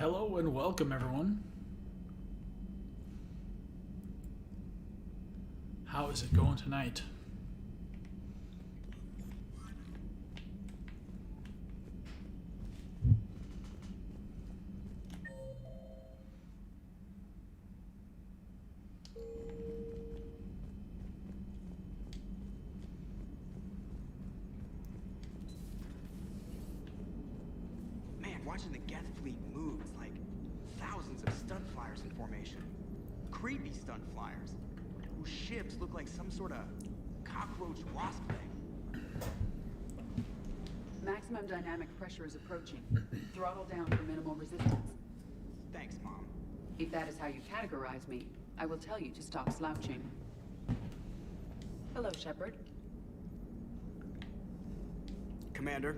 Hello and welcome, everyone. How is it going tonight? Watching the Geth fleet move is like thousands of stunt flyers in formation. Creepy stunt flyers, whose ships look like some sort of cockroach wasp thing. Maximum dynamic pressure is approaching. Throttle down for minimal resistance. Thanks, Mom. If that is how you categorize me, I will tell you to stop slouching. Hello, Shepard. Commander.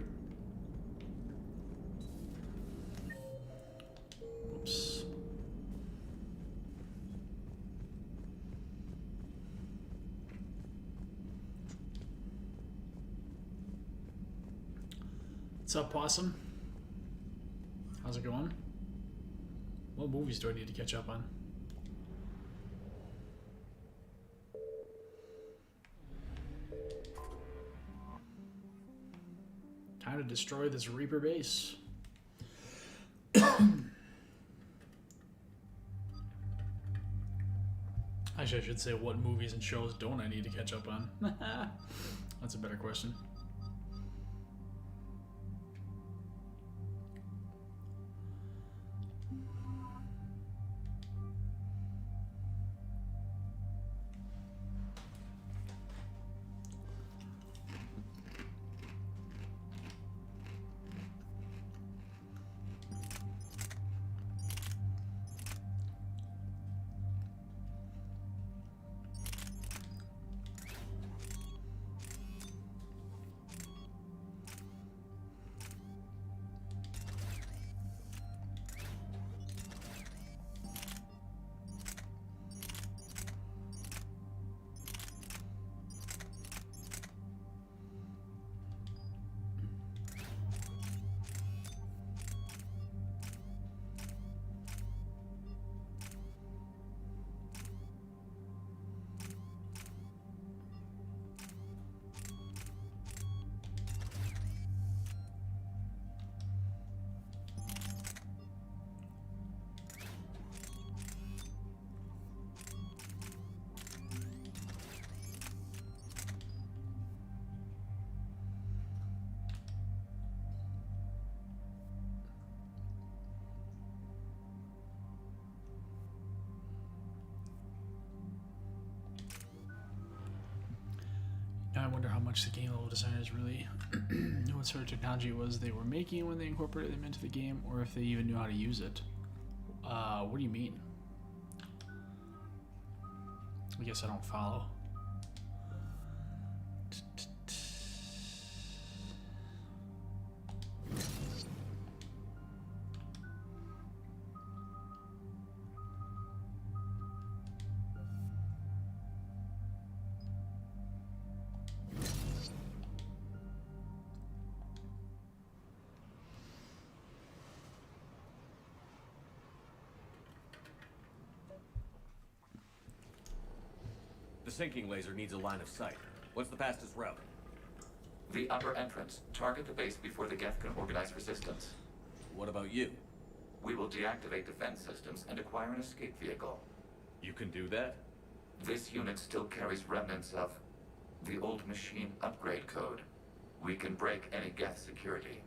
Oops. What's up, Possum? How's it going? What movies do I need to catch up on? Time to destroy this Reaper base. Actually, I should say, what movies and shows don't I need to catch up on? That's a better question. I wonder how much the game level designers really knew what sort of technology it was they were making when they incorporated them into the game, or if they even knew how to use it. What do you mean? I guess I don't follow. The sinking laser needs a line of sight. What's the fastest route? The upper entrance. Target the base before the Geth can organize resistance. What about you? We will deactivate defense systems and acquire an escape vehicle. You can do that? This unit still carries remnants of the old machine upgrade code. We can break any Geth security.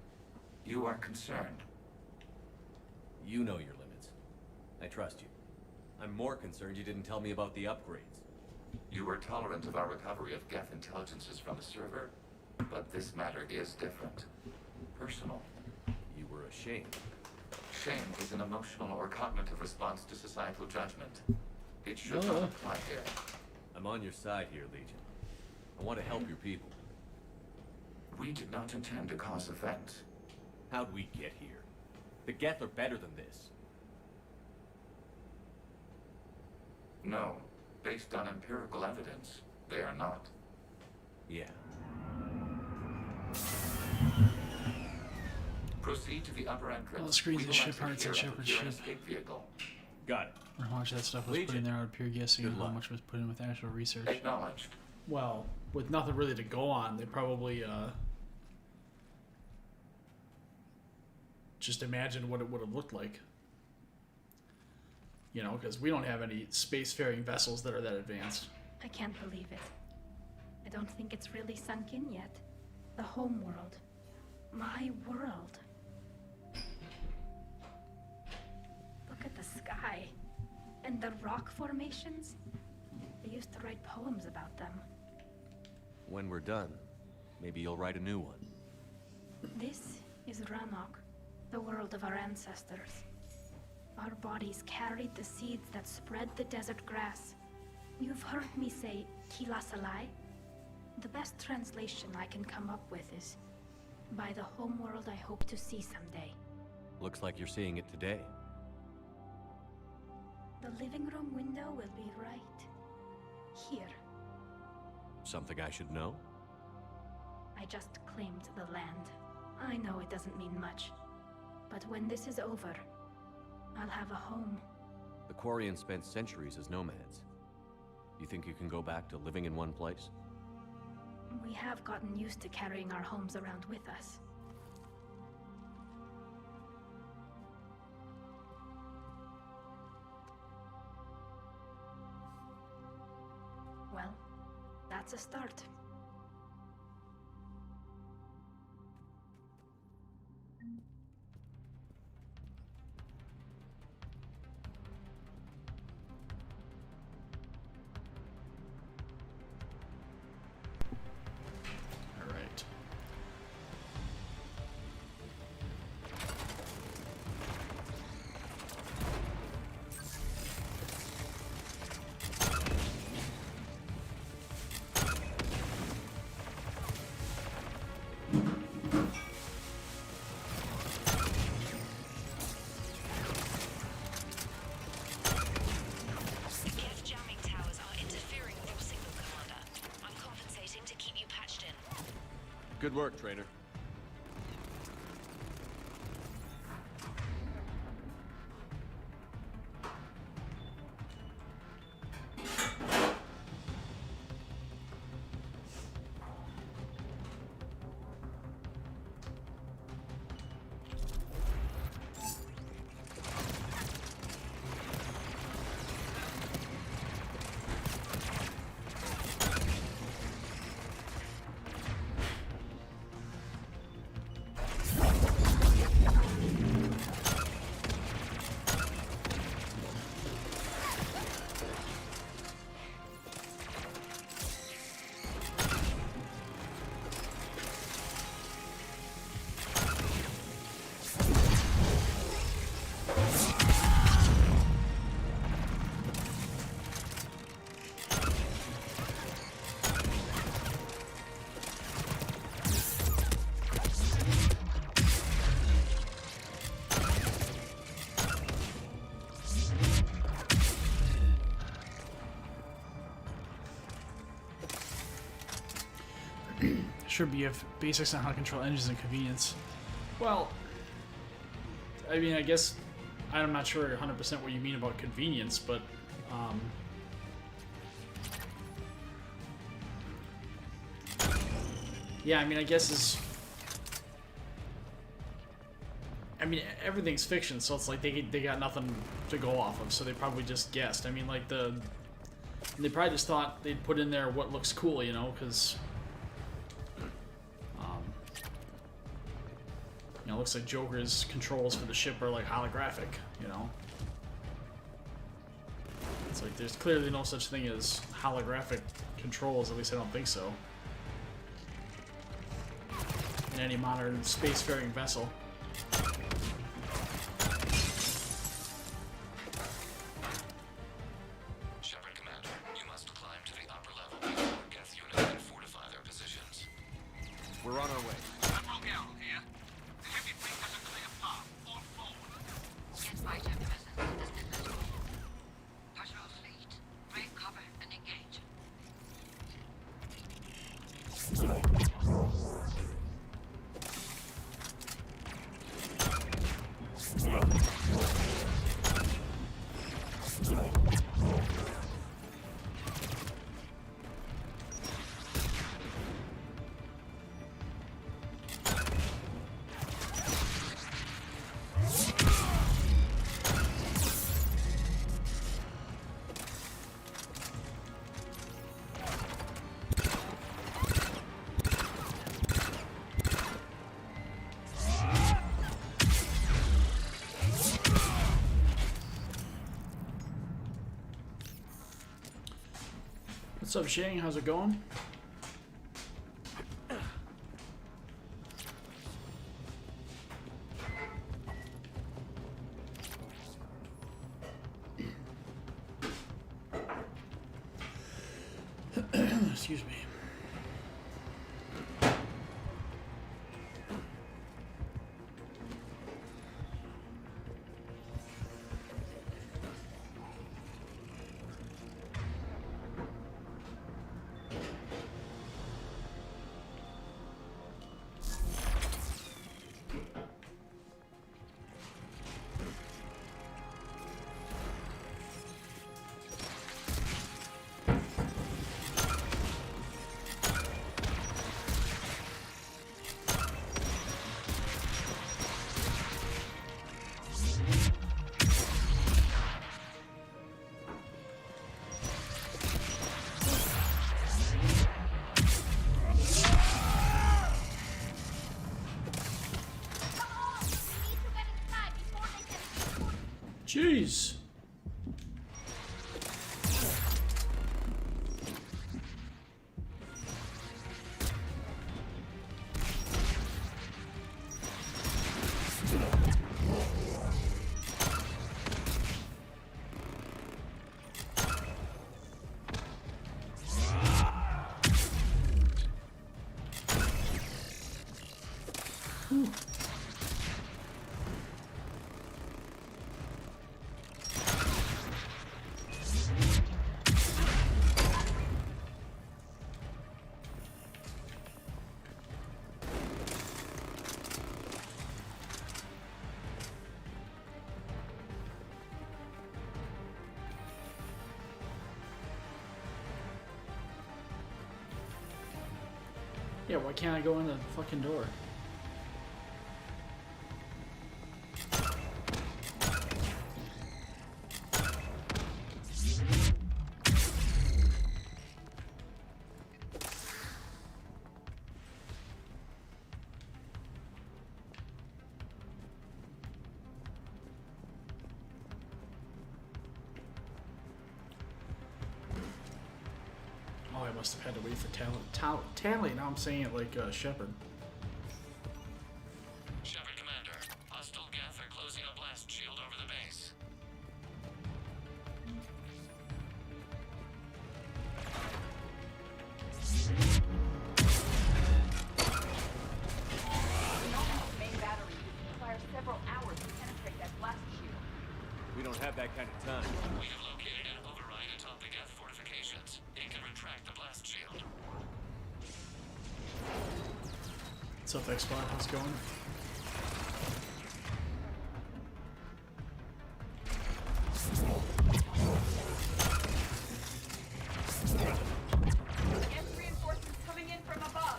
You are concerned. You know your limits. I trust you. I'm more concerned you didn't tell me about the upgrades. You were tolerant of our recovery of Geth intelligences from the server, but this matter is different. Personal. You were ashamed. Shame is an emotional or cognitive response to societal judgment. It should not apply here. I'm on your side here, Legion. I want to help your people. We did not intend to cause offense. How'd we get here? The Geth are better than this. No. Based on empirical evidence, they are not. Yeah. Proceed Proceed to the upper entrance. All screens We of will ship exit parts and here Shepard's through an ship. escape vehicle. Got it. Or how much of that stuff was put in Legion. there, I would appear guessing Good and how luck. much was put in with actual research. Acknowledged. Well, with nothing really to go on, they probably just imagined what it would have looked like. You know, because we don't have any spacefaring vessels that are that advanced. I can't believe it. I don't think it's really sunk in yet. The home world. My world. Look at the sky. And the rock formations. They used to write poems about them. When we're done, maybe you'll write a new one. This is Rannoch, the world of our ancestors. Our bodies carried the seeds that spread the desert grass. You've heard me say Kilasalai? The best translation I can come up with is, by the homeworld I hope to see someday. Looks like you're seeing it today. The living room window will be right here. Something I should know? I just claimed the land. I know it doesn't mean much, but when this is over, I'll have a home. The Quarians spent centuries as nomads. You think you can go back to living in one place? We have gotten used to carrying our homes around with us. Well, that's a start. All right. Geth jamming towers are interfering with your signal, Commander. I'm compensating to keep you patched in. Good work, Trader. Sure, BF basics on how to control engines and convenience. Well, I mean, I guess I'm not sure 100% what you mean about convenience, but yeah, I mean, I guess is. I mean, everything's fiction, so it's like they got nothing to go off of, so they probably just guessed. I mean, like they probably just thought they'd put in there what looks cool, you know, because. You know, it looks like Joker's controls for the ship are like holographic, you know. It's like there's clearly no such thing as holographic controls, at least I don't think so. In any modern spacefaring vessel. Shepard Commander, you must climb to the upper level before Geth units can fortify their positions. We're on our way. Admiral Gell here. The heavy fleet has a clear path. All forward. Stand by, Jakubowsky. Patrol fleet. Break cover and engage. What's up, Shang? How's it going? Excuse me. Jeez. Yeah, why can't I go in the fucking door? Oh, I must have had to wait for Tally. Now I'm saying it like Shepard. Shepard Commander, hostile Geth are closing a blast shield over the base. Main battery requires several hours to penetrate that blast shield. We don't have that kind of time. We have located an override atop the Geth fortifications. It can retract the blast shield. What's up, X-Bot? How's it going? Yes, reinforcements coming in from above.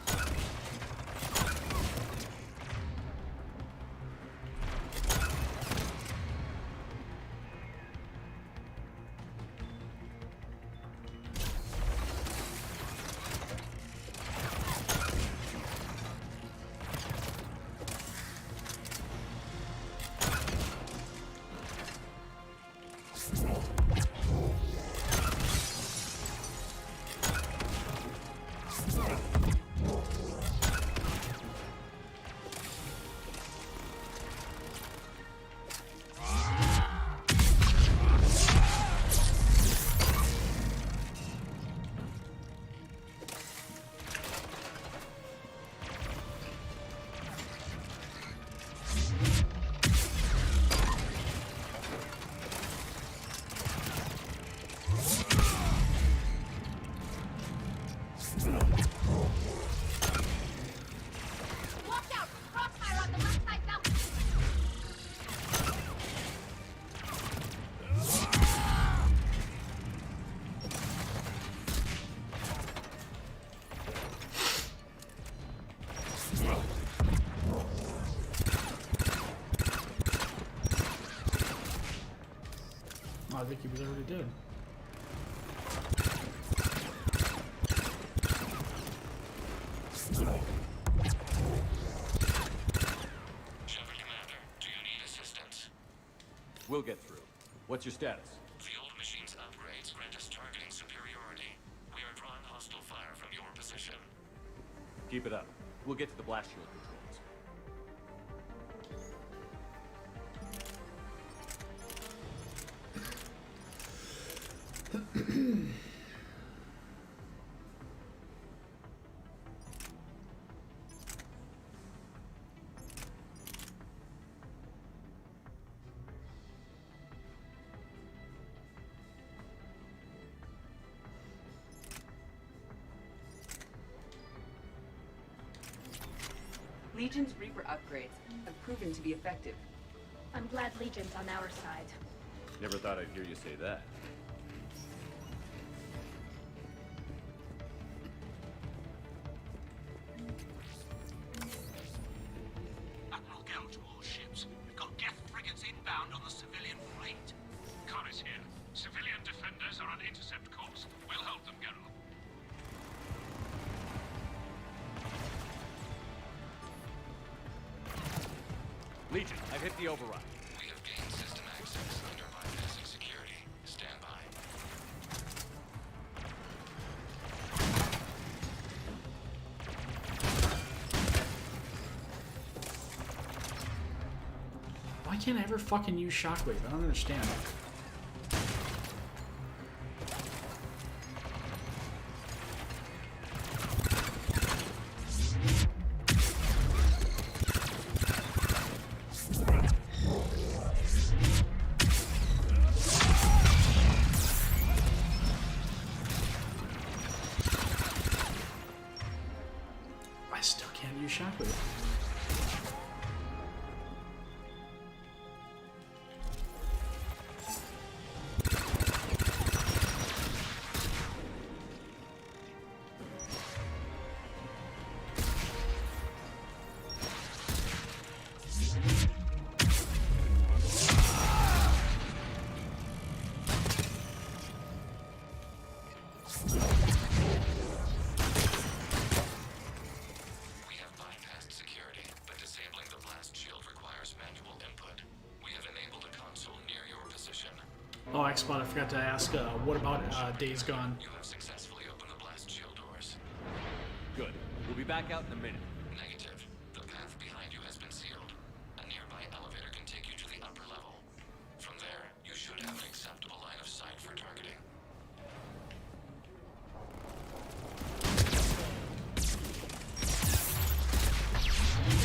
Watch out! Crossfire on the left side balcony! Oh, I think he was already dead. Shepard Commander, do you need assistance? We'll get through. What's your status? The old machine's upgrades grant us targeting superiority. We are drawing Keep it up. We'll get to the blast shield controls. Legion's Reaper upgrades have proven to be effective. I'm glad Legion's on our side. Never thought I'd hear you say that. Admiral Gell to all ships. We've got Geth frigates inbound on the civilian fleet. Khan is here. Civilian defenders are on intercept course. We'll hold them, Geralt. Legion, I've hit the override. We have gained system access under bypassing security. Stand by. Why can't I ever fucking use Shockwave? I don't understand. I still can't use Shockwave. We have bypassed security, but disabling the blast shield requires manual input. We have enabled a console near your position. Oh, Xbot, I forgot to ask, what about Days Gone? You have successfully opened the blast shield doors. Good. We'll be back out in a minute. Negative. The path behind you has been sealed. A nearby elevator can take you to the upper level. From there, you should have an acceptable line of sight for targeting.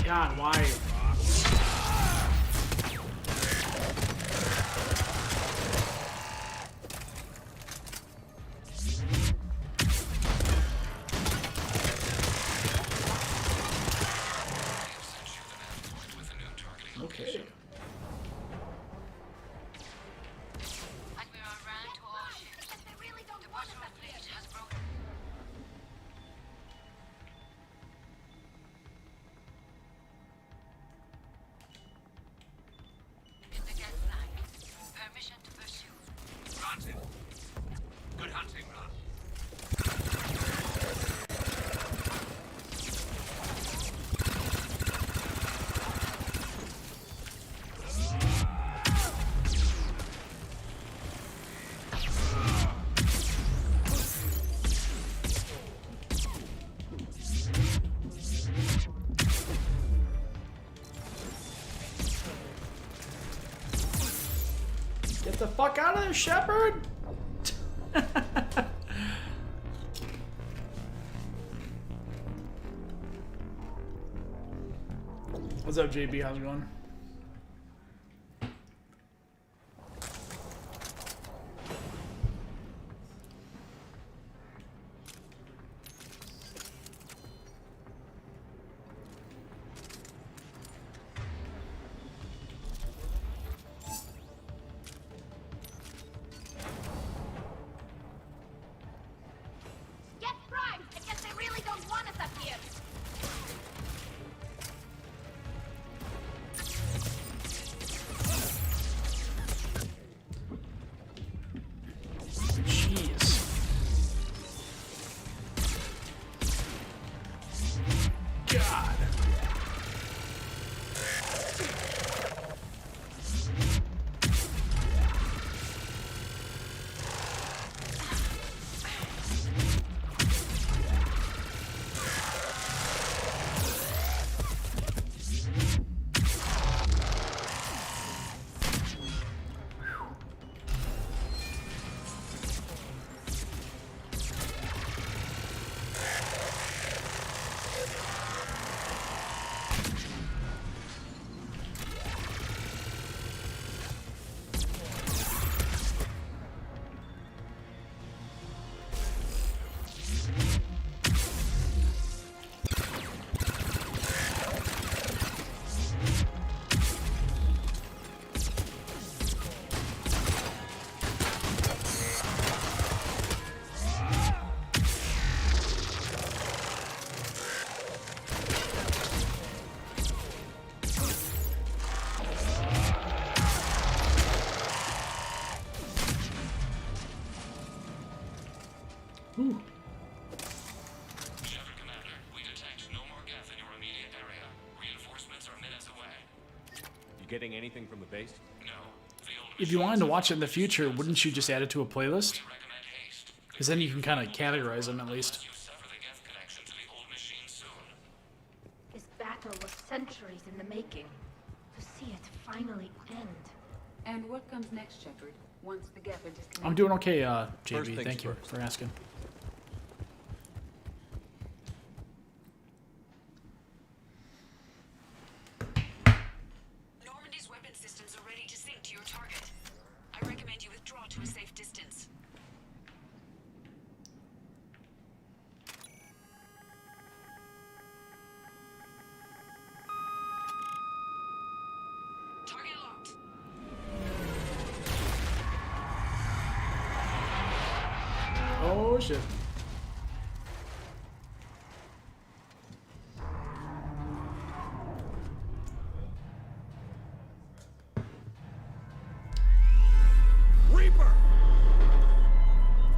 God, why? With a new targeting Okay. location. Admiral ran to all ships. They really don't The want us Bosmer up here. fleet has broken. In the Geth flank. Permission to pursue. Granted. Good hunting, Run. Get the fuck out of there, Shepard! What's up, JB? How's it going? Get primed! I guess they really don't want us up here. You getting anything from the base? No. If you wanted to watch it in the future, wouldn't you just add it to a playlist? Recommend haste. Because then you can kind of categorize them at least. You sever the Geth connection to the old machine soon. This battle was centuries in the making. To see it finally end. And what comes next, Shepard? Once the gap are disconnected? I'm doing okay, First JB. things Thank you first. for asking. Normandy's weapon systems are ready to sync to your target. I recommend you withdraw to a safe distance. Target locked. Oh shit. Reaper!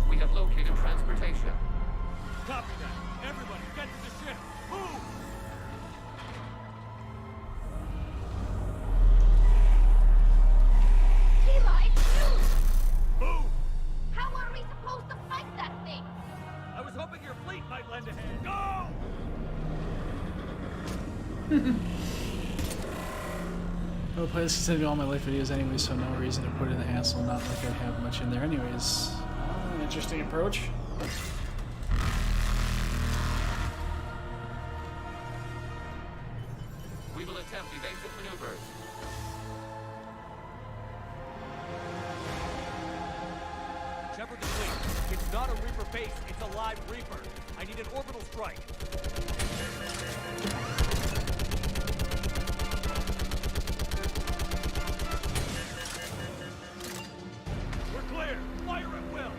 We have located transportation. Copy that. Everybody, get to the ship. Move! Tila, it's you! Move! How are we supposed to fight that thing? I was hoping your fleet might lend a hand. Go! I will play this considering all my life videos anyway, so no reason to put in the hassle. Not like I have much in there anyways. Interesting approach. We will attempt evasive maneuvers. Shepard to fleet. It's not a Reaper base, it's a live Reaper. I need an orbital strike. We're clear. Fire at will. Well,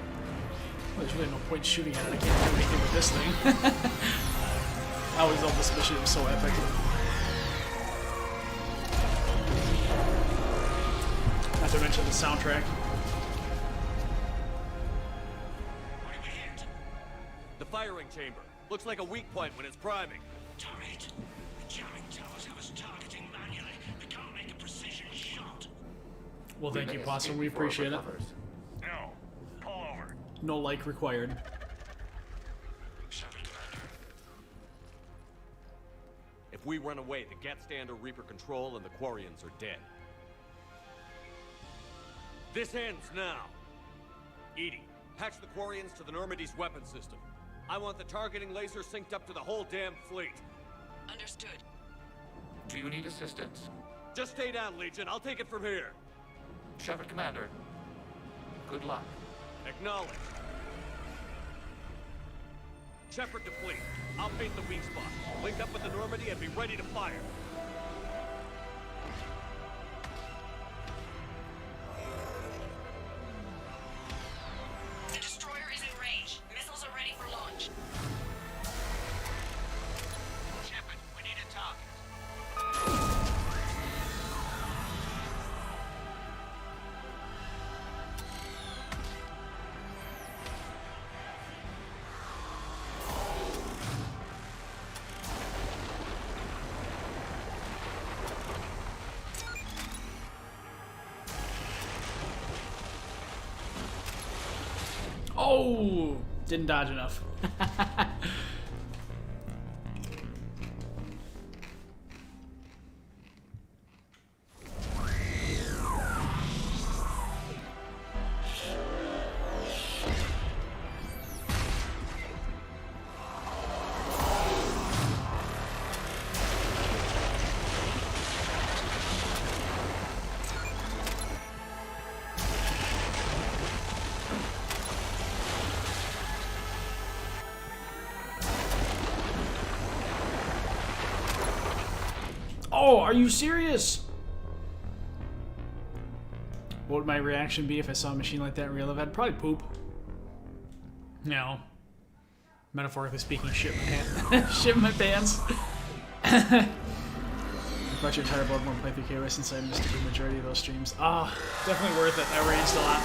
there's really no point shooting at it. I can't do anything with this thing. I always thought this mission was so epic. Not to mention the soundtrack. What do we hit? The firing chamber. Looks like a weak point when it's priming. Turret. The jamming towers have us targeting manually. We can't make a precision shot. Well, thank may you, escape Possum. We before it appreciate it. recovers. No. Pull over. No like required. Shepard Commander. If we run away, the Geth stay under Reaper control and the Quarians are dead. This ends now. Edie, patch the Quarians to the Normandy's weapon system. I want the targeting laser synced up to the whole damn fleet. Understood. Do you need assistance? Just stay down, Legion. I'll take it from here. Shepard Commander. Good luck. Acknowledged. Shepard to fleet. I'll paint the weak spot. Link up with the Normandy and be ready to fire. The destroyer is in range. Missiles are ready for launch. Shepard, we need a target. Oh! Didn't dodge enough. Oh, are you serious? What would my reaction be if I saw a machine like that in real life? I'd probably poop. No. Metaphorically speaking, shit my pants. Shit my pants. Watch your entire Bloodborne playthrough KOS since I missed a good majority of those streams. Ah, definitely worth it. I raged a lot.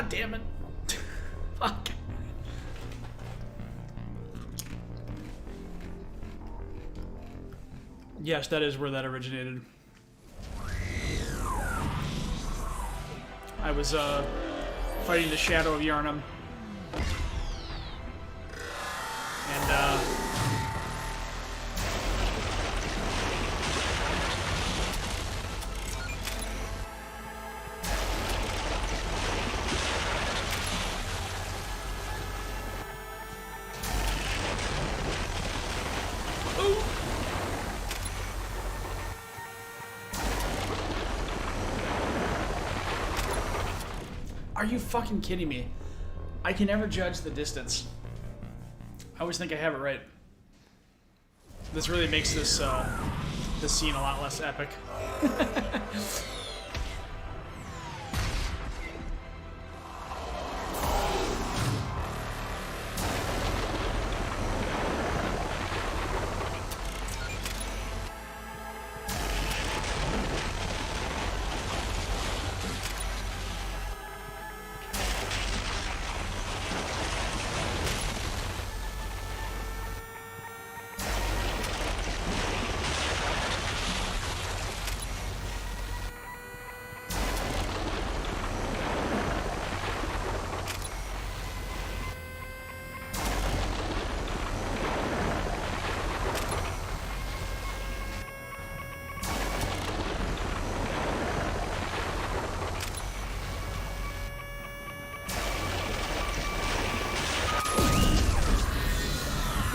God damn it. Fuck. Yes, that is where that originated. I was fighting the Shadow of Yharnam. And are you fucking kidding me? I can never judge the distance. I always think I have it right. This really makes this this scene a lot less epic.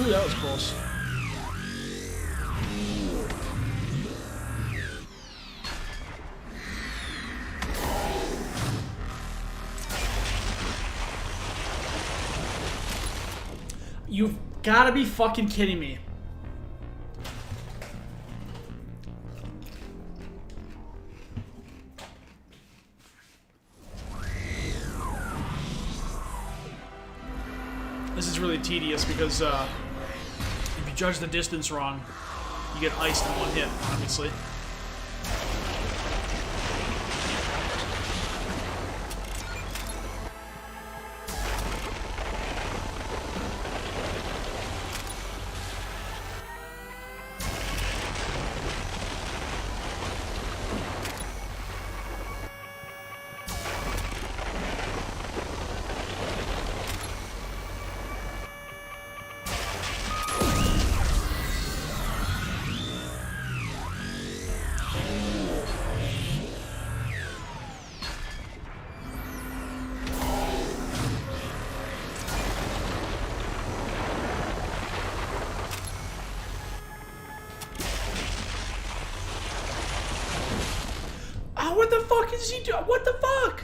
Ooh, that was close. You've gotta be fucking kidding me. This is really tedious because if you judge the distance wrong, you get iced in one hit, obviously. What the fuck is he doing? What the fuck?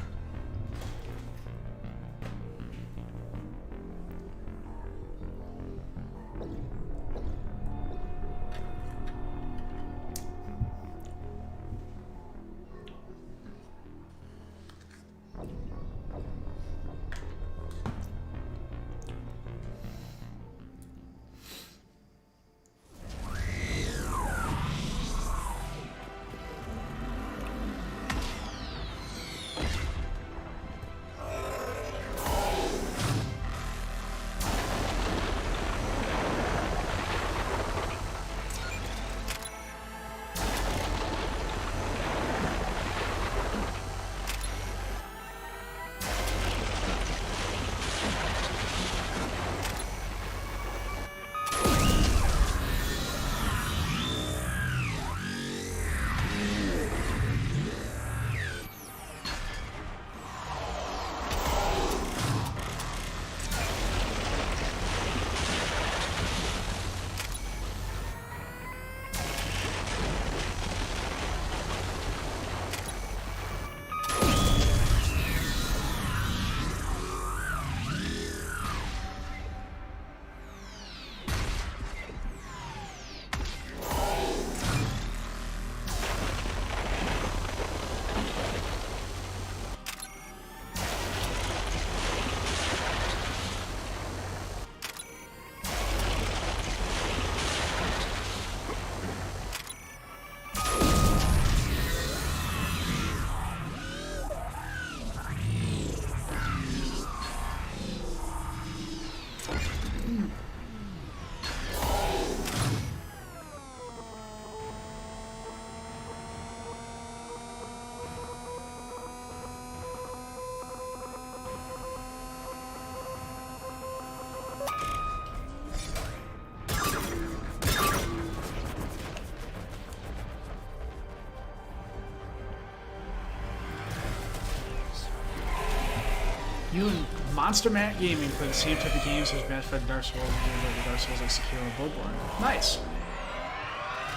You and Monster Mat Gaming play the same type of games as Battlefield and Dark Souls, and Dark Souls like Sekiro and Bloodborne. Nice.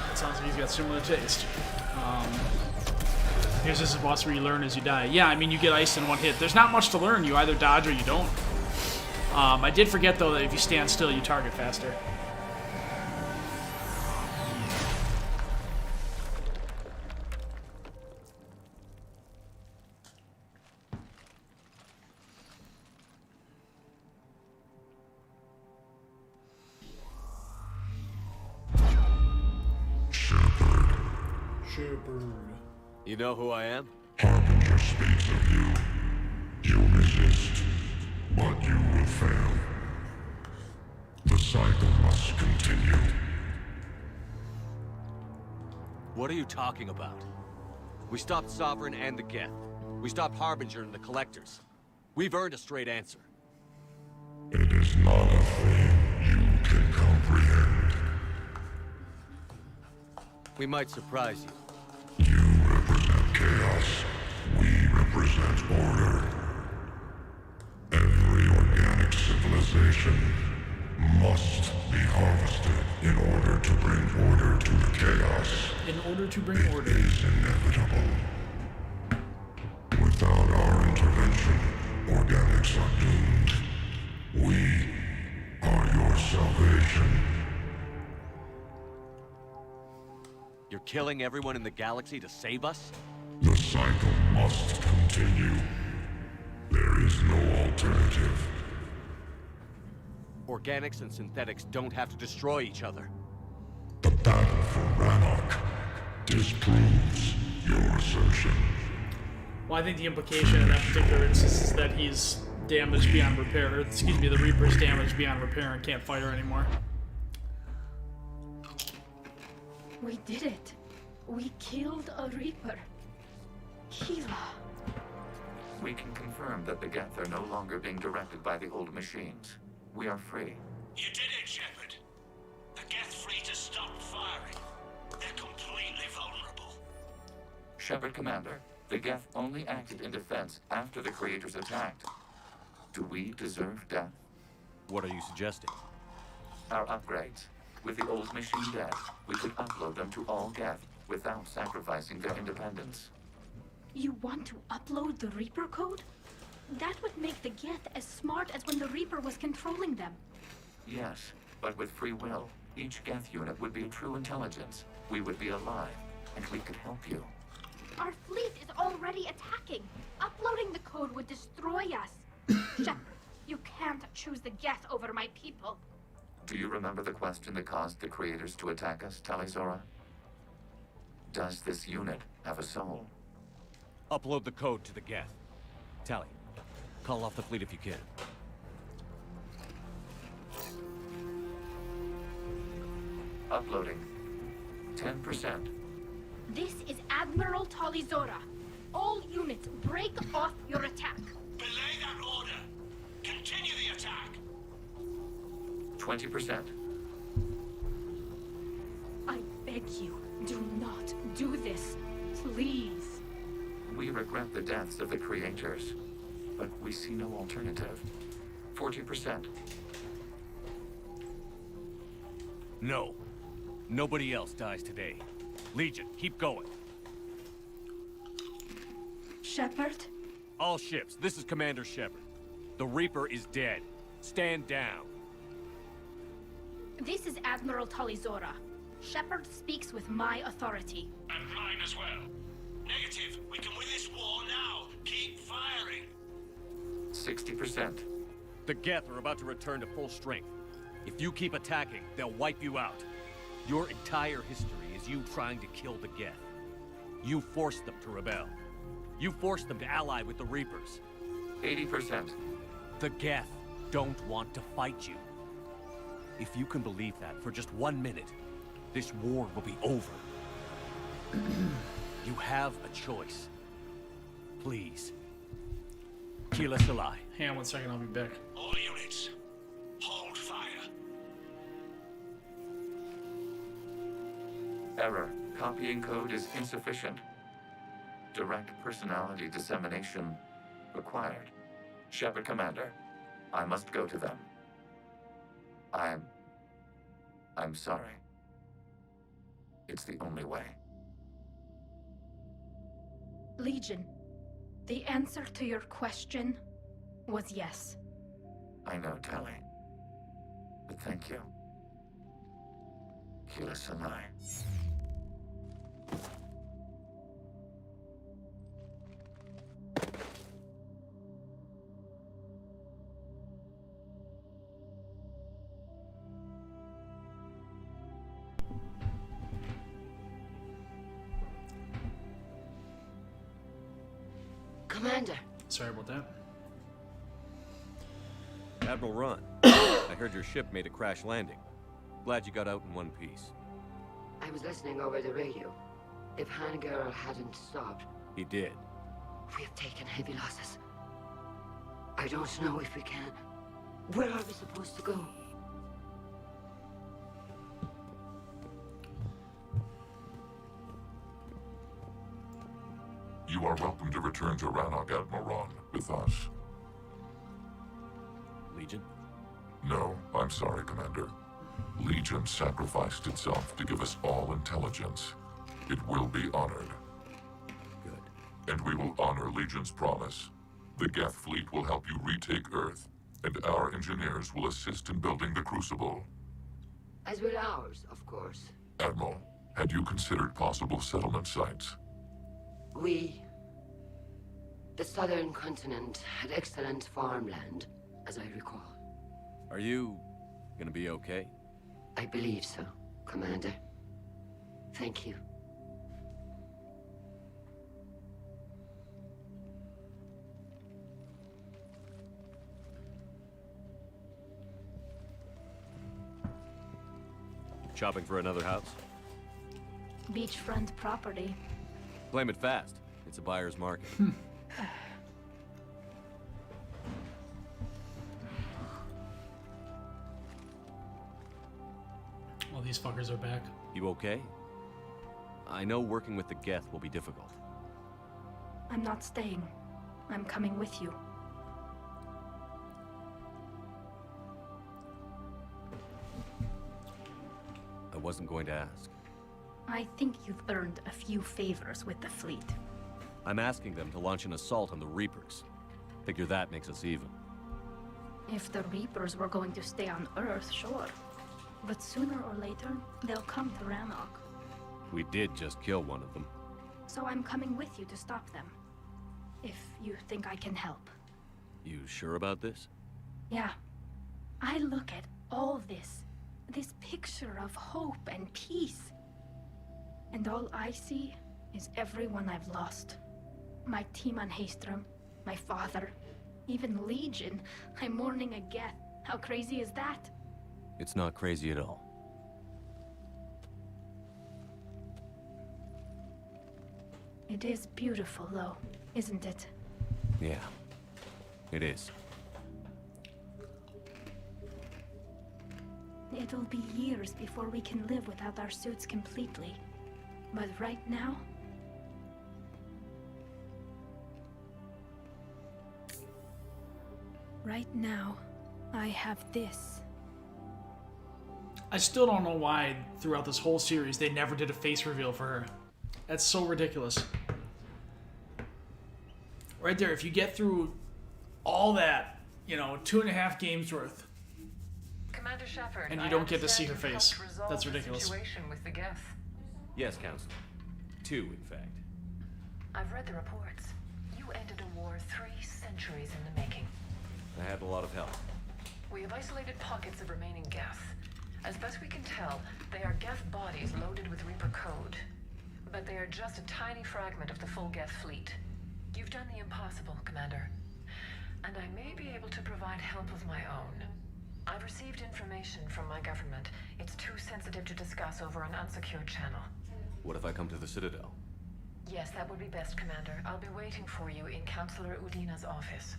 That sounds like he's got similar taste. Here's this boss where you learn as you die. Yeah, I mean, you get iced in one hit. There's not much to learn. You either dodge or you don't. I did forget, though, that if you stand still, you target faster. You know who I am? Harbinger speaks of you. You resist, but you will fail. The cycle must continue. What are you talking about? We stopped Sovereign and the Geth. We stopped Harbinger and the Collectors. We've earned a straight answer. It is not a thing you can comprehend. We might surprise you. You represent chaos. We represent order. Every organic civilization must be harvested in order to bring order to the chaos. In order to bring order. It is inevitable. Without our intervention, organics are doomed. We are your salvation. You're killing everyone in the galaxy to save us? The cycle must continue. There is no alternative. Organics and synthetics don't have to destroy each other. The battle for Rannoch disproves your assertion. Well, I think the implication in that particular instance is that he's damaged beyond repair. Excuse me, the Reaper's damaged beyond repair and can't fight her anymore. We did it. We killed a Reaper. Keela. We can confirm that the Geth are no longer being directed by the old machines. We are free. You did it, Shepard. The Geth free to stop firing. They're completely vulnerable. Shepard Commander, the Geth only acted in defense after the creators attacked. Do we deserve death? What are you suggesting? Our upgrades. With the old machine dead, we could upload them to all Geth without sacrificing their independence. You want to upload the Reaper code? That would make the Geth as smart as when the Reaper was controlling them. Yes, but with free will, each Geth unit would be a true intelligence. We would be alive, and we could help you. Our fleet is already attacking. Uploading the code would destroy us. Shepard, you can't choose the Geth over my people. Do you remember the question that caused the creators to attack us, Talizora? Does this unit have a soul? Upload the code to the Geth. Tally, call off the fleet if you can. Uploading. 10%. This is Admiral Talizora. All units, break off your attack. Belay that order. Continue the attack. 20%. I beg you, do not do this. Please. We regret the deaths of the creators, but we see no alternative. 40%. No. Nobody else dies today. Legion, keep going. Shepard? All ships, this is Commander Shepard. The Reaper is dead. Stand down. This is Admiral Talizora. Shepard speaks with my authority. And mine as well. Negative. We can win this war now. Keep firing. 60%. The Geth are about to return to full strength. If you keep attacking, they'll wipe you out. Your entire history is you trying to kill the Geth. You forced them to rebel. You forced them to ally with the Reapers. 80%. The Geth don't want to fight you. If you can believe that for just 1 minute, this war will be over. You have a choice. Please. Keela Salai. Hang on 1 second, I'll be back. All units, hold fire. Error. Copying code is insufficient. Direct personality dissemination required. Shepard Commander, I must go to them. I'm sorry. It's the only way. Legion, the answer to your question was yes. I know, Tali. But thank you. Kila Sanai. Commander. Sorry about that. Admiral Ron, I heard your ship made a crash landing. Glad you got out in one piece. I was listening over the radio. If Hangirl hadn't stopped... He did. We have taken heavy losses. I don't know if we can. Where are we supposed to go? You are welcome to return to Rannoch, Admiral Ron, with us. Legion? No, I'm sorry, Commander. Legion sacrificed itself to give us all intelligence. It will be honored. Good. And we will honor Legion's promise. The Geth fleet will help you retake Earth, and our engineers will assist in building the Crucible. As will ours, of course. Admiral, had you considered possible settlement sites? The southern continent had excellent farmland, as I recall. Are you gonna be okay? I believe so, Commander. Thank you. Shopping for another house? Beachfront property. Claim it fast. It's a buyer's market. Well, these fuckers are back. You okay? I know working with the Geth will be difficult. I'm not staying. I'm coming with you. I wasn't going to ask. I think you've earned a few favors with the fleet. I'm asking them to launch an assault on the Reapers. Figure that makes us even. If the Reapers were going to stay on Earth, sure. But sooner or later, they'll come to Rannoch. We did just kill one of them. So I'm coming with you to stop them. If you think I can help. You sure about this? Yeah. I look at all this picture of hope and peace. And all I see is everyone I've lost. My team on Haestrom, my father, even Legion. I'm mourning a Geth. How crazy is that? It's not crazy at all. It is beautiful, though, isn't it? Yeah, it is. It'll be years before we can live without our suits completely. But right now... Right now, I have this. I still don't know why, throughout this whole series, they never did a face reveal for her. That's so ridiculous. Right there, if you get through all that, 2.5 games worth, Commander Shepard, and you don't get to see her face. That's ridiculous. Situation with the Geth. Yes, Counselor. 2, in fact. I've read the reports. You ended a war 3 centuries in the making. I had a lot of help. We have isolated pockets of remaining Geth. As best we can tell, they are Geth bodies loaded with Reaper code. But they are just a tiny fragment of the full Geth fleet. You've done the impossible, Commander. And I may be able to provide help of my own. I've received information from my government. It's too sensitive to discuss over an unsecured channel. What if I come to the Citadel? Yes, that would be best, Commander. I'll be waiting for you in Counselor Udina's office.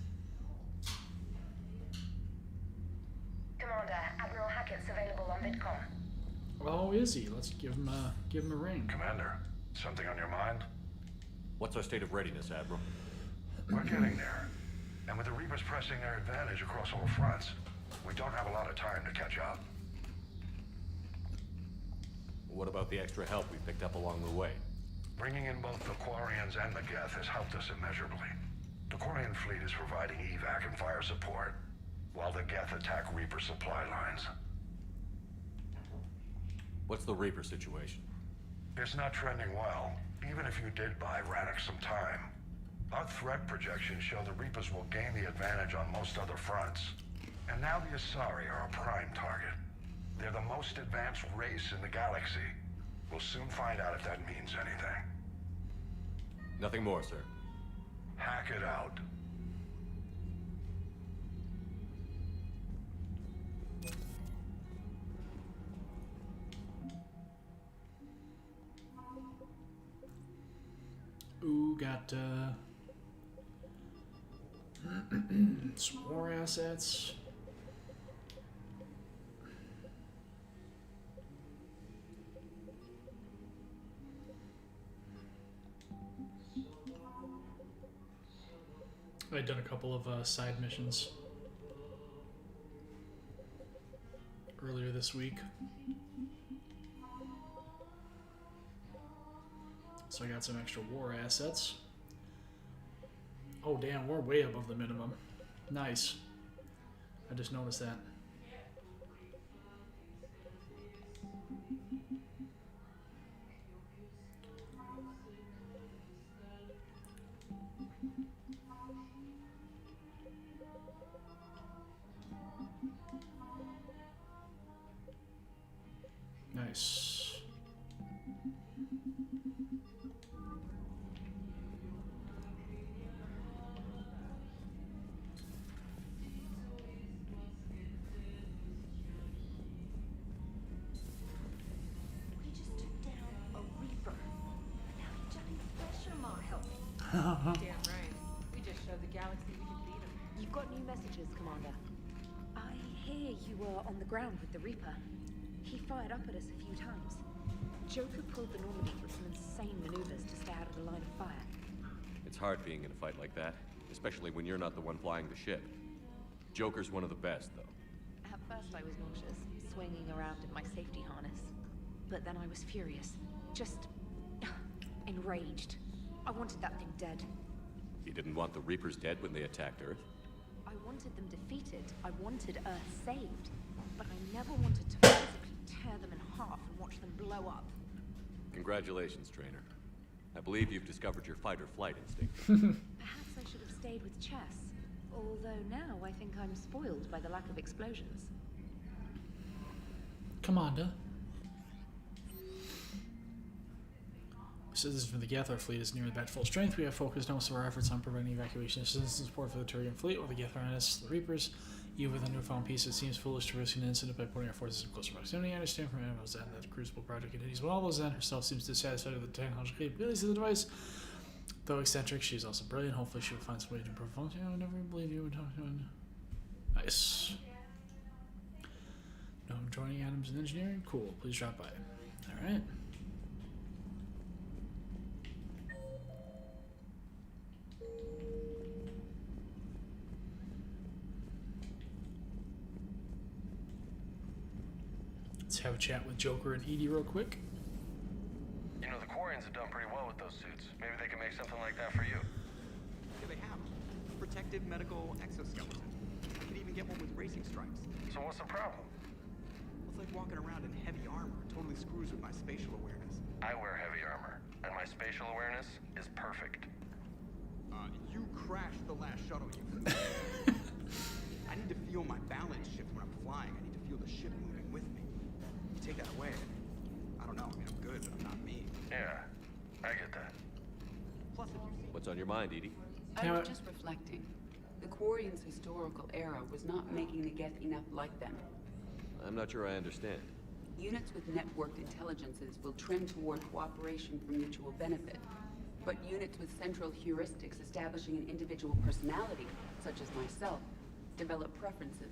Commander, Admiral Hackett's available on VidCom. Oh, is he? Let's give him a ring. Commander, something on your mind? What's our state of readiness, Admiral? We're getting there. And with the Reapers pressing their advantage across all fronts, we don't have a lot of time to catch up. What about the extra help we picked up along the way? Bringing in both the Quarians and the Geth has helped us immeasurably. The Quarian fleet is providing evac and fire support, while the Geth attack Reaper supply lines. What's the Reaper situation? It's not trending well, even if you did buy Rannoch some time. Our threat projections show the Reapers will gain the advantage on most other fronts. And now the Asari are a prime target. They're the most advanced race in the galaxy. We'll soon find out if that means anything. Nothing more, sir. Hack it out. Ooh, got some more assets. I'd done a couple of side missions earlier this week. So I got some extra war assets. Oh damn, we're way above the minimum. Nice. I just noticed that. Nice. Damn right. We just showed the galaxy we could beat him. You've got new messages, Commander. I hear you were on the ground with the Reaper. He fired up at us a few times. Joker pulled the Normandy through some insane maneuvers to stay out of the line of fire. It's hard being in a fight like that, especially when you're not the one flying the ship. Joker's one of the best, though. At first I was nauseous, swinging around in my safety harness. But then I was furious. Just enraged. I wanted that thing dead. You didn't want the Reapers dead when they attacked Earth? I wanted them defeated. I wanted Earth saved. But I never wanted to physically tear them in half and watch them blow up. Congratulations, Trainer. I believe you've discovered your fight-or-flight instinct. Perhaps I should have stayed with chess. Although now I think I'm spoiled by the lack of explosions. Commander. So this is from the Geth. Our fleet is nearly back to full strength. We have focused most of our efforts on providing evacuation assistance and support for the Turian fleet, while the Geth are on us, the Reapers. Even with a newfound peace, it seems foolish to risk an incident by putting our forces in closer proximity. I understand from Annabelle's Zen that the Crucible project continues, but although Zen herself seems dissatisfied with the technological capabilities of the device, though eccentric, she's also brilliant. Hopefully she will find some way to improve function. I would never believe you would talk to him. Nice. No, I'm joining Adams in engineering? Cool. Please drop by. Alright. Let's have a chat with Joker and Edie real quick. You know, the Quarians have done pretty well with those suits. Maybe they can make something like that for you. Yeah, they have. Protective medical exoskeleton. I can even get one with racing stripes. So what's the problem? It's like walking around in heavy armor. It totally screws with my spatial awareness. I wear heavy armor, and my spatial awareness is perfect. You crashed the last shuttle, you. I need to feel my balance shift when I'm flying. I need to feel the ship moving with me. You take that away, I don't know. I mean, I'm good, but I'm not me. Yeah, I get that. Plus, if you see... What's on your mind, Edie? I was just reflecting. The Quarians' historical era was not making the Geth enough like them. I'm not sure I understand. Units with networked intelligences will trend toward cooperation for mutual benefit. But units with central heuristics establishing an individual personality, such as myself, develop preferences.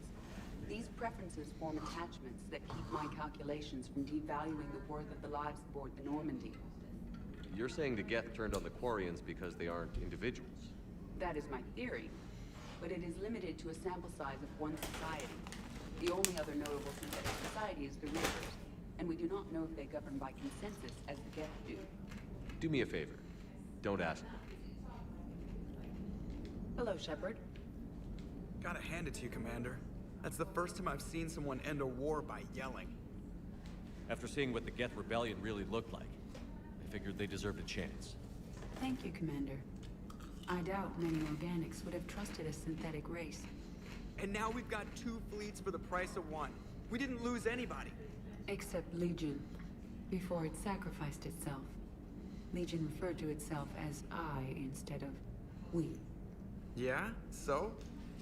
These preferences form attachments that keep my calculations from devaluing the worth of the lives aboard the Normandy. You're saying the Geth turned on the Quarians because they aren't individuals? That is my theory. but it is limited to a sample size of one society. The only other notable synthetic society is the Reapers, and we do not know if they govern by consensus as the Geth do. Do me a favor. Don't ask me. Hello, Shepard. Gotta hand it to you, Commander. That's the first time I've seen someone end a war by yelling. After seeing what the Geth Rebellion really looked like, I figured they deserved a chance. Thank you, Commander. I doubt many organics would have trusted a synthetic race. And now we've got 2 fleets for the price of 1. We didn't lose anybody. Except Legion, before it sacrificed itself. Legion referred to itself as I instead of we. Yeah? So?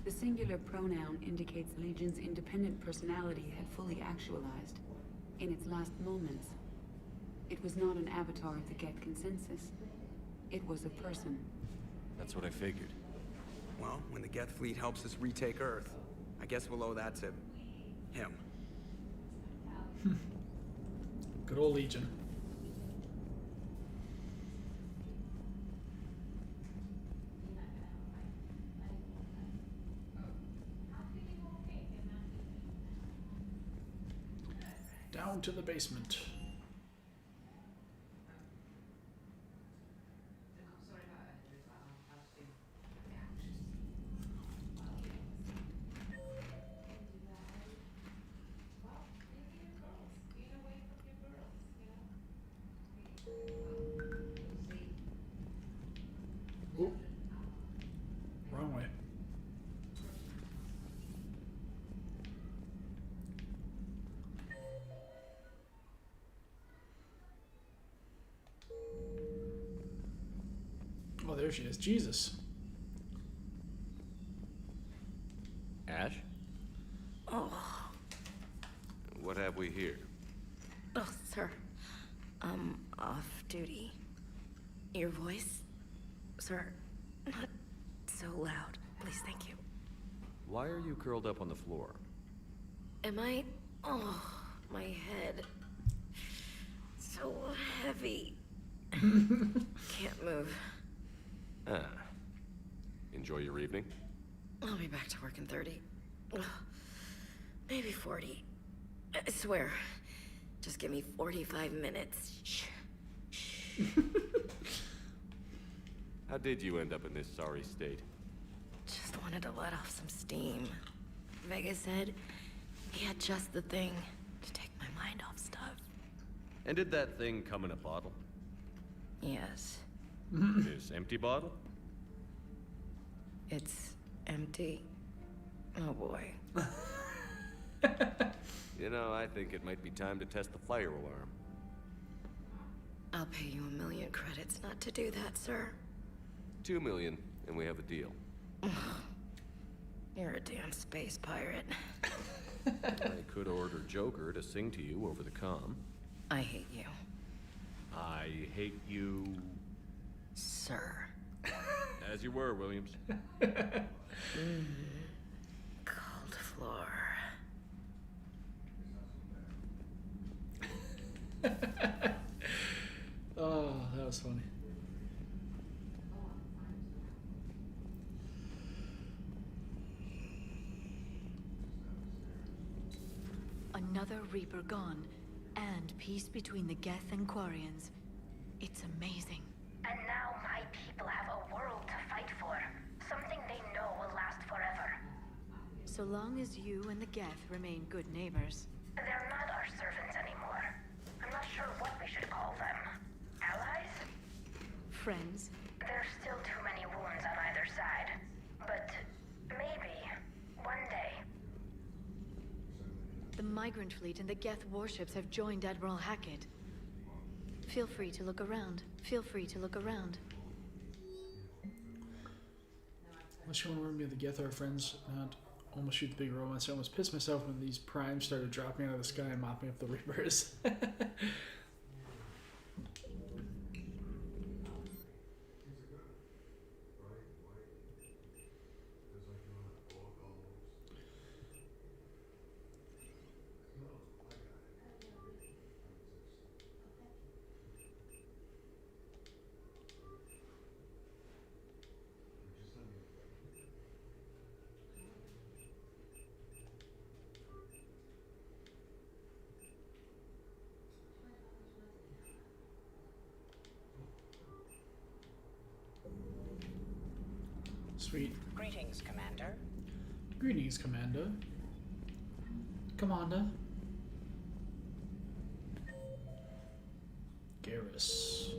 The singular pronoun indicates Legion's independent personality had fully actualized. In its last moments, it was not an avatar of the Geth consensus. It was a person. That's what I figured. Well, when the Geth fleet helps us retake Earth, I guess we'll owe that to him. Good old Legion. Down to the basement. Ooh. Wrong way. Oh, there she is. Jesus. Ash? Oh. What have we here? Oh, sir. I'm off duty. Your voice? Sir, not so loud. Please, thank you. Why are you curled up on the floor? Am I? Oh, my head. So heavy. Can't move. Ah. Enjoy your evening? I'll be back to work in 30. Ugh, maybe 40. I swear. Just give me 45 minutes. Shh. Shh. How did you end up in this sorry state? Just wanted to let off some steam. Vega said he had just the thing to take my mind off stuff. And did that thing come in a bottle? Yes. This empty bottle? It's empty. Oh boy. You know, I think it might be time to test the fire alarm. I'll pay you 1 million credits not to do that, sir. 2 million, and we have a deal. You're a damn space pirate. I could order Joker to sing to you over the comm. I hate you. I hate you... Sir. As you were, Williams. Cold floor. Oh, that was funny. Another Reaper gone, and peace between the Geth and Quarians. It's amazing. And now my people have a world to fight for. Something they know will last forever. So long as you and the Geth remain good neighbors. They're not our servants anymore. I'm not sure what we should call them. Allies? Friends? There's still too many wounds on either side. But maybe, one day. The Migrant Fleet and the Geth warships have joined Admiral Hackett. Feel free to look around. Feel free to look around. Unless you want to remind me of the Geth are friends, not almost shoot the big robots. I almost pissed myself when these primes started dropping out of the sky and mopping up the Reapers. Sweet. Greetings, Commander. Greetings, Commander. Commander. Garrus.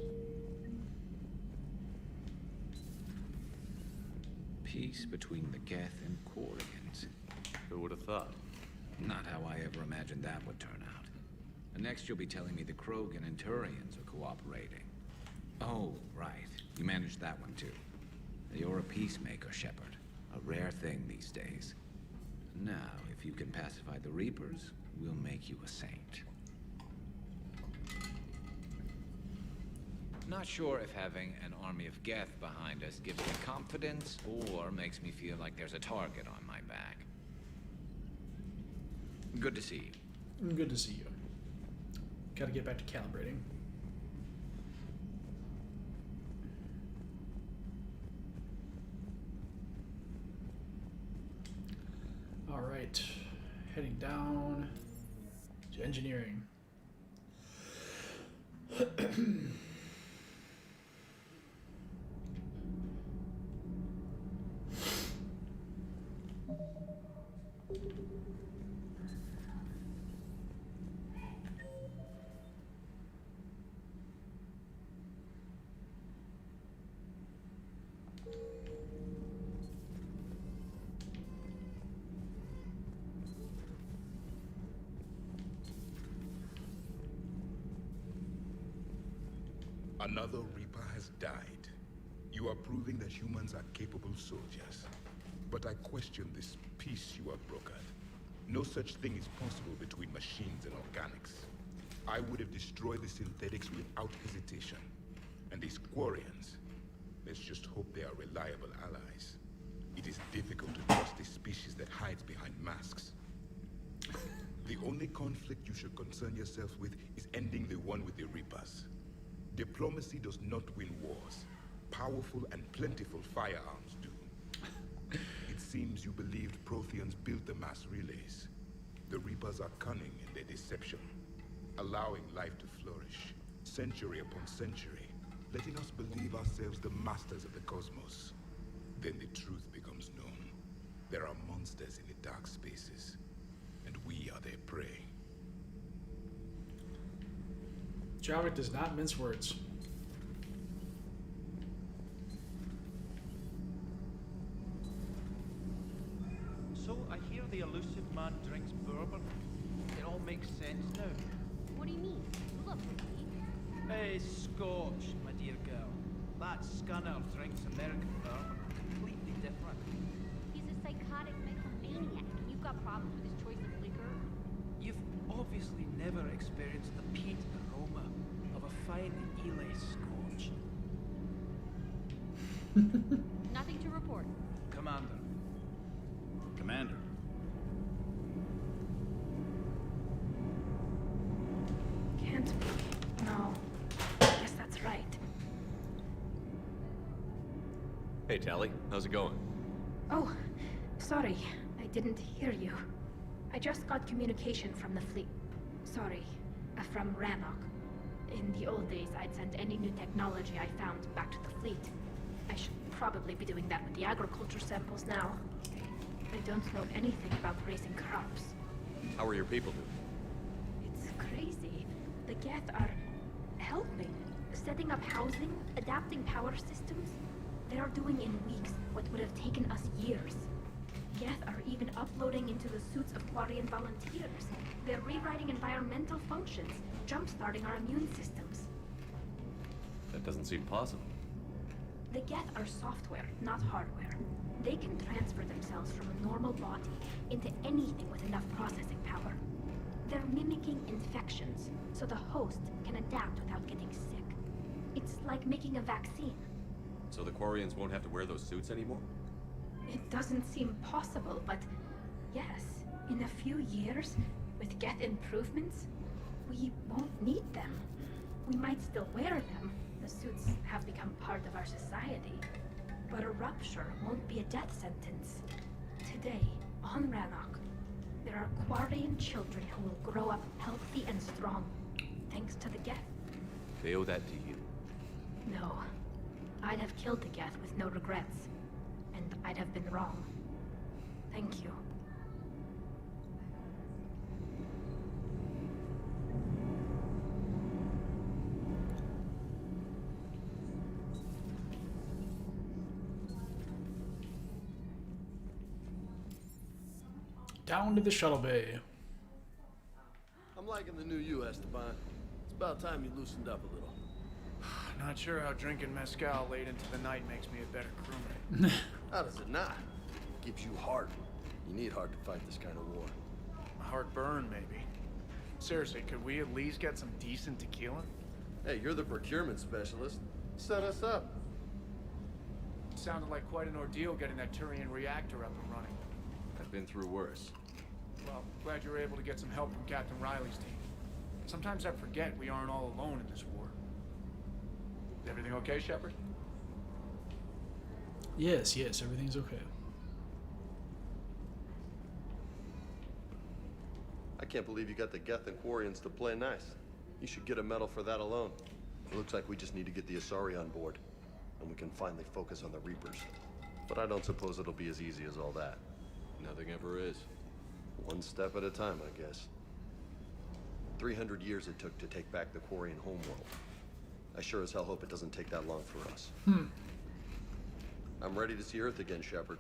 Peace between the Geth and Quarians. Who would have thought? Not how I ever imagined that would turn out. And next you'll be telling me the Krogan and Turians are cooperating. Oh, right. You managed that one too. You're a peacemaker, Shepard. A rare thing these days. Now, if you can pacify the Reapers, we'll make you a saint. Not sure if having an army of Geth behind us gives me confidence or makes me feel like there's a target on my back. Good to see you. Good to see you. Gotta get back to calibrating. Alright. Heading down to engineering. Another Reaper has died. You are proving that humans are capable soldiers. But I question this peace you have brokered. No such thing is possible between machines and organics. I would have destroyed the synthetics without hesitation. And these Quarians, let's just hope they are reliable allies. It is difficult to trust a species that hides behind masks. The only conflict you should concern yourself with is ending the one with the Reapers. Diplomacy does not win wars. Powerful and plentiful firearms do. It seems you believed Protheans built the mass relays. The Reapers are cunning in their deception, allowing life to flourish, century upon century, letting us believe ourselves the masters of the cosmos. Then the truth becomes known. There are monsters in the dark spaces, and we are their prey. Javik does not mince words. So I hear the elusive man drinks bourbon. It all makes sense now. What do you mean? You love whiskey. Hey, Scotch, my dear girl. That Scunner drinks American bourbon. Completely different. He's a psychotic megalomaniac. You've got problems with his choice of liquor? You've obviously never experienced the peat aroma of a fine Ely Scotch. Nothing to report. Commander. Commander. Can't be. No. Guess that's right. Hey, Tally. How's it going? Oh, sorry. I didn't hear you. I just got communication from the fleet. Sorry. From Rannoch. In the old days, I'd send any new technology I found back to the fleet. I should probably be doing that with the agriculture samples now. I don't know anything about raising crops. How are your people doing? It's crazy. The Geth are helping. Setting up housing, adapting power systems. They are doing in weeks what would have taken us years. Geth are even uploading into the suits of Quarian volunteers. They're rewriting environmental functions, jump-starting our immune systems. That doesn't seem possible. The Geth are software, not hardware. They can transfer themselves from a normal body into anything with enough processing power. They're mimicking infections, so the host can adapt without getting sick. It's like making a vaccine. So the Quarians won't have to wear those suits anymore? It doesn't seem possible, but yes, in a few years, with Geth improvements, we won't need them. We might still wear them. The suits have become part of our society. But a rupture won't be a death sentence. Today, on Rannoch, there are Quarian children who will grow up healthy and strong, thanks to the Geth. They owe that to you. No. I'd have killed the Geth with no regrets. and I'd have been wrong. Thank you. Down to the shuttle bay. I'm liking the new you, Esteban. It's about time you loosened up a little. Not sure how drinking mezcal late into the night makes me a better crewmate. How does it not? It gives you heart. You need heart to fight this kind of war. Heartburn, maybe. Seriously, could we at least get some decent tequila? Hey, you're the procurement specialist. Set us up. Sounded like quite an ordeal getting that Turian reactor up and running. I've been through worse. Well, glad you were able to get some help from Captain Riley's team. Sometimes I forget we aren't all alone in this war. Is everything okay, Shepard? Yes, everything's okay. I can't believe you got the Geth and Quarians to play nice. You should get a medal for that alone. It looks like we just need to get the Asari on board, and we can finally focus on the Reapers. But I don't suppose it'll be as easy as all that. Nothing ever is. One step at a time, I guess. 300 years it took to take back the Quarian homeworld. I sure as hell hope it doesn't take that long for us. I'm ready to see Earth again, Shepard.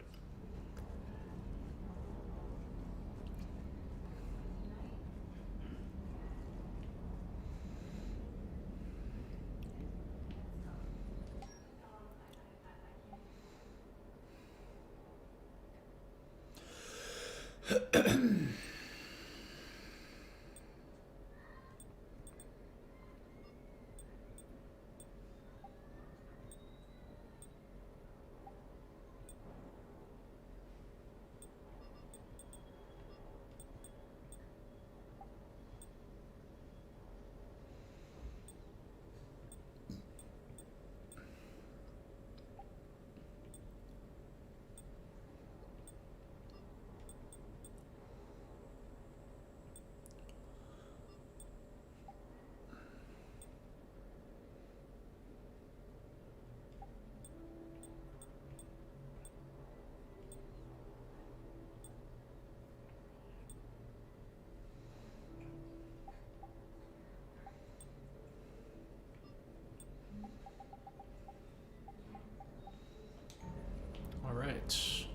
All right.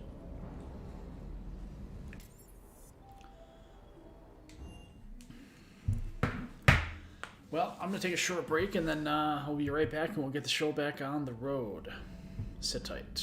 Well, I'm going to take a short break, and then we'll be right back, and we'll get the show back on the road. Sit tight.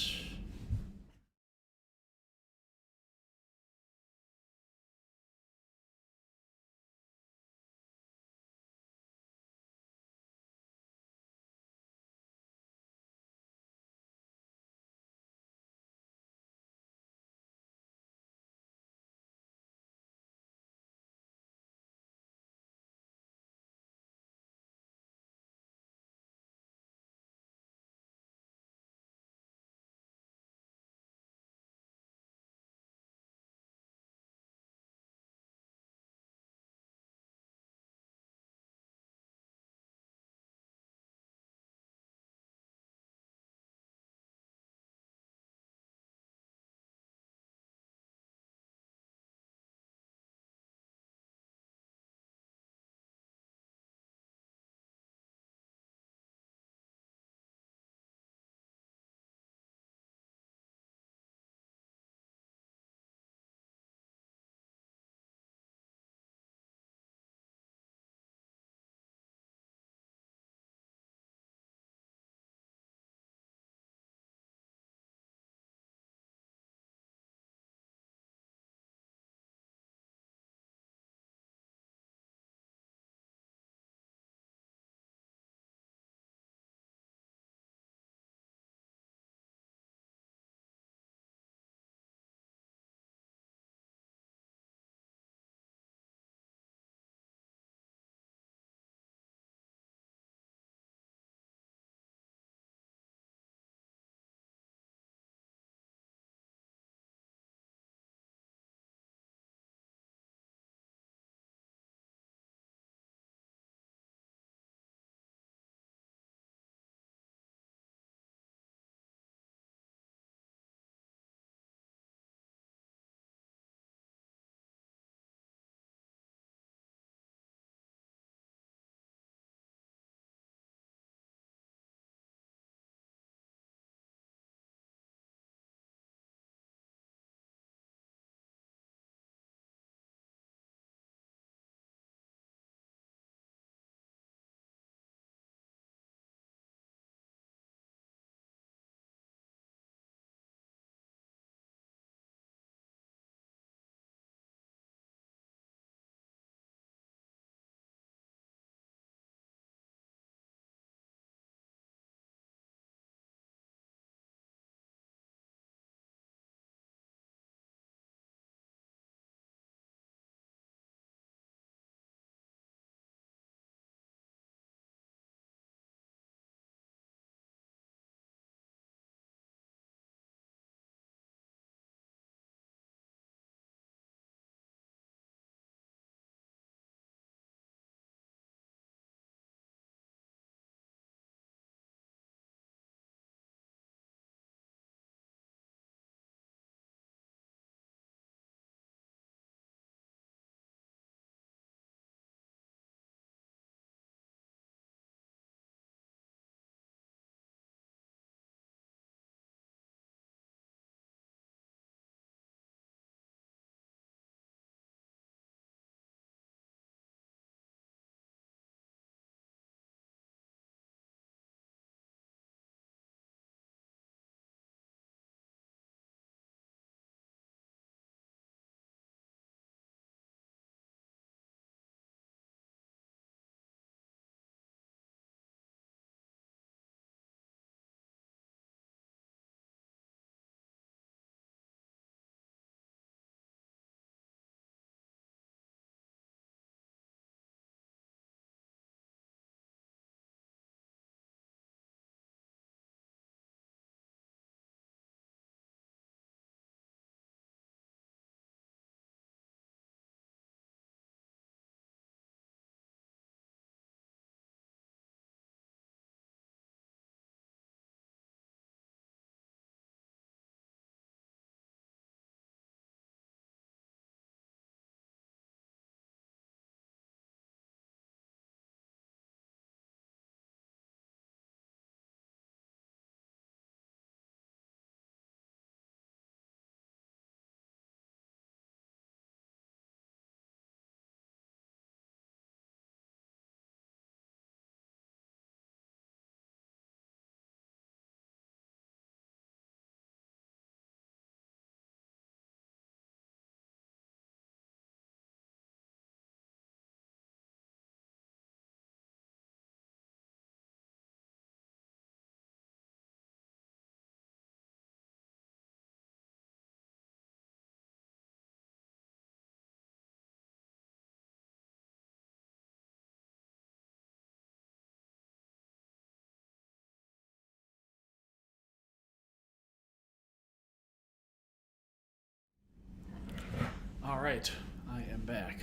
Alright, I am back.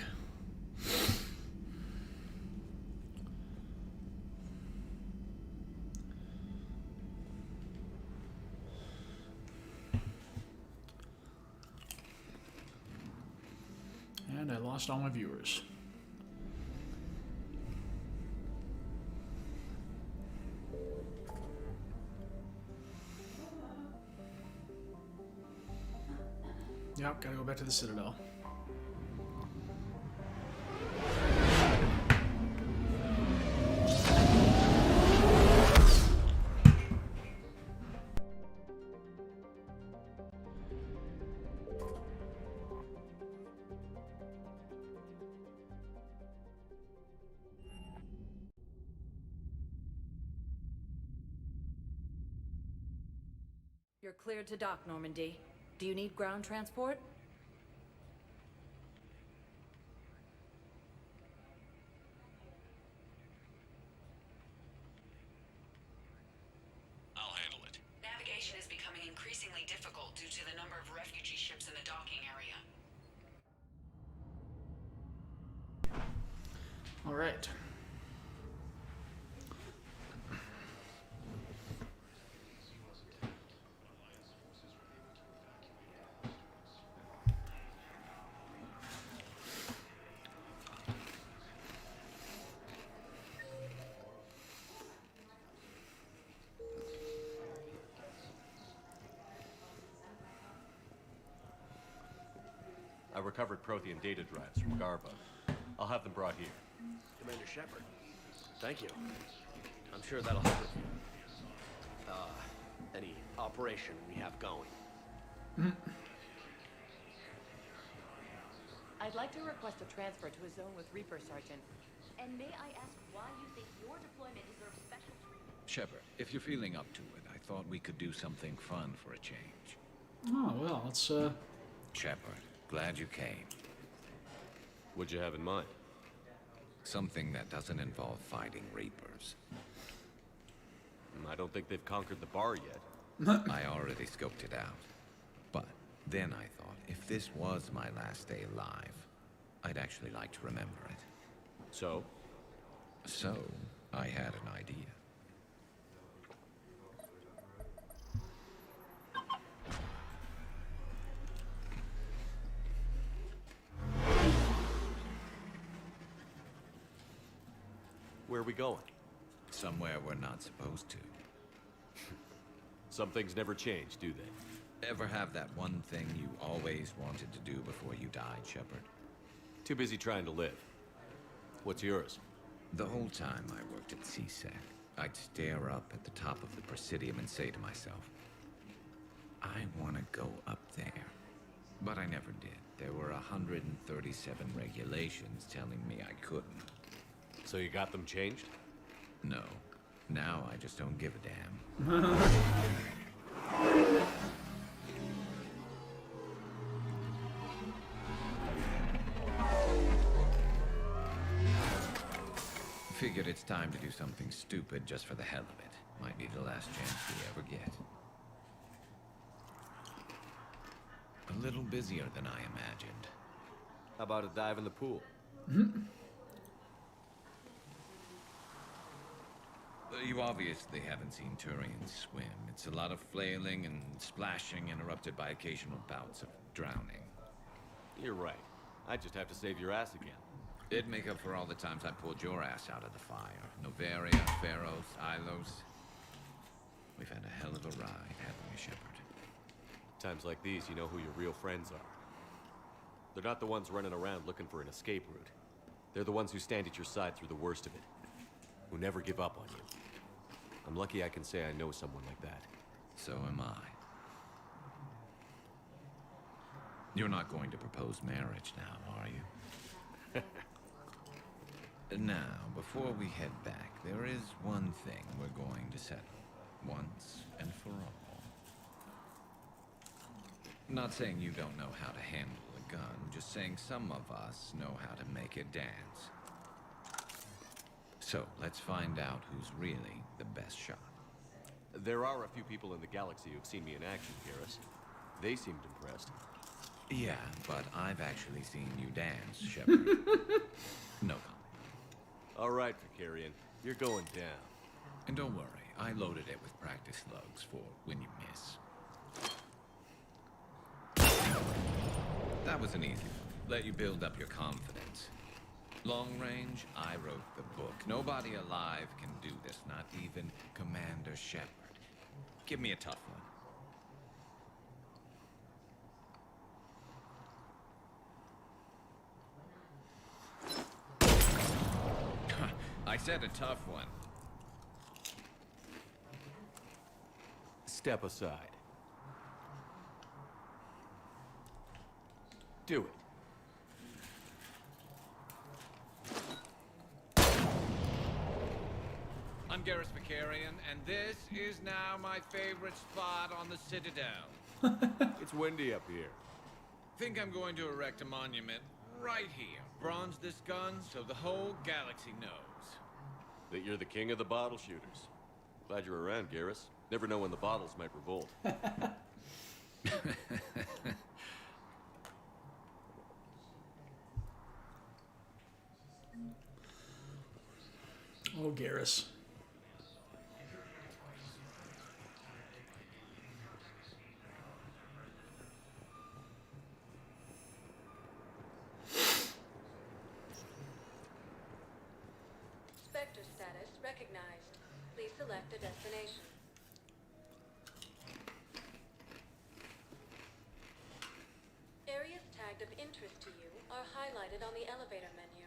And I lost all my viewers. Yep, gotta go back to the Citadel. You're cleared to dock, Normandy. Do you need ground transport? I'll handle it. Navigation is becoming increasingly difficult due to the number of refugee ships in the docking area. All right. I recovered Prothean data drives from Garba. I'll have them brought here. Commander Shepard, thank you. I'm sure that'll help with any operation we have going. I'd like to request a transfer to a zone with Reaper, Sergeant. And may I ask why you think your deployment deserves special treatment? Shepard, if you're feeling up to it, I thought we could do something fun for a change. Oh, well, let's, Shepard, glad you came. What'd you have in mind? Something that doesn't involve fighting Reapers. I don't think they've conquered the bar yet. I already scoped it out. But then I thought, if this was my last day alive, I'd actually like to remember it. So? So, I had an idea. Where are we going? Somewhere we're not supposed to. Some things never change, do they? Ever have that one thing you always wanted to do before you died, Shepard? Too busy trying to live. What's yours? The whole time I worked at CSEC, I'd stare up at the top of the Presidium and say to myself, I want to go up there. But I never did. There were 137 regulations telling me I couldn't. So you got them changed? No. Now I just don't give a damn. Figured it's time to do something stupid just for the hell of it. Might be the last chance we ever get. A little busier than I imagined. How about a dive in the pool? You obviously haven't seen Turians swim. It's a lot of flailing and splashing, interrupted by occasional bouts of drowning. You're right. I just have to save your ass again. It'd make up for all the times I pulled your ass out of the fire. Novaria, Pharos, Ilos. We've had a hell of a ride, haven't we, Shepard? Times like these, you know who your real friends are. They're not the ones running around looking for an escape route. They're the ones who stand at your side through the worst of it. Who never give up on you. I'm lucky I can say I know someone like that. So am I. You're not going to propose marriage now, are you? Now, before we head back, there is one thing we're going to settle. Once and for all. Not saying you don't know how to handle a gun, just saying some of us know how to make it dance. So, let's find out who's really the best shot. There are a few people in the galaxy who've seen me in action, Garrus. They seemed impressed. Yeah, but I've actually seen you dance, Shepard. No comment. All right, Vicarian. You're going down. And don't worry, I loaded it with practice slugs for when you miss. That was an easy one. Let you build up your confidence. Long range, I wrote the book. Nobody alive can do this, not even Commander Shepard. Give me a tough one. I said a tough one. Step aside. Do it. I'm Garrus Vicarian, and this is now my favorite spot on the Citadel. It's windy up here. Think I'm going to erect a monument right here. Bronze this gun so the whole galaxy knows. That you're the king of the bottle shooters. Glad you're around, Garrus. Never know when the bottles might revolt. Oh, Garrus. Spectre status recognized. Please select a destination. Areas tagged of interest to you are highlighted on the elevator menu.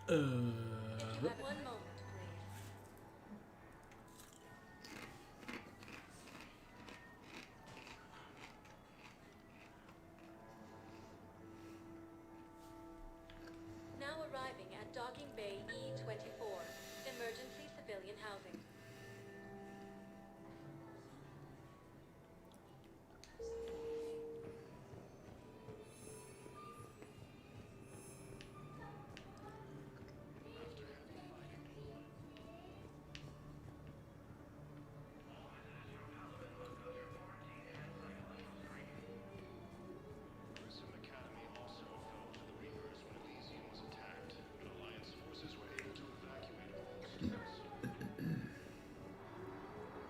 If you have 1 moment, please. Now arriving at Docking Bay E24, emergency civilian housing.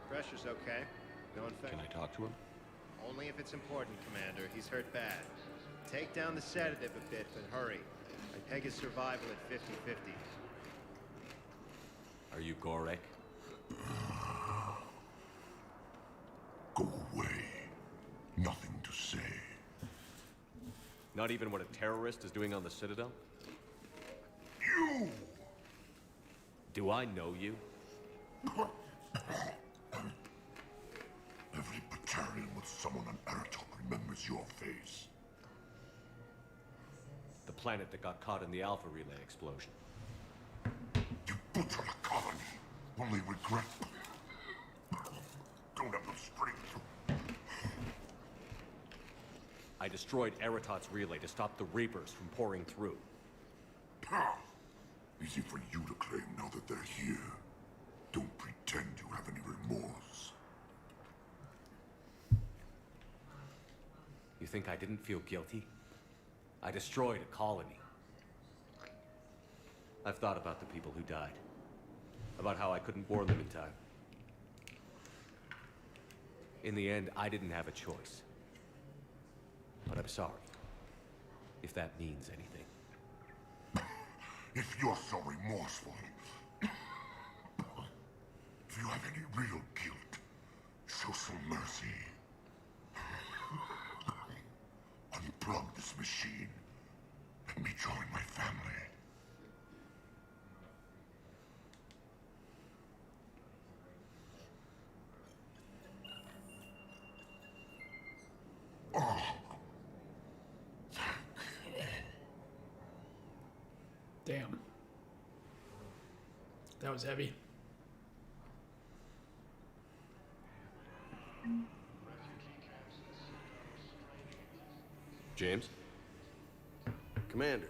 Pressure's okay. No infection. Can I talk to him? Only if it's important, Commander. He's hurt bad. Take down the sedative a bit, but hurry. I peg his survival at 50-50. Are you Gorek? Go away. Nothing to say. Not even what a terrorist is doing on the Citadel? You! Do I know you? Every battalion with someone on Aratok remembers your face. The planet that got caught in the Alpha Relay explosion. You butchered a colony. Only regret. Don't have the strength. I destroyed Eratot's relay to stop the Reapers from pouring through. Easy for you to claim now that they're here. Don't pretend you have any remorse. You think I didn't feel guilty? I destroyed a colony. I've thought about the people who died. About how I couldn't warn them in time. In the end, I didn't have a choice. But I'm sorry. If that means anything. If you're so remorseful, if you have any real guilt, show some mercy. Unplug this machine. Let me join my family. Damn. That was heavy. James? Commander,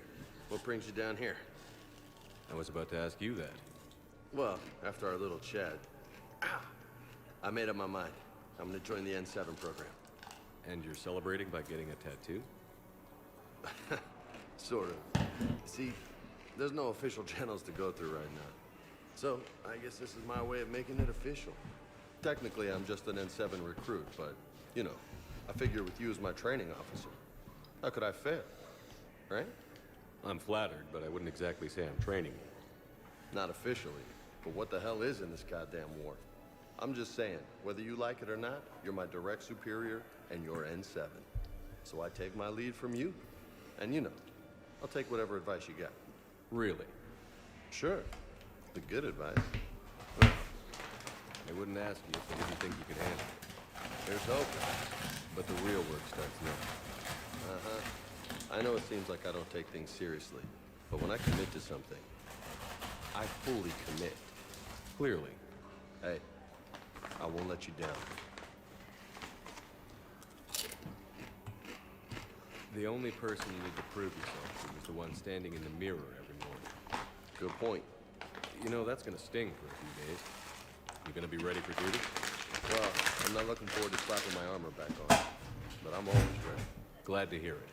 what brings you down here? I was about to ask you that. Well, after our little chat, I made up my mind. I'm gonna join the N7 program. And you're celebrating by getting a tattoo? Sort of. See, there's no official channels to go through right now. So, I guess this is my way of making it official. Technically, I'm just an N7 recruit, but, you know, I figure with you as my training officer, how could I fail? Right? I'm flattered, but I wouldn't exactly say I'm training you. Not officially, but what the hell is in this goddamn war? I'm just saying, whether you like it or not, you're my direct superior, and you're N7. So I take my lead from you. And you know, I'll take whatever advice you got. Really? Sure. The good advice. I wouldn't ask you if I didn't think you could handle it. There's hope. But the real work starts now. Uh-huh. I know it seems like I don't take things seriously, but when I commit to something, I fully commit. Clearly. Hey, I won't let you down. The only person you need to prove yourself to is the one standing in the mirror every morning. Good point. You know, that's gonna sting for a few days. You gonna be ready for duty? Well, I'm not looking forward to slapping my armor back on, but I'm always ready. Glad to hear it.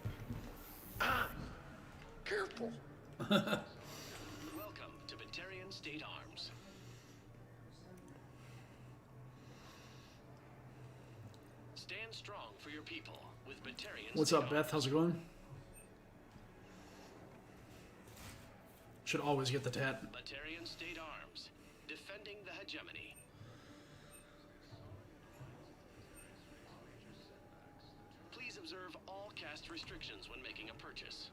Ah! Careful! Welcome to Batarian State Arms. Stand strong for your people with Batarian What's up, Beth? How's it going? Should always get the tat. Batarian State Arms, defending the hegemony. Please observe all caste restrictions when making a purchase.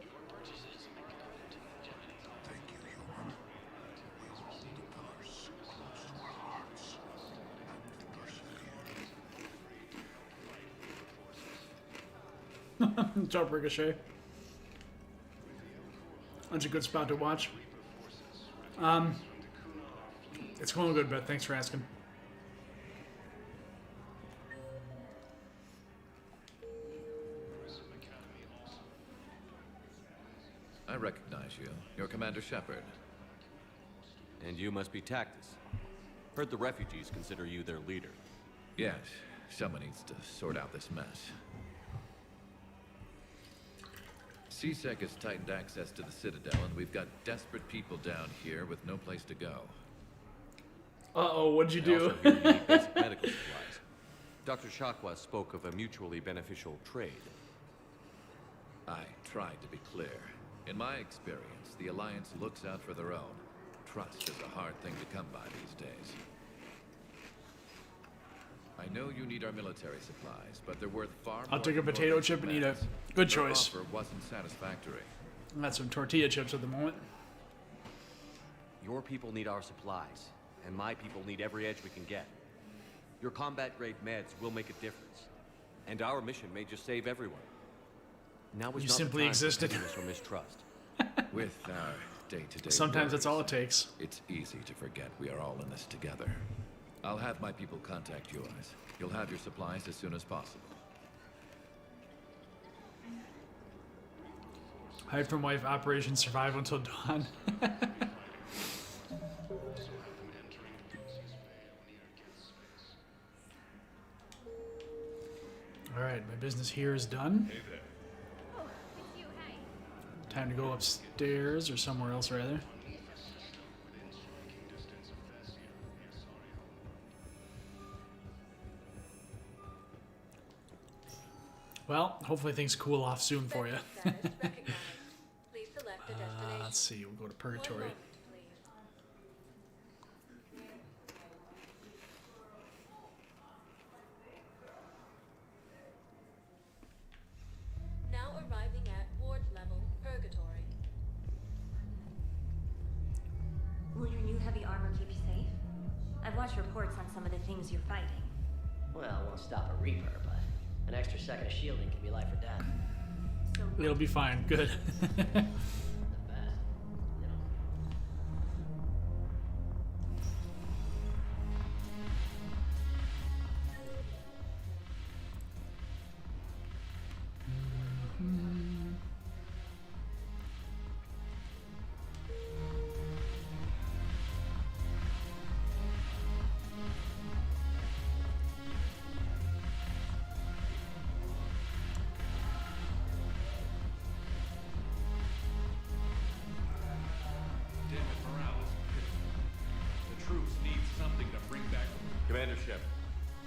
Your purchases are according to the hegemony. Thank you, human. We hold the purse close to our hearts and persevere. Jump ricochet. That's a good spot to watch. It's going good, Beth. Thanks for asking. I recognize you. You're Commander Shepard. And you must be Tactus. Heard the refugees consider you their leader. Yes, someone needs to sort out this mess. CSEC has tightened access to the Citadel, and we've got desperate people down here with no place to go. Uh-oh, what'd you I do? also hear you need basic medical supplies. Dr. Shakwa spoke of a mutually beneficial trade. I tried to be clear. In my experience, the Alliance looks out for their own. Trust is a hard thing to come by these days. I know you need our military supplies, but they're worth far more. I'll take a than potato Northern's chip and eat a demands. good Their choice. offer wasn't satisfactory. I got some tortilla chips at the moment. Your people need our supplies, and my people need every edge we can get. Your combat-grade meds will make a difference, and our mission may just save everyone. Now is You not simply the time existed. for pettiness or mistrust. With our day-to-day Sometimes that's all it worries, takes. It's easy to forget we are all in this together. I'll have my people contact yours. You'll have your supplies as soon as possible. Hide from wife, Operation Survive Until Dawn. Alright, my business here is done. Hey there. Oh, it's you, hey. Time to go upstairs, or somewhere else, rather. Well, hopefully things cool off soon for you. Please select a destination. Let's see, we'll go to Purgatory. One moment, please. Now arriving at ward level Purgatory. Will your new heavy armor keep you safe? I've watched reports on some of the things you're fighting. Well, it won't stop a Reaper, but an extra second of shielding can be life or death. It'll be fine. Good. something to bring back. Commander Shepard,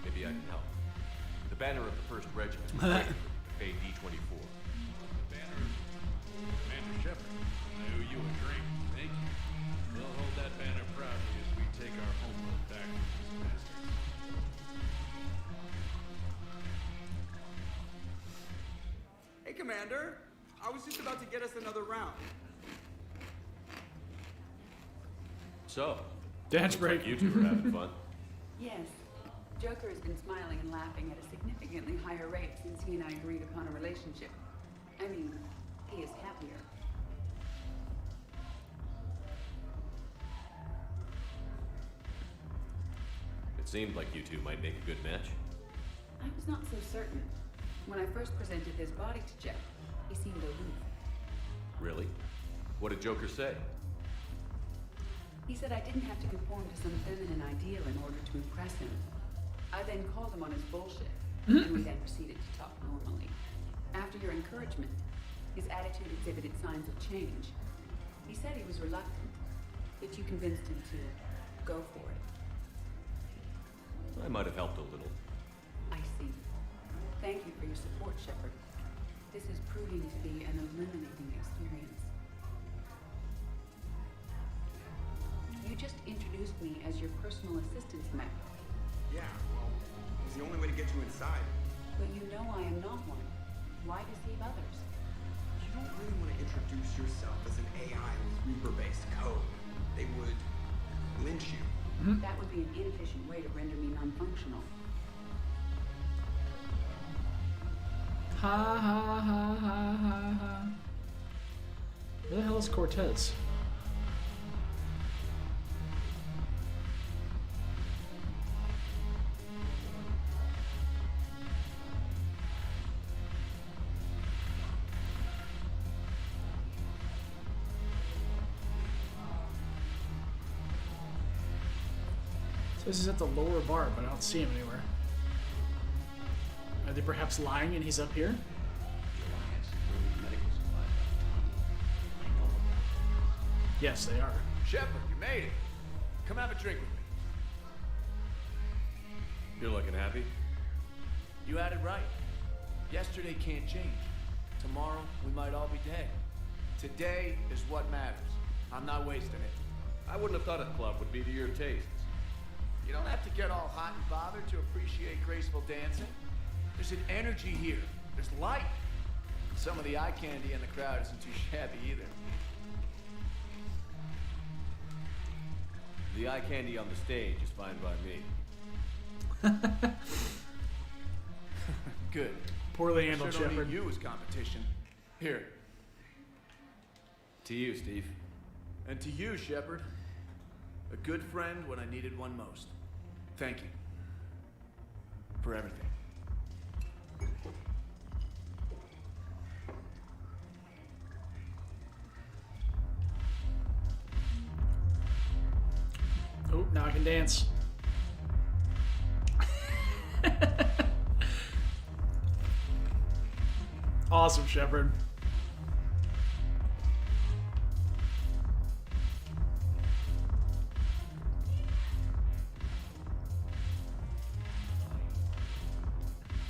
maybe I can help. The banner of the 1st Regiment, Bay D-24. Banner of Commander Shepard. I owe you a drink. Thank you. We'll hold that banner proudly as we take our homeworld back from these bastards. Hey, Commander. I was just about to get us another round. So, dance looks break. like you two are having fun. Yes. Joker has been smiling and laughing at a significantly higher rate since he and I agreed upon a relationship. I mean, he is happier. It seemed like you two might make a good match. I was not so certain. When I first presented his body to Jeff, he seemed aloof. Really? What did Joker say? He said I didn't have to conform to some feminine ideal in order to impress him. I then called him on his bullshit, and we then proceeded to talk normally. After your encouragement, his attitude exhibited signs of change. He said he was reluctant, but you convinced him to go for it. I might have helped a little. I see. Thank you for your support, Shepard. This is proving to be an illuminating experience. You just introduced me as your personal assistance mech. Yeah, well, it's the only way to get you inside. But you know I am not one. Why deceive others? You don't really want to introduce yourself as an AI with Reaper-based code. They would lynch you. That would be an inefficient way to render me non-functional. Ha ha ha ha ha ha. Where the hell is Cortez? This is at the lower bar, but I don't see him anywhere. Are they perhaps lying and he's up here? Yes, they are. Shepard, you made it. Come have a drink with me. You're looking happy? You had it right. Yesterday can't change. Tomorrow, we might all be dead. Today is what matters. I'm not wasting it. I wouldn't have thought a club would be to your tastes. You don't have to get all hot and bothered to appreciate graceful dancing. There's an energy here. There's light. Some of the eye candy in the crowd isn't too shabby either. The eye candy on the stage is fine by me. Good. Poorly handled, Sure don't Shepard. need you as competition. Here. To you, Steve. And to you, Shepard. A good friend when I needed one most. Thank you. For everything. Oh, now I can dance. Awesome, Shepard.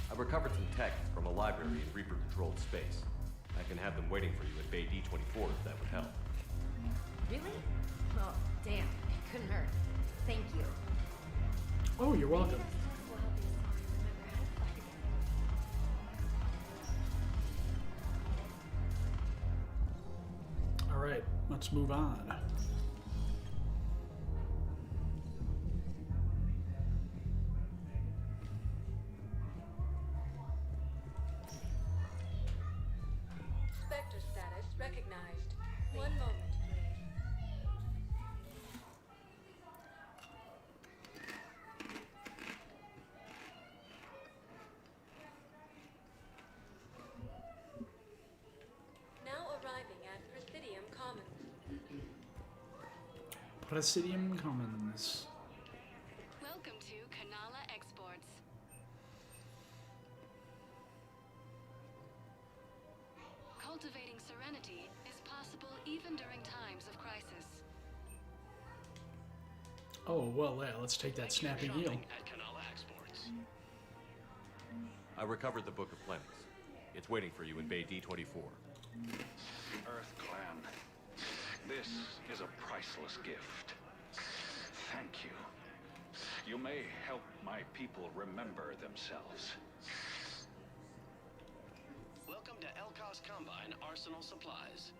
I've recovered some tech from a library in Reaper-controlled space. I can have them waiting for you at Bay D-24 if that would help. Really? Well, damn. It couldn't hurt. Thank you. Oh, you're welcome. All right, let's move on. Spectre status recognized. One moment, please. Now arriving at Presidium Commons. Presidium Commons. Welcome to Kanala Exports. Cultivating serenity is possible even during times of crisis. Oh, well, yeah, let's take that snapping heel. I recovered the Book of Planets. It's waiting for you in Bay D24. Earth Clan, this is a priceless gift. Thank you. You may help my people remember themselves. Welcome to Elkos Combine Arsenal Supplies.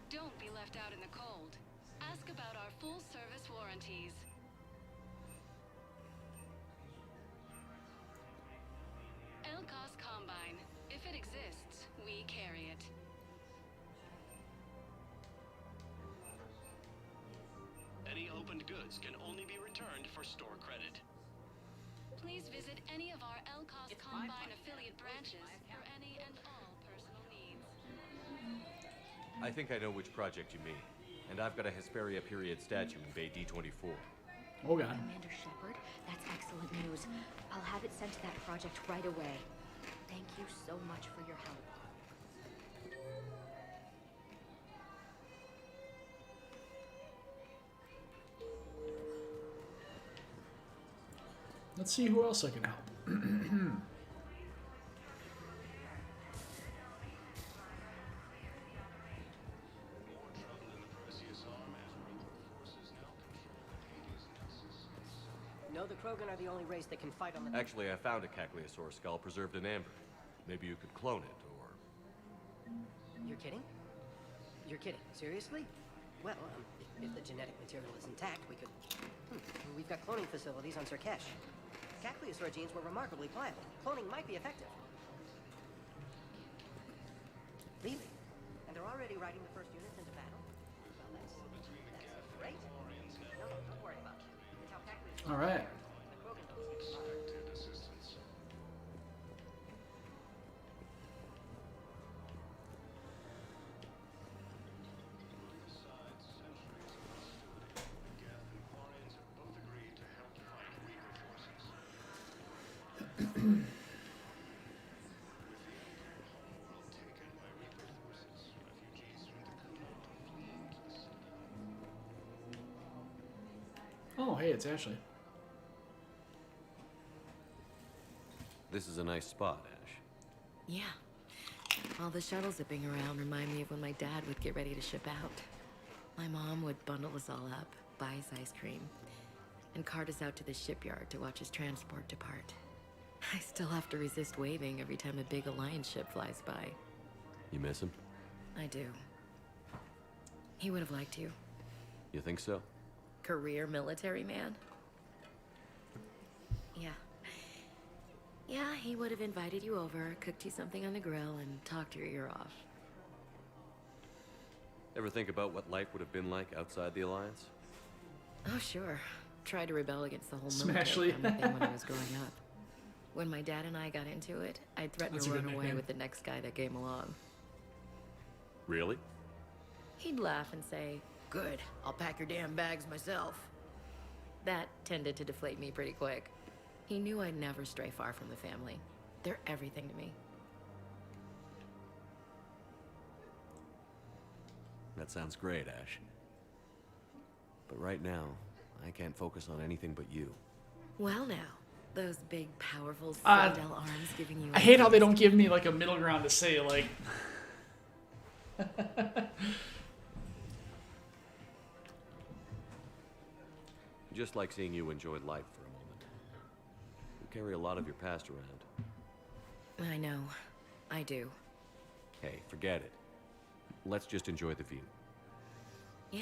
Don't be left out in the cold. Ask about our full-service warranties. Elkos Combine. If it exists, we carry it. Any opened goods can only be returned for store credit. Please visit any of our Elkos Combine affiliate branches for any and all personal needs. I think I know which project you mean. And I've got a Hesperia period statue in Bay D24. Oh, God. Commander Shepard, that's excellent news. I'll have it sent to that project right away. Thank you so much for your help. Let's see who else I can help. No, the Krogan are the only race that can fight on the... Actually, I found a Cacliosaur skull preserved in amber. Maybe you could clone it, or... You're kidding? You're kidding? Seriously? Well, if the genetic material is intact, we could... We've got cloning facilities on Surkesh. Cacliosaur genes were remarkably pliable. Cloning might be effective. Really? And they're already riding the first units into battle? Well, that's great. No, don't worry about it. It's how Cacliosaur... All right. The Krogan don't seem to bother. Oh, hey, it's Ashley. This is a nice spot, Ash. Yeah. All the shuttle zipping around remind me of when my dad would get ready to ship out. My mom would bundle us all up, buy us ice cream, and cart us out to the shipyard to watch his transport depart. I still have to resist waving every time a big Alliance ship flies by. You miss him? I do. He would have liked you. You think so? Career military man? Yeah. Yeah, he would have invited you over, cooked you something on the grill, and talked your ear off. Ever think about what life would have been like outside the Alliance? Oh, sure. Tried to rebel against the whole Smashly. military family thing when I was growing up. When my dad and I got into it, I'd threaten That's to a good run away nickname. with the next guy that came along. Really? He'd laugh and say, "Good, I'll pack your damn bags myself." That tended to deflate me pretty quick. He knew I'd never stray far from the family. They're everything to me. That sounds great, Ash. But right now, I can't focus on anything but you. Well now, those big, powerful Uh, Citadel arms giving you... I hate how they don't give me like a middle ground to say like. Just like seeing you enjoy life for a moment. You carry a lot of your past around. I know. I do. Hey, forget it. Let's just enjoy the view. Yeah.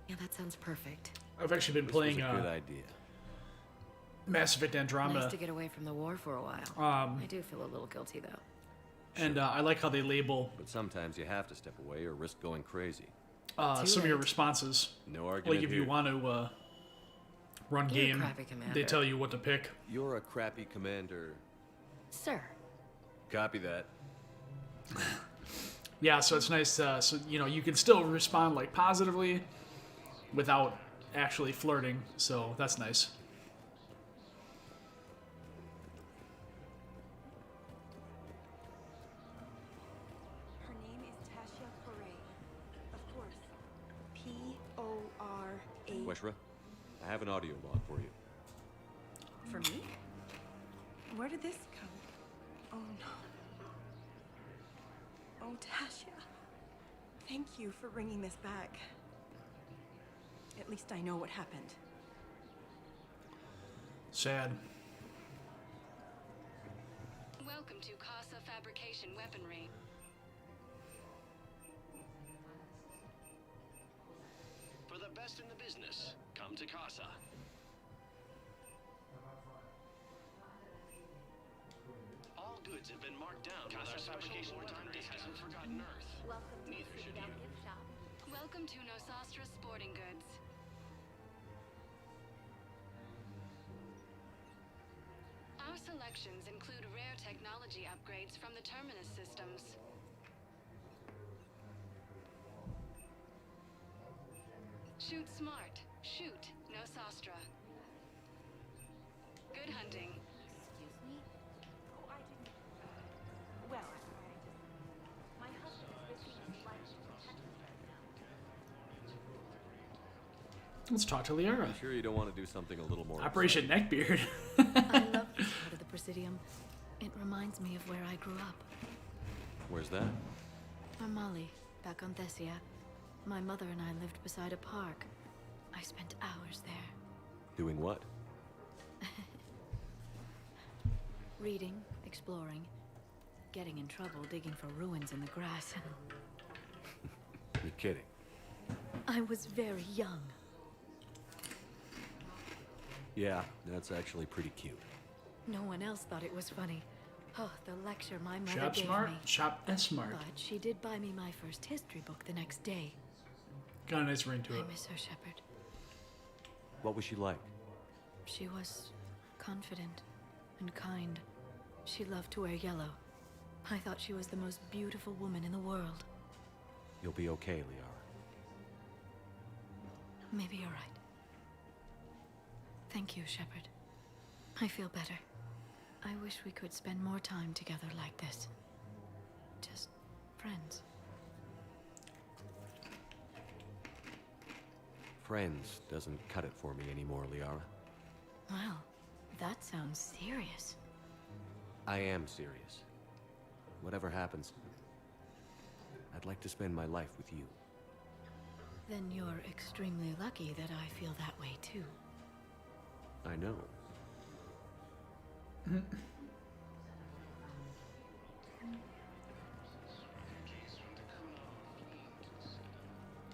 Yeah, that sounds perfect. I've actually been This playing was a good idea. Mass Effect Andromeda. Nice to get away from the war for a while. I do feel a little guilty, though. And I like how they label But sometimes you have to step away or risk going crazy. some of your responses. No argument Like if here. you want to run You're a game, crappy commander. they tell you what to pick. You're a crappy commander. Sir. Copy that. Yeah, so it's nice. So you know you can still respond like positively, without actually flirting. So that's nice. Her name is Tasha Foray. Weshra. I have an audio log for you. For me? Where did this come? Oh no. Oh, Tasha. Thank you for bringing this back. At least I know what happened. Sad. Welcome to Casa Fabrication Weaponry. For the best in the business, come to Casa. All goods have been marked down. Casa Fabrication Weaponry hasn't forgotten Earth. Welcome to Neither the should Citadel you. gift shop. Welcome to Nosastra Sporting Goods. Our selections include rare technology upgrades from the Terminus systems. Shoot smart. Shoot Nosastra. Good hunting. Excuse me? Oh, I didn't. Well, my husband is risking his life to protect us right now. Let's talk to Liara. You sure you don't want to do something a little more Operation Neckbeard. I love this part of the Presidium. It reminds me of where I grew up. Where's that? Armali, back on Thessia. My mother and I lived beside a park. I spent hours there. Doing what? Reading, exploring, getting in trouble digging for ruins in the grass. You're kidding. I was very young. Yeah, that's actually pretty cute. No one else thought it was funny. Oh, the lecture my mother Shop gave smart, me. shop smart. But she did buy me my first history book the next day. Got a nice ring to I it. miss her, Shepard. What was she like? She was confident and kind. She loved to wear yellow. I thought she was the most beautiful woman in the world. You'll be okay, Liara. Maybe you're right. Thank you, Shepard. I feel better. I wish we could spend more time together like this. Just friends. Friends doesn't cut it for me anymore, Liara. Wow, that sounds serious. I am serious. Whatever happens, I'd like to spend my life with you. Then you're extremely lucky that I feel that way too. I know.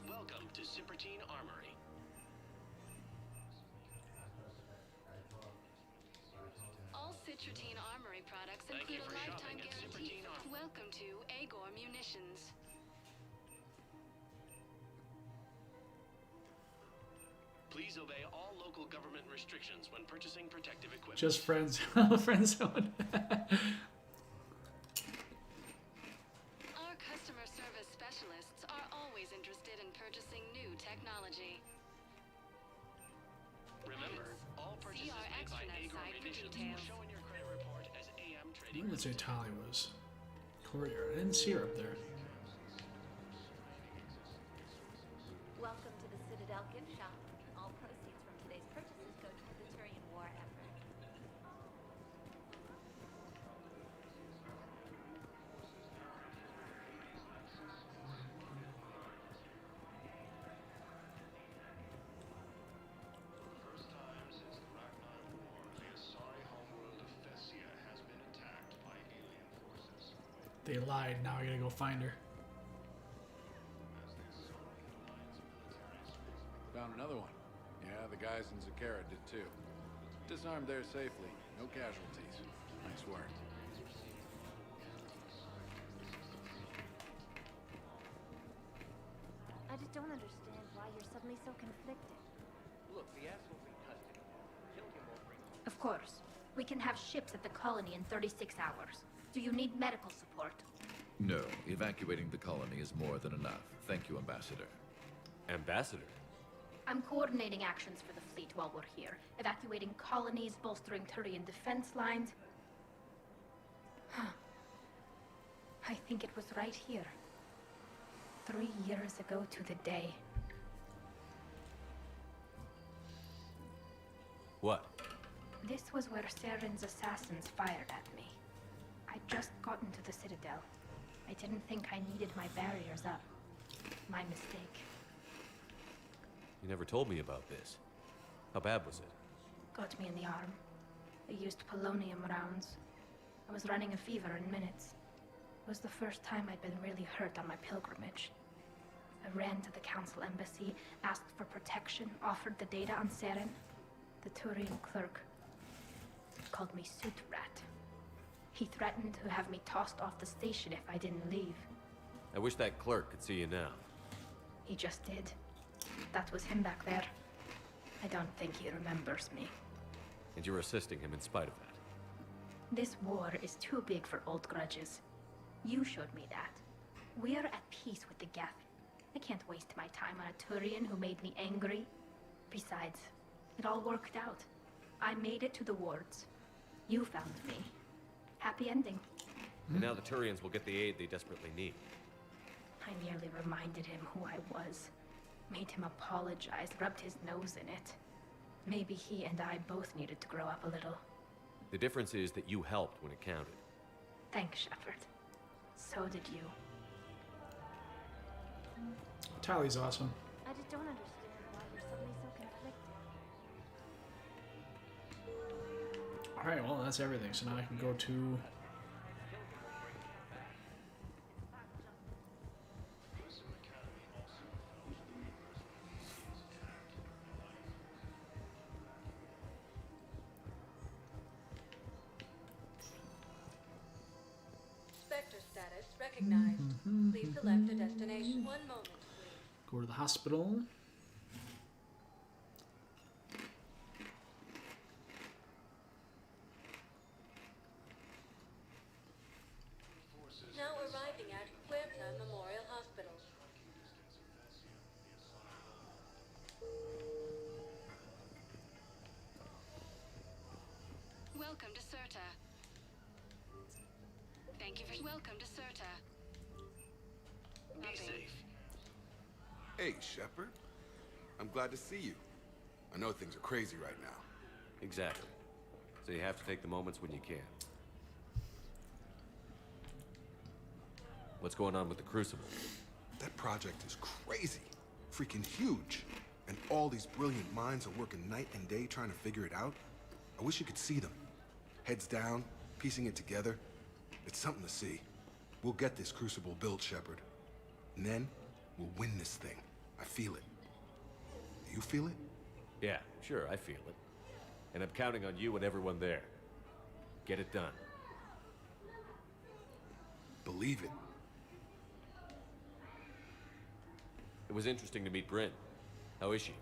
Welcome to Cipertine Armory. All Citrotine Armory products Thank you include for a shopping lifetime at guarantee. Cipertine Armory. Welcome to Agor Munitions. Please obey all local government restrictions when purchasing protective equipment. Just friends. Friend zone. Our customer service specialists are always interested in purchasing new technology. Remember, all purchases our made by extranet Agor site for Munitions will details. show in your credit report as AM I trading. didn't say Tali was. Courier. I didn't see her up there. Welcome to the Citadel gift shop. All proceeds from today's purchases go to the Turian war effort. First time since the Ragnar War, the Asari homeworld of Thessia has been attacked by alien forces. They lied. Now I gotta go find her. Found another one. Yeah, the guys in Zakara did too. Disarmed there safely. No casualties. Nice work. I just don't understand why you're suddenly so conflicted. Look, the asshole's in custody. Killing him won't bring Of course. We can have ships at the colony in 36 hours. Do you need medical support? No, evacuating the colony is more than enough. Thank you, Ambassador. Ambassador? I'm coordinating actions for the fleet while we're here. Evacuating colonies, bolstering Turian defense lines. I think it was right here. 3 years ago to the day. What? This was where Saren's assassins fired at me. I'd just gotten to the Citadel. I didn't think I needed my barriers up. My mistake. You never told me about this. How bad was it? Got me in the arm. They used polonium rounds. I was running a fever in minutes. It was the first time I'd been really hurt on my pilgrimage. I ran to the council embassy, asked for protection, offered the data on Saren. The Turian clerk called me suit rat. He threatened to have me tossed off the station if I didn't leave. I wish that clerk could see you now. He just did. That was him back there. I don't think he remembers me. And you're assisting him in spite of that. This war is too big for old grudges. You showed me that. We're at peace with the Geth. I can't waste my time on a Turian who made me angry. Besides, it all worked out. I made it to the wards. You found me. Happy ending. And now the Turians will get the aid they desperately need. I merely reminded him who I was. Made him apologize, rubbed his nose in it. Maybe he and I both needed to grow up a little. The difference is that you helped when it counted. Thanks, Shepard. So did you. Tally's awesome. I just don't understand why you're suddenly so conflicted. Alright, well, that's everything. So now I can go to... Spectre status recognized. Please select a destination. One moment, please. Go to the hospital. Now arriving at Puerta Memorial Hospital. Welcome to Serta. Thank you for welcome to Serta. Be safe. Hey, Shepard. I'm glad to see you. I know things are crazy right now. Exactly. So you have to take the moments when you can. What's going on with the Crucible? That project is crazy. Freaking huge. And all these brilliant minds are working night and day trying to figure it out. I wish you could see them. Heads down, piecing it together. It's something to see. We'll get this Crucible built, Shepard. And then, we'll win this thing. I feel it. Do you feel it? Yeah, sure, I feel it. And I'm counting on you and everyone there. Get it done. Believe it. It was interesting to meet Bryn. How is she?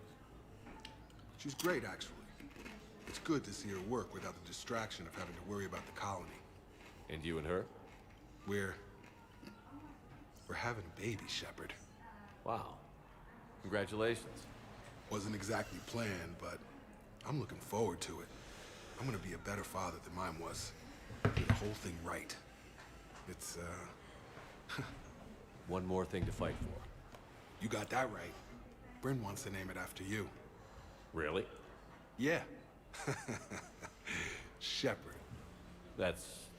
She's great, actually. It's good to see her work without the distraction of having to worry about the colony. And you and her? We're having a baby, Shepard. Wow. Congratulations. Wasn't exactly planned, but I'm looking forward to it. I'm gonna be a better father than mine was. Get the whole thing right. It's, One more thing to fight for. You got that right. Bryn wants to name it after you. Really? Yeah. Shepard. That's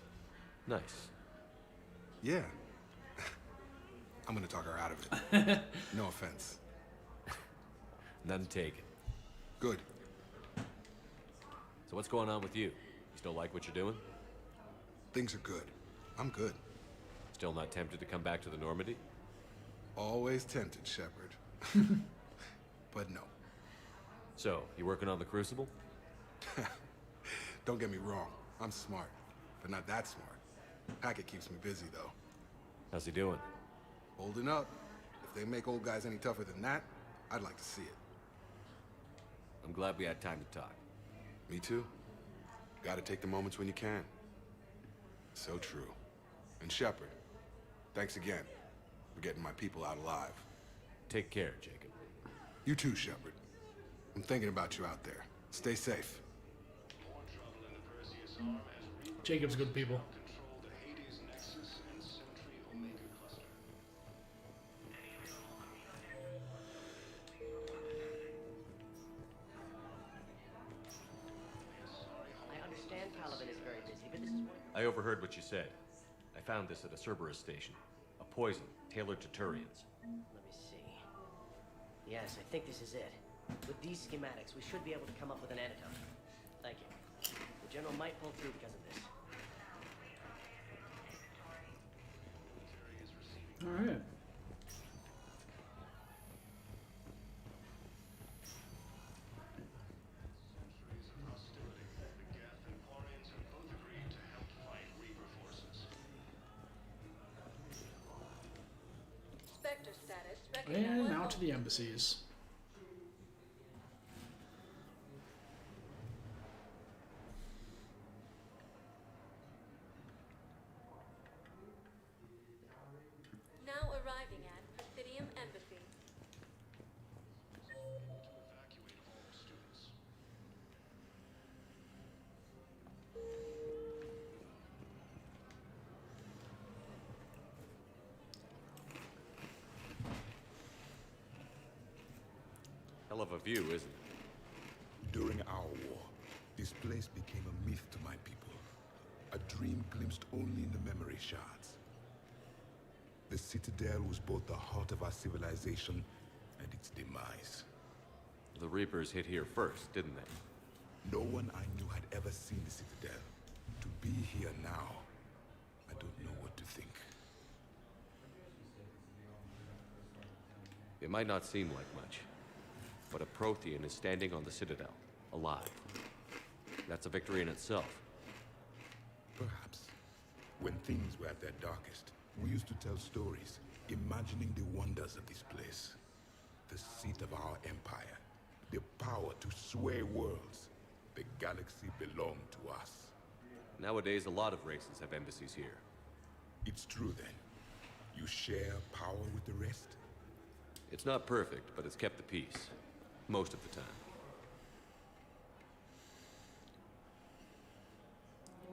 nice. Yeah. I'm gonna talk her out of it. No offense. None taken. Good. So what's going on with you? You still like what you're doing? Things are good. I'm good. Still not tempted to come back to the Normandy? Always tempted, Shepard. But no. So, you working on the Crucible? Don't get me wrong. I'm smart, but not that smart. Hackett keeps me busy, though. How's he doing? Holding up. If they make old guys any tougher than that, I'd like to see it. I'm glad we had time to talk. Me too. Gotta take the moments when you can. So true. And Shepard, thanks again for getting my people out alive. Take care, Jacob. You too, Shepard. I'm thinking about you out there. Stay safe. Jacob's good people. I overheard what you said. I found this at a Cerberus station. A poison tailored to Turians. Let me see. Yes, I think this is it. With these schematics, we should be able to come up with an antidote. Thank you. The General might pull through because of this. All right. Spectre status And recognized. now to the embassies. Now arriving at Presidium Embassy. Hell of a view, isn't it? During our war, this place became a myth to my people. A dream glimpsed only in the memory shards. The Citadel was both the heart of our civilization and its demise. The Reapers hit here first, didn't they? No one I knew had ever seen the Citadel. To be here now, I don't know what to think. It might not seem like much, but a Prothean is standing on the Citadel, alive. That's a victory in itself. Perhaps. When things were at their darkest, we used to tell stories, imagining the wonders of this place. The seat of our empire, the power to sway worlds. The galaxy belonged to us. Nowadays, a lot of races have embassies here. It's true then. You share power with the rest? It's not perfect, but it's kept the peace. Most of the time.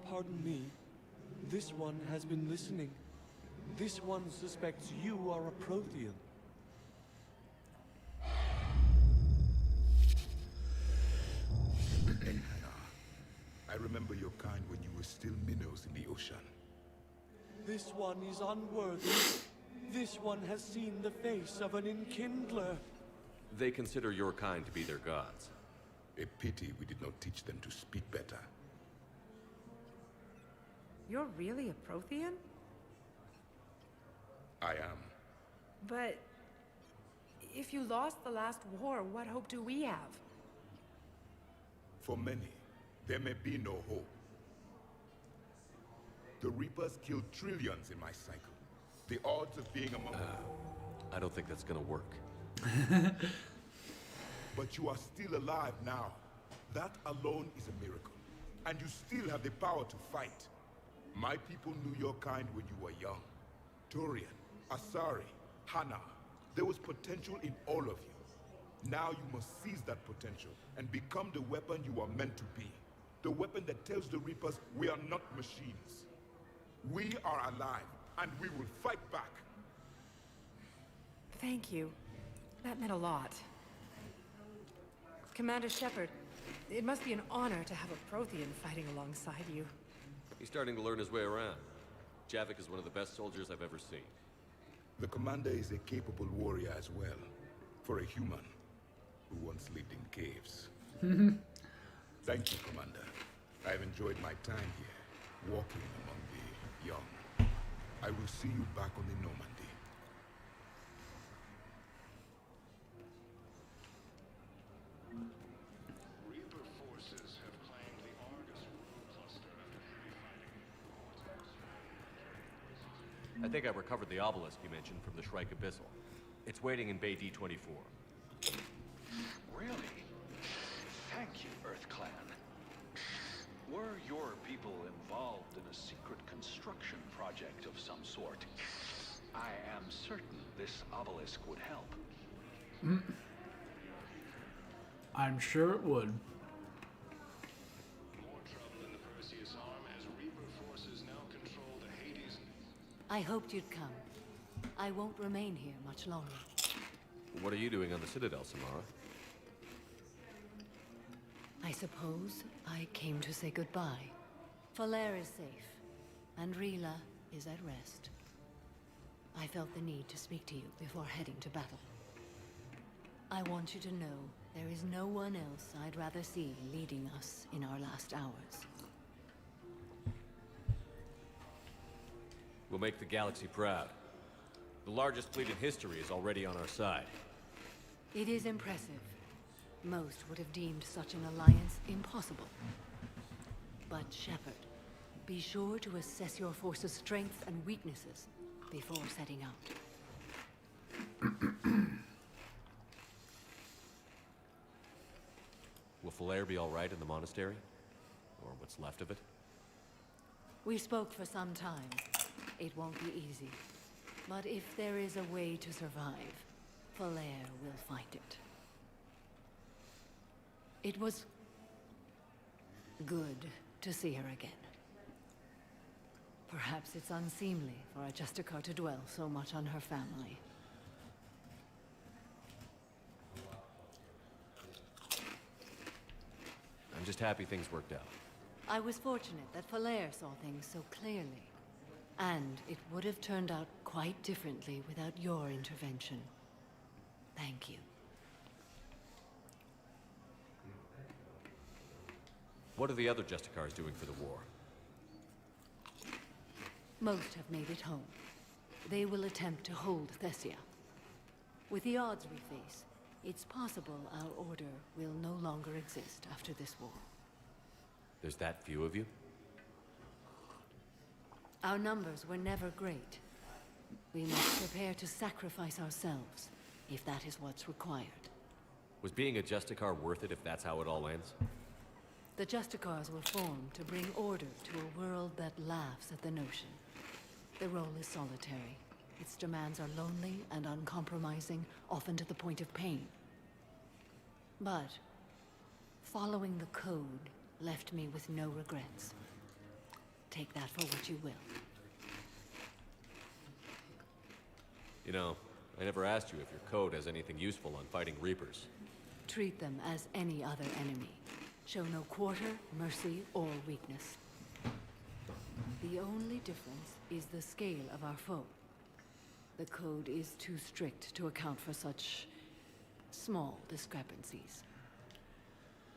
Pardon me. This one has been listening. This one suspects you are a Prothean. I remember your kind when you were still minnows in the ocean. This one is unworthy. This one has seen the face of an enkindler. They consider your kind to be their gods. A pity we did not teach them to speak better. You're really a Prothean? I am. But if you lost the last war, what hope do we have? For many, there may be no hope. The Reapers killed trillions in my cycle. The odds of being among them. I don't think that's gonna work. But you are still alive now. That alone is a miracle. And you still have the power to fight. My people knew your kind when you were young. Turian, Asari, Hana. There was potential in all of you. Now you must seize that potential and become the weapon you are meant to be. The weapon that tells the Reapers we are not machines. We are alive, and we will fight back. Thank you. That meant a lot. Commander Shepard, it must be an honor to have a Prothean fighting alongside you. He's starting to learn his way around. Javik is one of the best soldiers I've ever seen. The commander is a capable warrior as well. For a human who once lived in caves. Thank you, Commander. I've enjoyed my time here, walking among the young. I will see you back on the Normandy. Reaper forces have claimed the Argus world cluster after heavy fighting. I think I recovered the obelisk you mentioned from the Shrike Abyssal. It's waiting in Bay D24. Really? Thank you, Earth Clan. Were your people involved in a secret construction project of some sort, I am certain this obelisk would help. I'm sure it would. More trouble in the Perseus arm as Reaper forces now control the Hades. I hoped you'd come. I won't remain here much longer. What are you doing on the Citadel, Samara? I suppose I came to say goodbye. Falair is safe. and Rila is at rest. I felt the need to speak to you before heading to battle. I want you to know there is no one else I'd rather see leading us in our last hours. We'll make the galaxy proud. The largest fleet in history is already on our side. It is impressive. Most would have deemed such an alliance impossible. But Shepard, be sure to assess your force's strengths and weaknesses before setting out. Will Falair be all right in the monastery? Or what's left of it? We spoke for some time. It won't be easy. But if there is a way to survive, Falair will find it. It was good to see her again. Perhaps it's unseemly for a Justicar to dwell so much on her family. I'm just happy things worked out. I was fortunate that Falair saw things so clearly. And it would have turned out quite differently without your intervention. Thank you. What are the other Justicars doing for the war? Most have made it home. They will attempt to hold Thessia. With the odds we face, it's possible our order will no longer exist after this war. There's that few of you? Our numbers were never great. We must prepare to sacrifice ourselves, if that is what's required. Was being a Justicar worth it if that's how it all ends? The Justicars were formed to bring order to a world that laughs at the notion. The role is solitary. Its demands are lonely and uncompromising, often to the point of pain. But following the code left me with no regrets. Take that for what you will. You know, I never asked you if your code has anything useful on fighting Reapers. Treat them as any other enemy. Show no quarter, mercy, or weakness. The only difference is the scale of our foe. The code is too strict to account for such small discrepancies.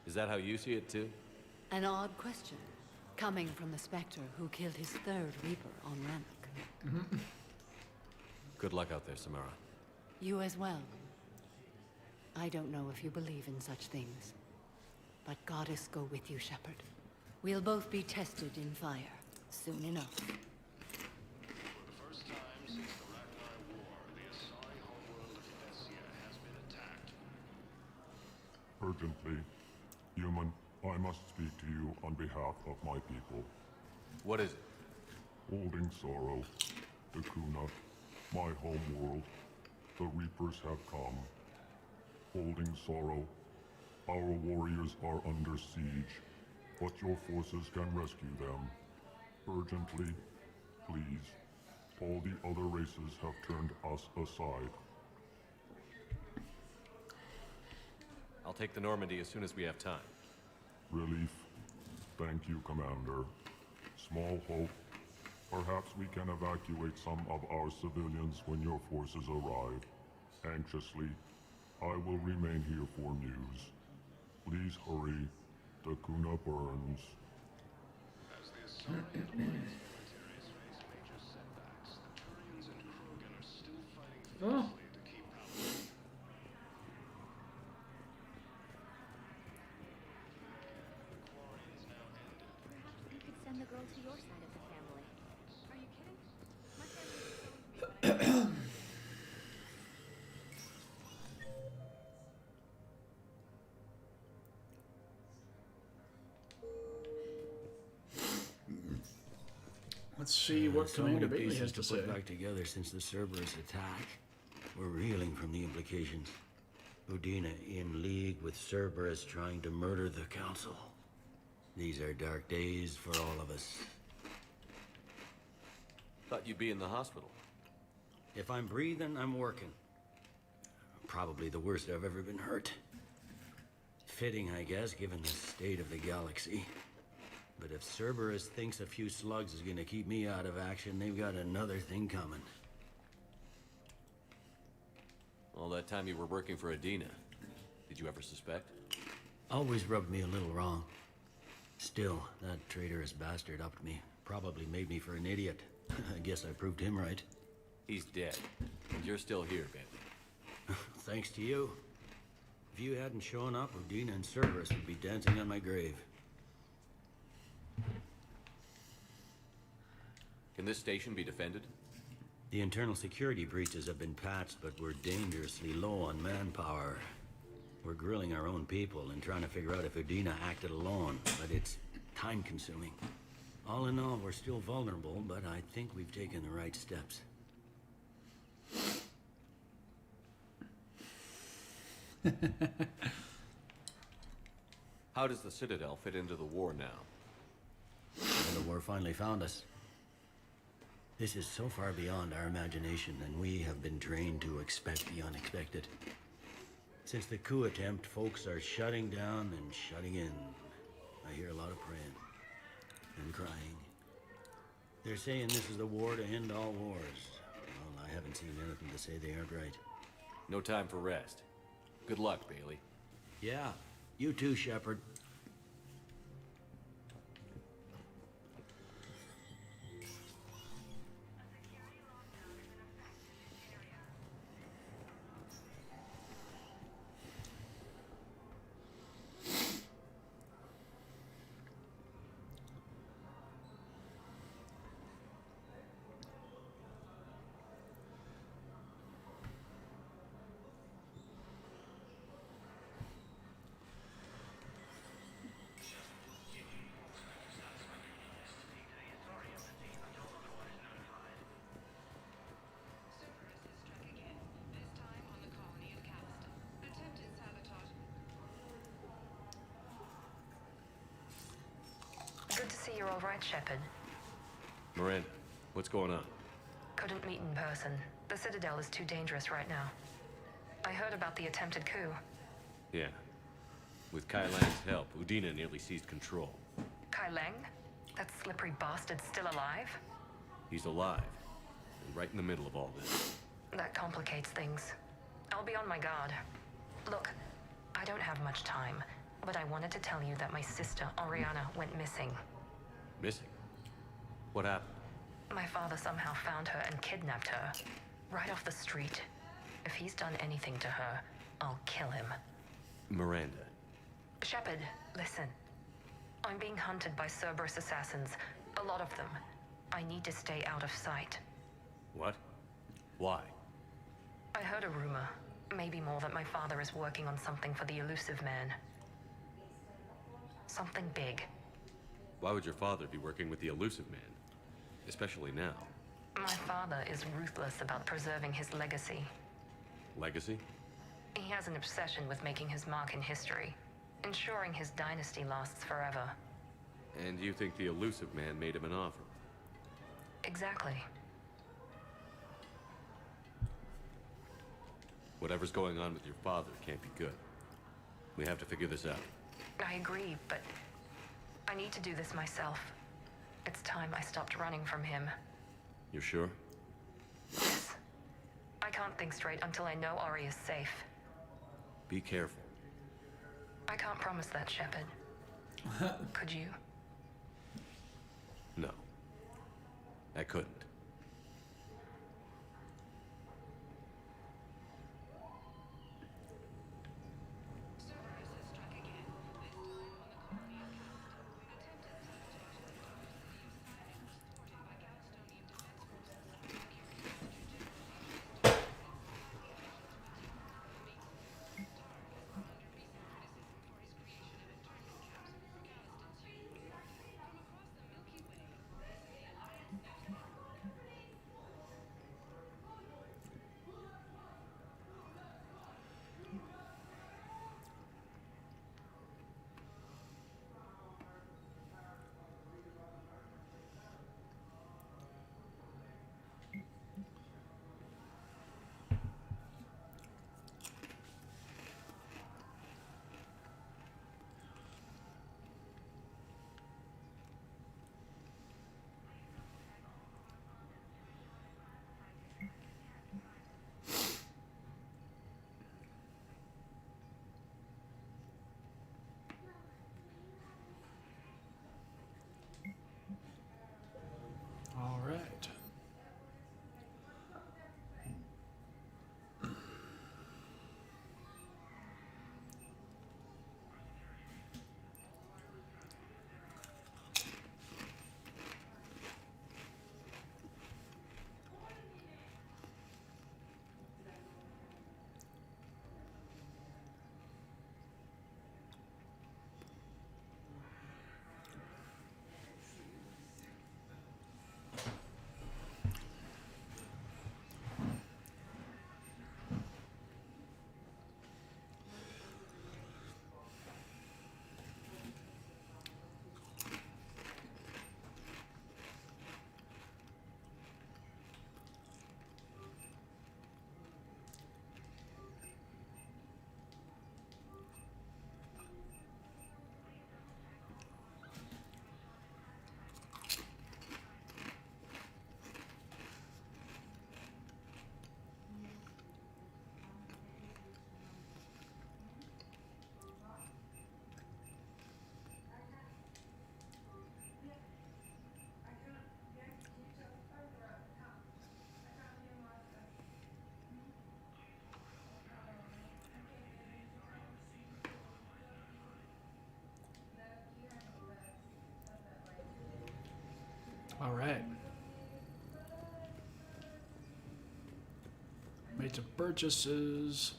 Is that how you see it too? An odd question, coming from the Spectre who killed his third Reaper on Rannoch. Good luck out there, Samara. You as well. I don't know if you believe in such things, but Goddess go with you, Shepard. We'll both be tested in fire, soon enough. For the first time since the Ragnar War, the assigned homeworld of Thessia has been attacked. Urgently, human, I must speak to you on behalf of my people. What is it? Holding sorrow, Dakuna, my home world, the Reapers have come. Holding sorrow, our warriors are under siege, but your forces can rescue them. Urgently, please. All the other races have turned us aside. I'll take the Normandy as soon as we have time. Relief. Thank you, Commander. Small hope. Perhaps we can evacuate some of our civilians when your forces arrive. Anxiously, I will remain here for news. Please hurry. Dakuna burns. As the assigned Alliance militaries face major setbacks, the Turians and Krogan are still fighting fiercely to keep power. You could send the girl to your side of the family. Are you kidding? My family is so with me. Let's see what so Commander many Bailey pieces has to to say. put back together since the Cerberus attack. We're reeling from the implications. Udina in league with Cerberus trying to murder the Council. These are dark days for all of us. Thought you'd be in the hospital. If I'm breathing, I'm working. Probably the worst I've ever been hurt. Fitting, I guess, given the state of the galaxy. but if Cerberus thinks a few slugs is gonna keep me out of action, they've got another thing coming. All that time you were working for Adina, did you ever suspect? Always rubbed me a little wrong. Still, that traitorous bastard upped me. Probably made me for an idiot. I guess I proved him right. He's dead. And you're still here, Bailey. Thanks to you. If you hadn't shown up, Udina and Cerberus would be dancing on my grave. Can this station be defended? The internal security breaches have been patched, but we're dangerously low on manpower. We're grilling our own people and trying to figure out if Udina acted alone, but it's time-consuming. All in all, we're still vulnerable, but I think we've taken the right steps. How does the Citadel fit into the war now? The war finally found us. This is so far beyond our imagination, and we have been trained to expect the unexpected. Since the coup attempt, folks are shutting down and shutting in. I hear a lot of praying and crying. They're saying this is the war to end all wars. Well, I haven't seen anything to say they aren't right. No time for rest. Good luck, Bailey. Yeah, you too, Shepard. Good to see you're all right, Shepard. Miranda, what's going on? Couldn't meet in person. The Citadel is too dangerous right now. I heard about the attempted coup. Yeah. With Kai Lang's help, Udina nearly seized control. Kai Lang? That slippery bastard's still alive? He's alive, and right in the middle of all this. That complicates things. I'll be on my guard. Look, I don't have much time, but I wanted to tell you that my sister, Oriana, went missing. Missing? What happened? My father somehow found her and kidnapped her. Right off the street. If he's done anything to her, I'll kill him. Miranda. Shepard, listen. I'm being hunted by Cerberus assassins. A lot of them. I need to stay out of sight. What? Why? I heard a rumor. Maybe more, that my father is working on something for the elusive man. Something big. Why would your father be working with the elusive man? Especially now. My father is ruthless about preserving his legacy. Legacy? He has an obsession with making his mark in history, ensuring his dynasty lasts forever. And you think the elusive man made him an offer? Exactly. Whatever's going on with your father can't be good. We have to figure this out. I agree, but I need to do this myself. It's time I stopped running from him. You're sure? Yes. I can't think straight until I know Ori is safe. Be careful. I can't promise that, Shepard. Could you? No. I couldn't. All right. Made some purchases.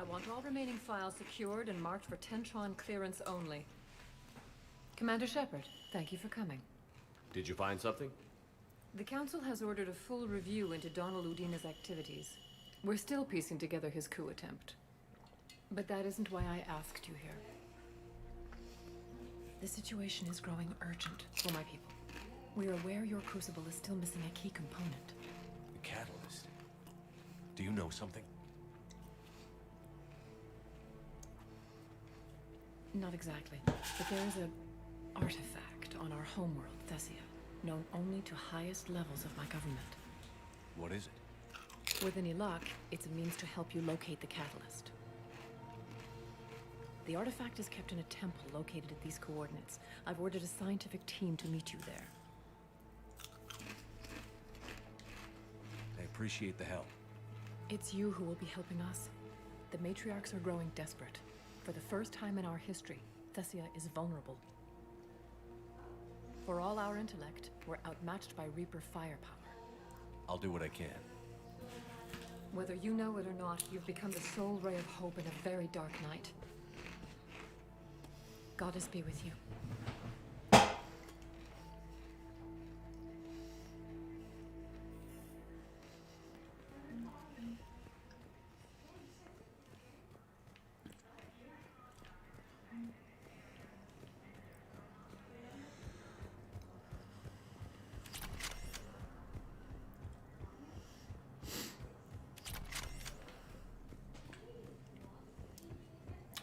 I want all remaining files secured and marked for Tentron clearance only. Commander Shepard, thank you for coming. Did you find something? The Council has ordered a full review into Donald Udina's activities. We're still piecing together his coup attempt. But that isn't why I asked you here. The situation is growing urgent for my people. We're aware your crucible is still missing a key component. The catalyst. Do you know something? Not exactly, but there is an artifact on our homeworld, Thessia, known only to highest levels of my government. What is it? With any luck, it's a means to help you locate the catalyst. The artifact is kept in a temple located at these coordinates. I've ordered a scientific team to meet you there. I appreciate the help. It's you who will be helping us. The matriarchs are growing desperate. For the first time in our history, Thessia is vulnerable. For all our intellect, we're outmatched by Reaper firepower. I'll do what I can. Whether you know it or not, you've become the sole ray of hope in a very dark night. Goddess be with you.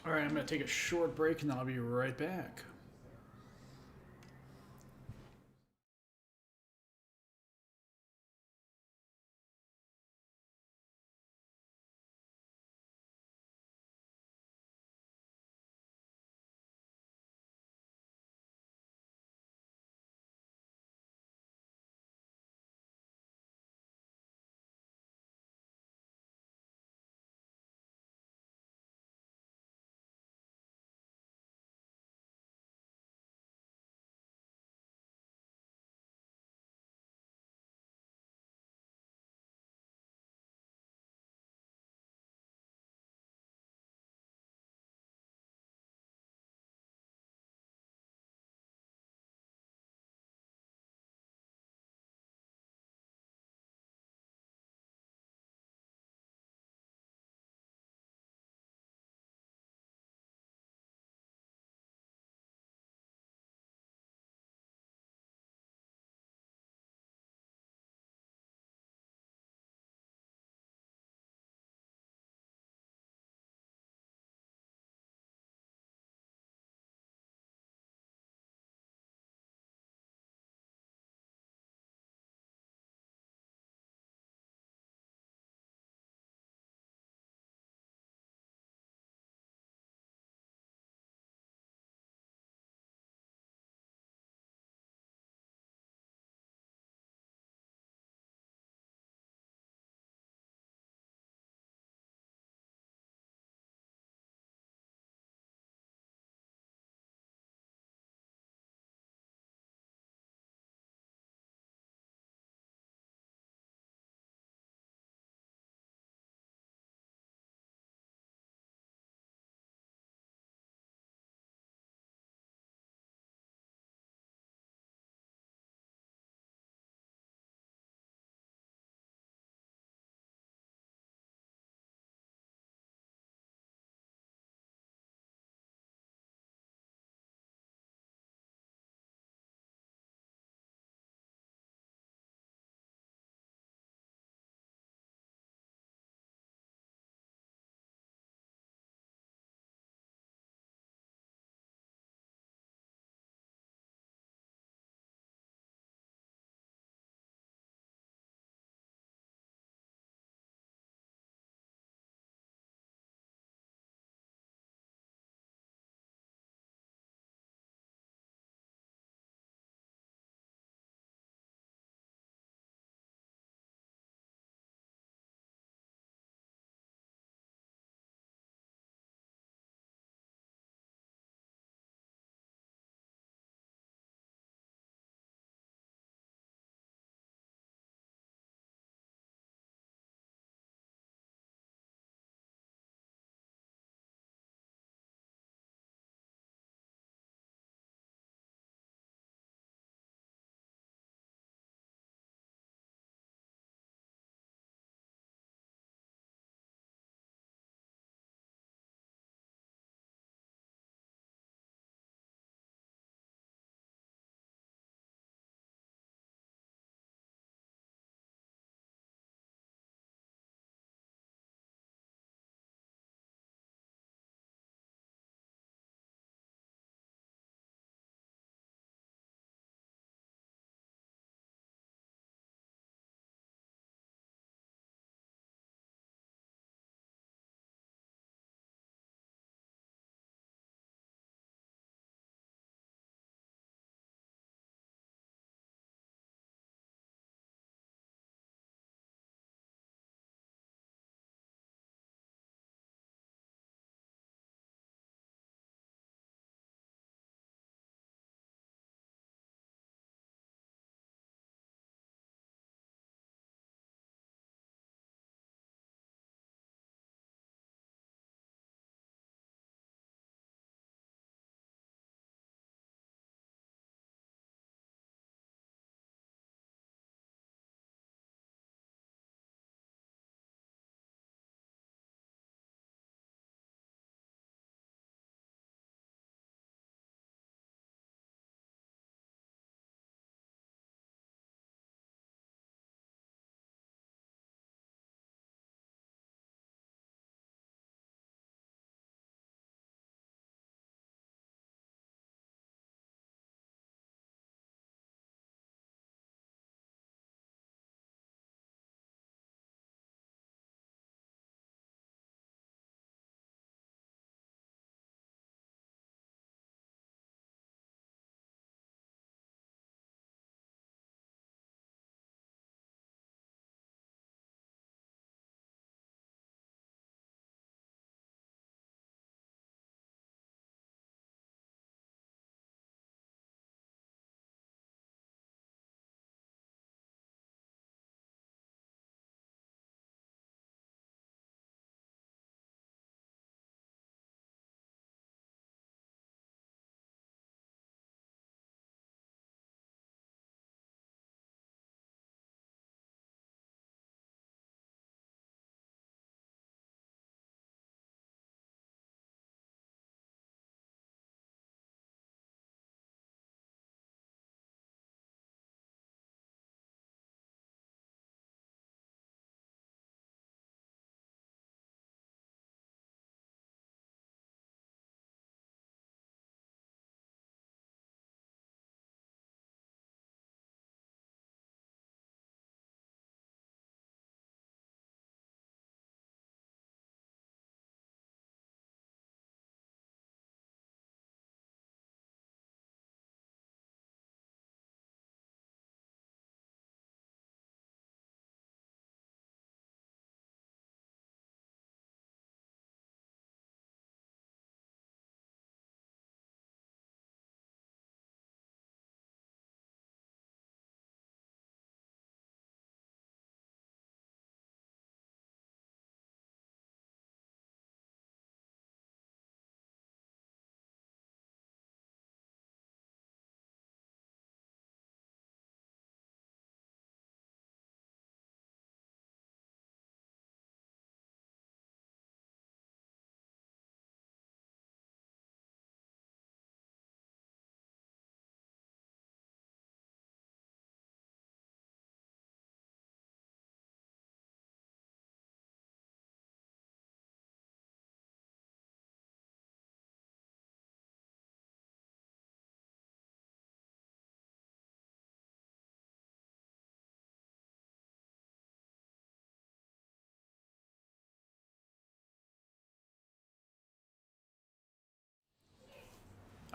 Alright, I'm going to take a short break and I'll be right back.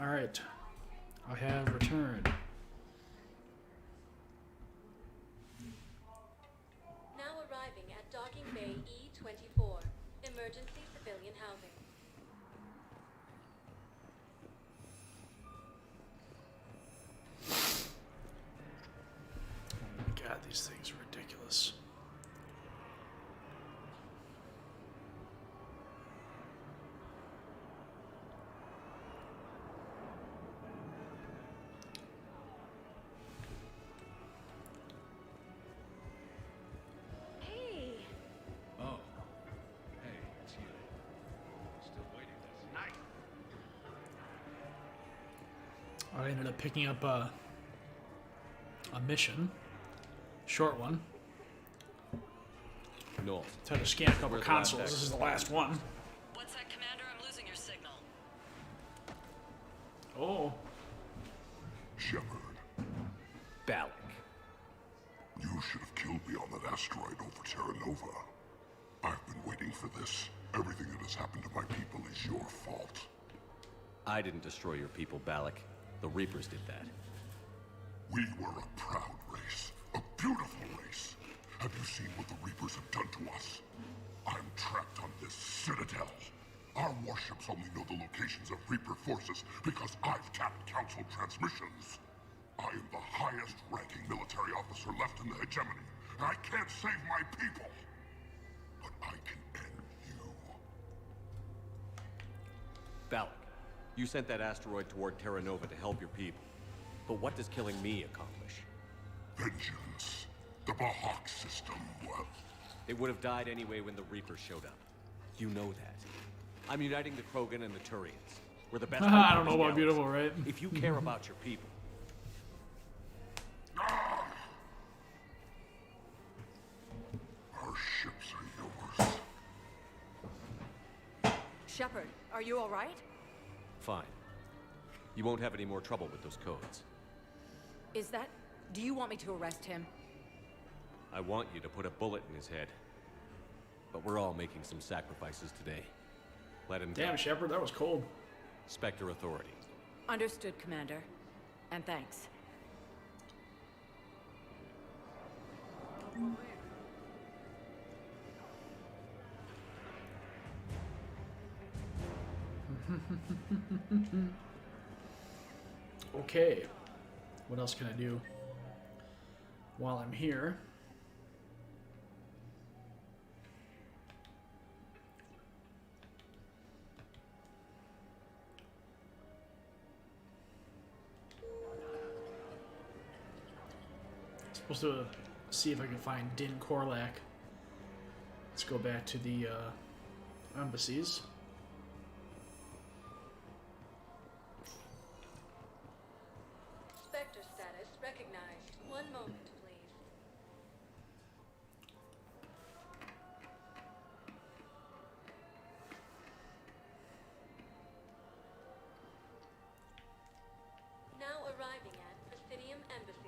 Alright. I have returned. Now arriving at Docking Bay E24, emergency civilian housing. Oh my god, these things are ridiculous. Hey. Oh. Hey, it's you. Still waiting this night. I ended up picking up a mission. Short one. No. Just had to scan a couple Where's the consoles. last This is the last one. What's that, Commander? I'm losing your signal. Oh. Shepard, Balak. you should have killed me on that asteroid over Terra Nova. I've been waiting for this. Everything that has happened to my people is your fault. I didn't destroy your people, Balak. The Reapers did that. We were a proud race, a beautiful race. Have you seen what the Reapers have done to us? I'm trapped on this citadel. Our warships only know the locations of Reaper forces because I've tapped Council transmissions. I am the highest ranking military officer left in the hegemony, and I can't save my people. But I can end you. Balak, you sent that asteroid toward Terra Nova to help your people. But what does killing me accomplish? Vengeance. The Bahak system, well... It would have died anyway when the Reapers showed up. You know that. I'm uniting the Krogan and the Turians. We're the best. I don't know about beautiful, right? If you care about your people. Our ships are yours. Shepard, are you all right? Fine. You won't have any more trouble with those codes. Is that... Do you want me to arrest him? I want you to put a bullet in his head. But we're all making some sacrifices today. Let him go. Damn, Shepard, that was cold. Spectre Authority. Understood, Commander. And thanks. Okay. What else can I do while I'm here? Supposed to see if I can find Din Korlak. Let's go back to the embassies. Spectre status recognized. One moment, please. Now arriving at Presidium Embassy.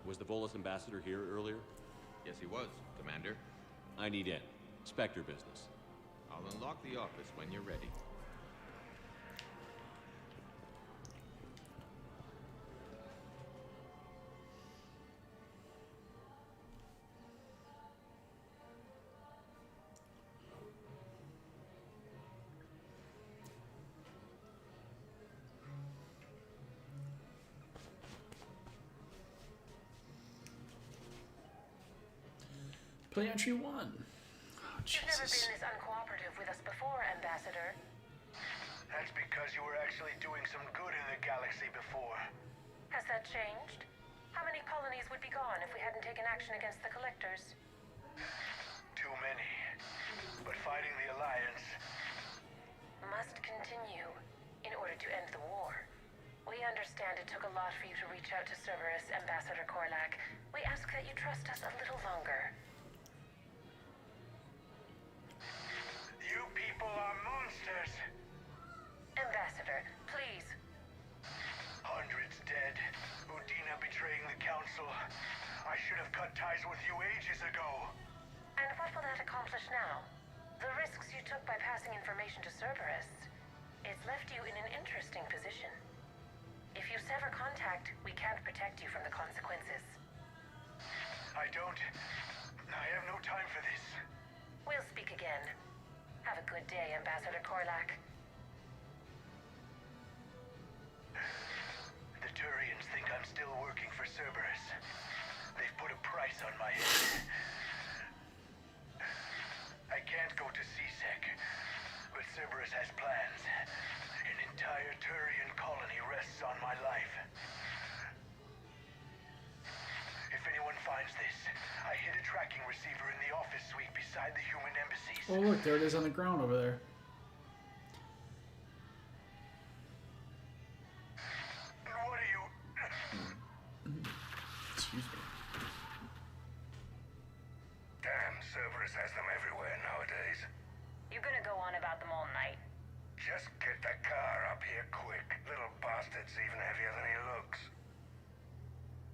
Was the Volus ambassador here earlier? Yes, he was, Commander. I need in. Spectre business. I'll unlock the office when you're ready. Play entry 1. Oh, You've never Jesus. been this uncooperative with us before, Ambassador. That's because you were actually doing some good in the galaxy before. Has that changed? How many colonies would be gone if we hadn't taken action against the Collectors? Too many. But fighting the Alliance... Must continue in order to end the war. We understand it took a lot for you to reach out to Cerberus, Ambassador Korlak. We ask that you trust us a little longer. You people are monsters! Ambassador, please. Hundreds dead. Udina betraying the Council. I should have cut ties with you ages ago. And what will that accomplish now? The risks you took by passing information to Cerberus. It's left you in an interesting position. If you sever contact, we can't protect you from the consequences. I have no time for this. We'll speak again. Have a good day, Ambassador Korlak. The Turians think I'm still working for Cerberus. They've put a price on my head. I can't go to CSEC, but Cerberus has plans. An entire Turian colony rests on my life. If anyone finds this, I hid a tracking receiver in the office suite beside the human embassies. Oh look, there it is on the ground over there. What are you... Excuse me. Damn, Cerberus has them everywhere nowadays. You gonna go on about them all night? Just get the car up here quick. Little bastard's even heavier than he looks.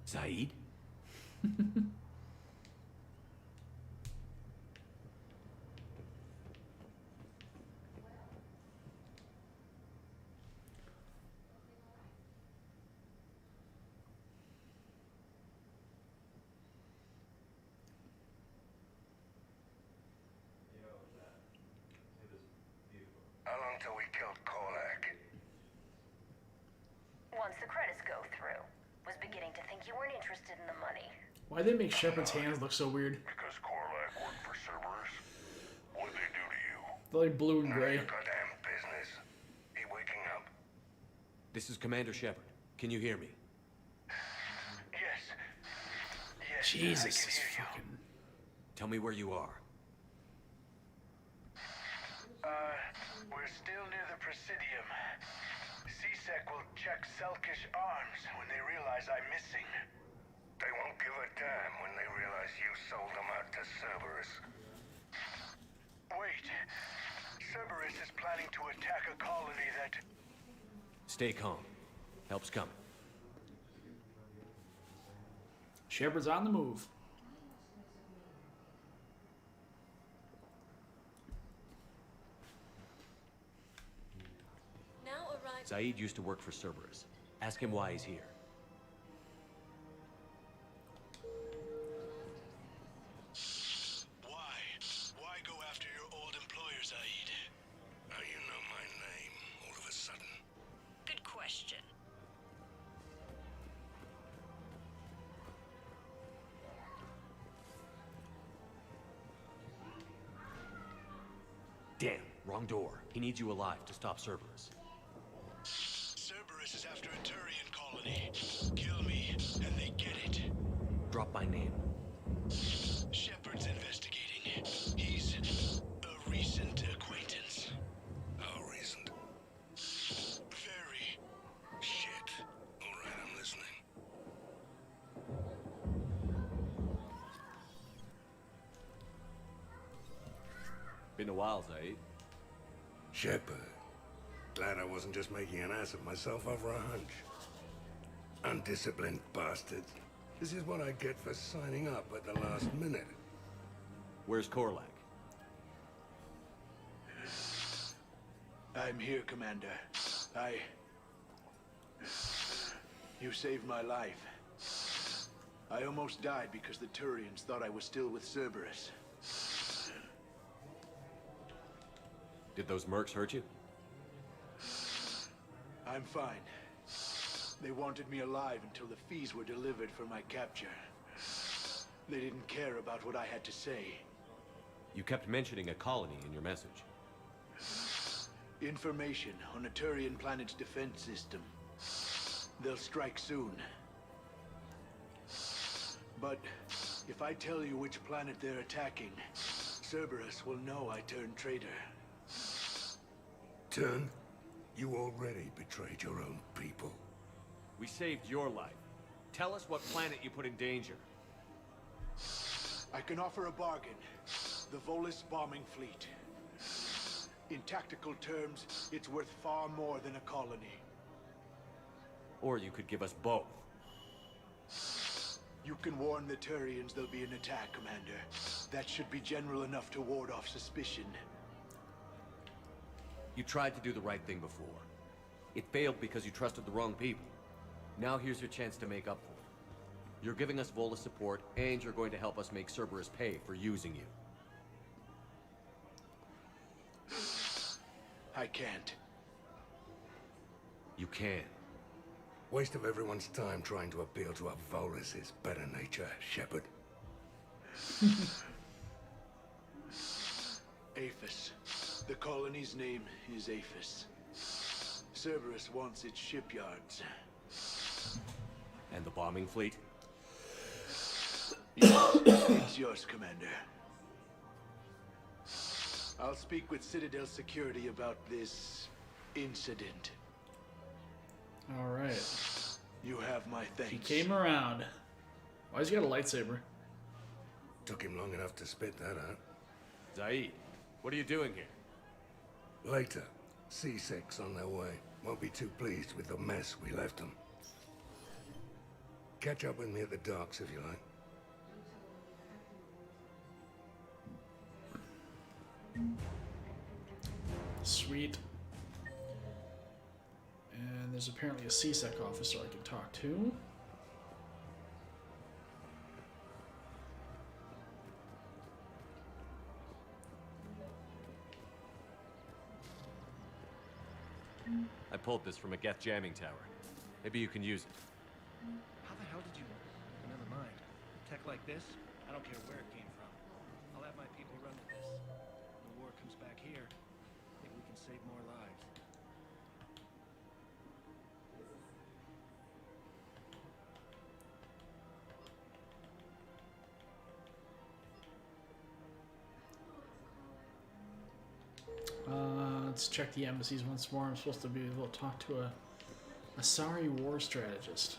Saeed? How long till we killed Korlak? Once the credits go through. Was beginning to think you weren't interested in the money. Why'd they make Shepard's hands look so weird? Because Korlak worked for Cerberus? What'd they do to you? They're like blue and gray. Goddamn business. He waking up? This is Commander Shepard. Can you hear me? Yes. Yes, Jesus, I this can hear you. fucking... Tell me where you are. We're still near the Presidium. CSEC will check Selkish arms when they realize I'm missing. They won't give a damn when they realize you sold them out to Cerberus. Wait. Cerberus is planning to attack a colony that... Stay calm. Help's coming. Shepard's on the move. Now arrive. Saeed used to work for Cerberus. Ask him why he's here. Why? Why go after your old employer, Saeed? Now you know my name, all of a sudden. Good question. Damn, wrong door. He needs you alive to stop Cerberus. Cerberus is after a Turian colony. Kill me, and they get it. Drop my name. Shepard's investigating. He's a recent acquaintance. How recent? Very. Shit. All right, I'm listening. Been a while, Saeed. Shepard. Glad I wasn't just making an ass of myself over a hunch. Undisciplined bastards. This is what I get for signing up at the last minute. Where's Korlak? I'm here, Commander. You saved my life. I almost died because the Turians thought I was still with Cerberus. Did those mercs hurt you? I'm fine. They wanted me alive until the fees were delivered for my capture. They didn't care about what I had to say. You kept mentioning a colony in your message. Information on a Turian planet's defense system. They'll strike soon. But if I tell you which planet they're attacking, Cerberus will know I turned traitor. Turn? You already betrayed your own people. We saved your life. Tell us what planet you put in danger. I can offer a bargain. The Volus bombing fleet. In tactical terms, it's worth far more than a colony. Or you could give us both. You can warn the Turians there'll be an attack, Commander. That should be general enough to ward off suspicion. You tried to do the right thing before. It failed because you trusted the wrong people. Now here's your chance to make up for it. You're giving us Volus support, and you're going to help us make Cerberus pay for using you. I can't. You can. Waste of everyone's time trying to appeal to a Volus's better nature, Shepard. Aphis. The colony's name is Aphis. Cerberus wants its shipyards. And the bombing fleet? Yes, it's yours, Commander. I'll speak with Citadel Security about this incident. Alright. You have my thanks. He came around. Why's he got a lightsaber? Took him long enough to spit that out. Zaid, what are you doing here? Later. C6 on their way. Won't be too pleased with the mess we left them. Catch up with me at the docks if you like. Sweet. And there's apparently a CSEC officer I can talk to. I pulled this from a Geth jamming tower. Maybe you can use it. How the hell did you... Never mind. Tech like this, I don't care where it came from. I'll have my people run with this. When the war comes back here, I think we can save more lives. Let's check the embassies once more. I'm supposed to be able to talk to a Asari war strategist.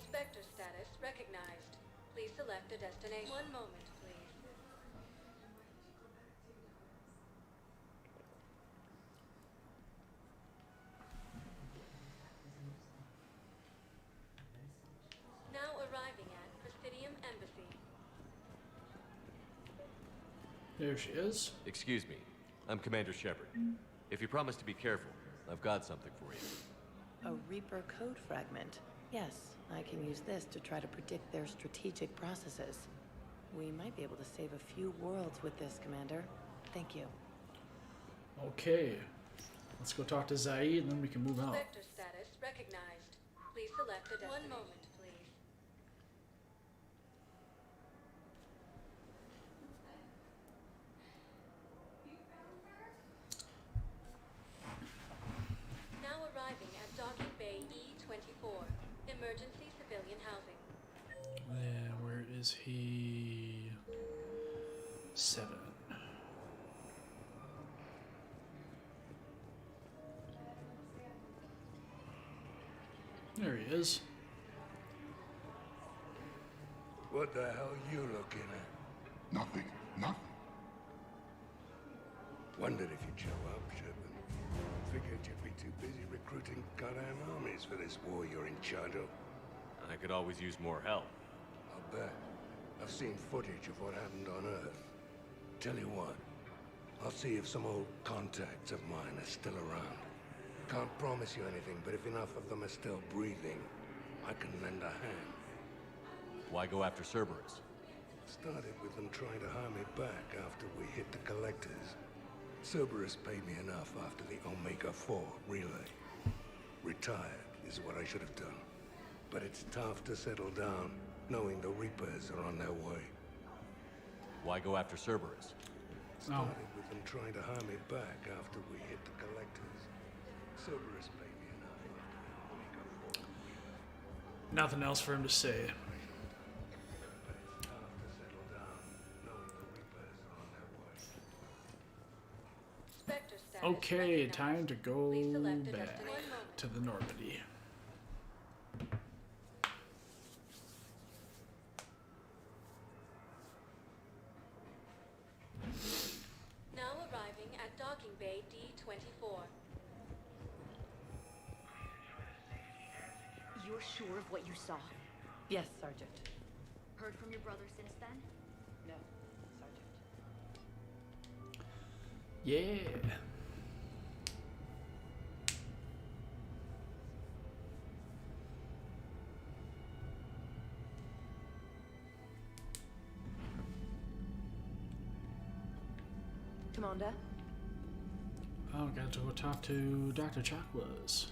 Spectre status recognized. Please select a destination. One moment, please. Now arriving at Presidium Embassy. There she is. Excuse me. I'm Commander Shepard. If you promise to be careful, I've got something for you. A Reaper code fragment. Yes, I can use this to try to predict their strategic processes. We might be able to save a few worlds with this, Commander. Thank you. Okay. Let's go talk to Zaid and then we can move out. Spectre status recognized. Please select a destination. One moment, please. Now arriving at Docking Bay E24. Emergency civilian housing. Where is he? 7. There he is. What the hell you looking at? Nothing. Nothing. Wondered if you'd show up, Shepard. Figured you'd be too busy recruiting goddamn armies for this war you're in charge of. I could always use more help. I'll bet. I've seen footage of what happened on Earth. Tell you what, I'll see if some old contacts of mine are still around. Can't promise you anything, but if enough of them are still breathing, I can lend a hand. Why go after Cerberus? Started with them trying to hire me back after we hit the collectors. Cerberus paid me enough after the Omega-4 relay. Retired is what I should have done. But it's tough to settle down, knowing the Reapers are on their way. Why go after Cerberus? Started with them trying to hire me back after we hit the collectors. Cerberus paid me enough after the Omega-4. Nothing else for him to say. Spectre status Okay, recognized. time to go Please select a back destination. One moment. to the Normandy. Now arriving at Docking Bay D24. You're sure of what you saw? Yes, Sergeant. Heard from your brother since then? No, Sergeant. Yeah. Commander? Oh, got to go talk to Dr. Chakwas.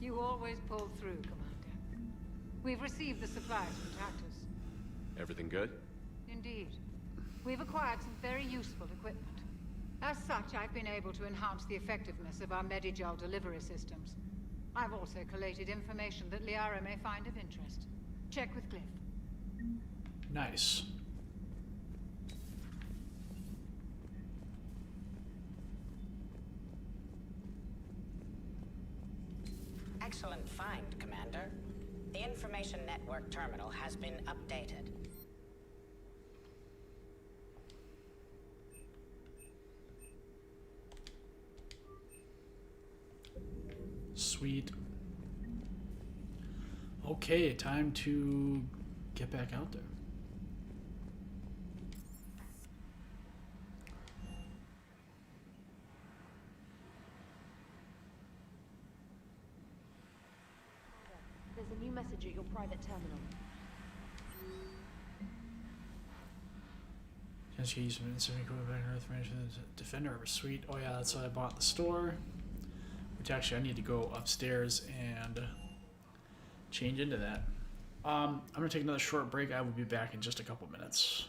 You always pull through, Commander. We've received the supplies from Tactus. Everything good? Indeed. We've acquired some very useful equipment. As such, I've been able to enhance the effectiveness of our Medigel delivery systems. I've also collated information that Liara may find of interest. Check with Cliff. Nice. Excellent find, Commander. The Information Network terminal has been updated. Sweet. Okay, time to get back out there. There's a new message at your private terminal. Just use some instant equipment back on Earth management defender. Sweet. Oh yeah, that's what I bought at the store. Which actually I need to go upstairs and change into that. I'm gonna take another short break. I will be back in just a couple minutes.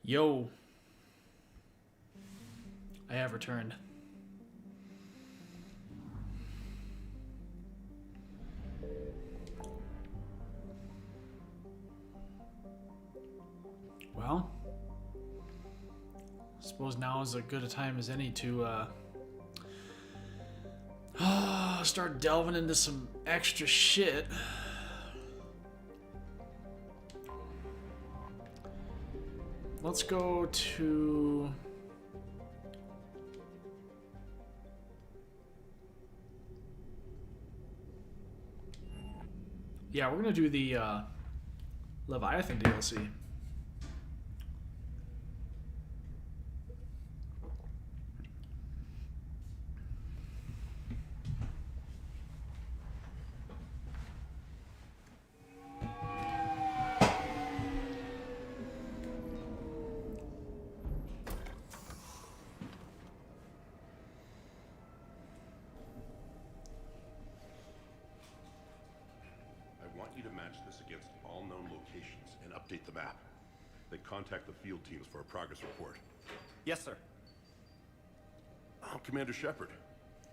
Yo. I have returned. Well, I suppose now is as good a time as any to start delving into some extra shit. Let's go to... Yeah, we're gonna do the Leviathan DLC. Update the map. Then contact the field teams for a progress report. Yes, sir. Oh, Commander Shepard.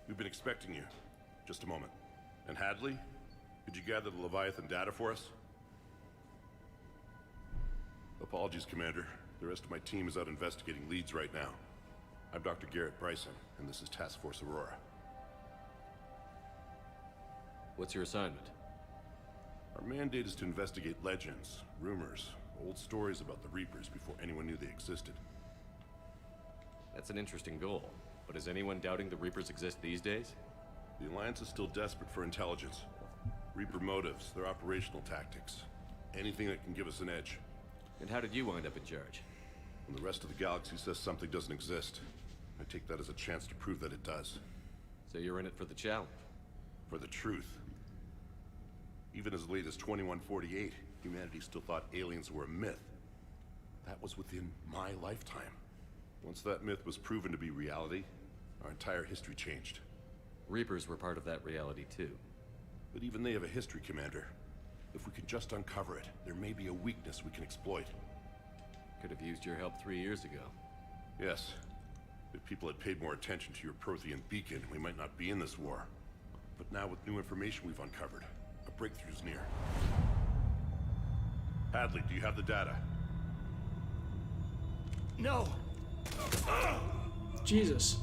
We've been expecting you. Just a moment. And Hadley, could you gather the Leviathan data for us? Apologies, Commander. The rest of my team is out investigating leads right now. I'm Dr. Garrett Bryson, and this is Task Force Aurora. What's your assignment? Our mandate is to investigate legends, rumors, old stories about the Reapers before anyone knew they existed. That's an interesting goal, but is anyone doubting the Reapers exist these days? The Alliance is still desperate for intelligence. Reaper motives, their operational tactics. Anything that can give us an edge. And how did you wind up in charge? When the rest of the galaxy says something doesn't exist, I take that as a chance to prove that it does. So you're in it for the challenge? For the truth. Even as late as 2148, humanity still thought aliens were a myth. That was within my lifetime. Once that myth was proven to be reality, our entire history changed. Reapers were part of that reality too. But even they have a history, Commander. If we can just uncover it, there may be a weakness we can exploit. Could have used your help 3 years ago. Yes. If people had paid more attention to your Prothean beacon, we might not be in this war. But now with new information we've uncovered, a breakthrough's near. Hadley, do you have the data? No! Jesus.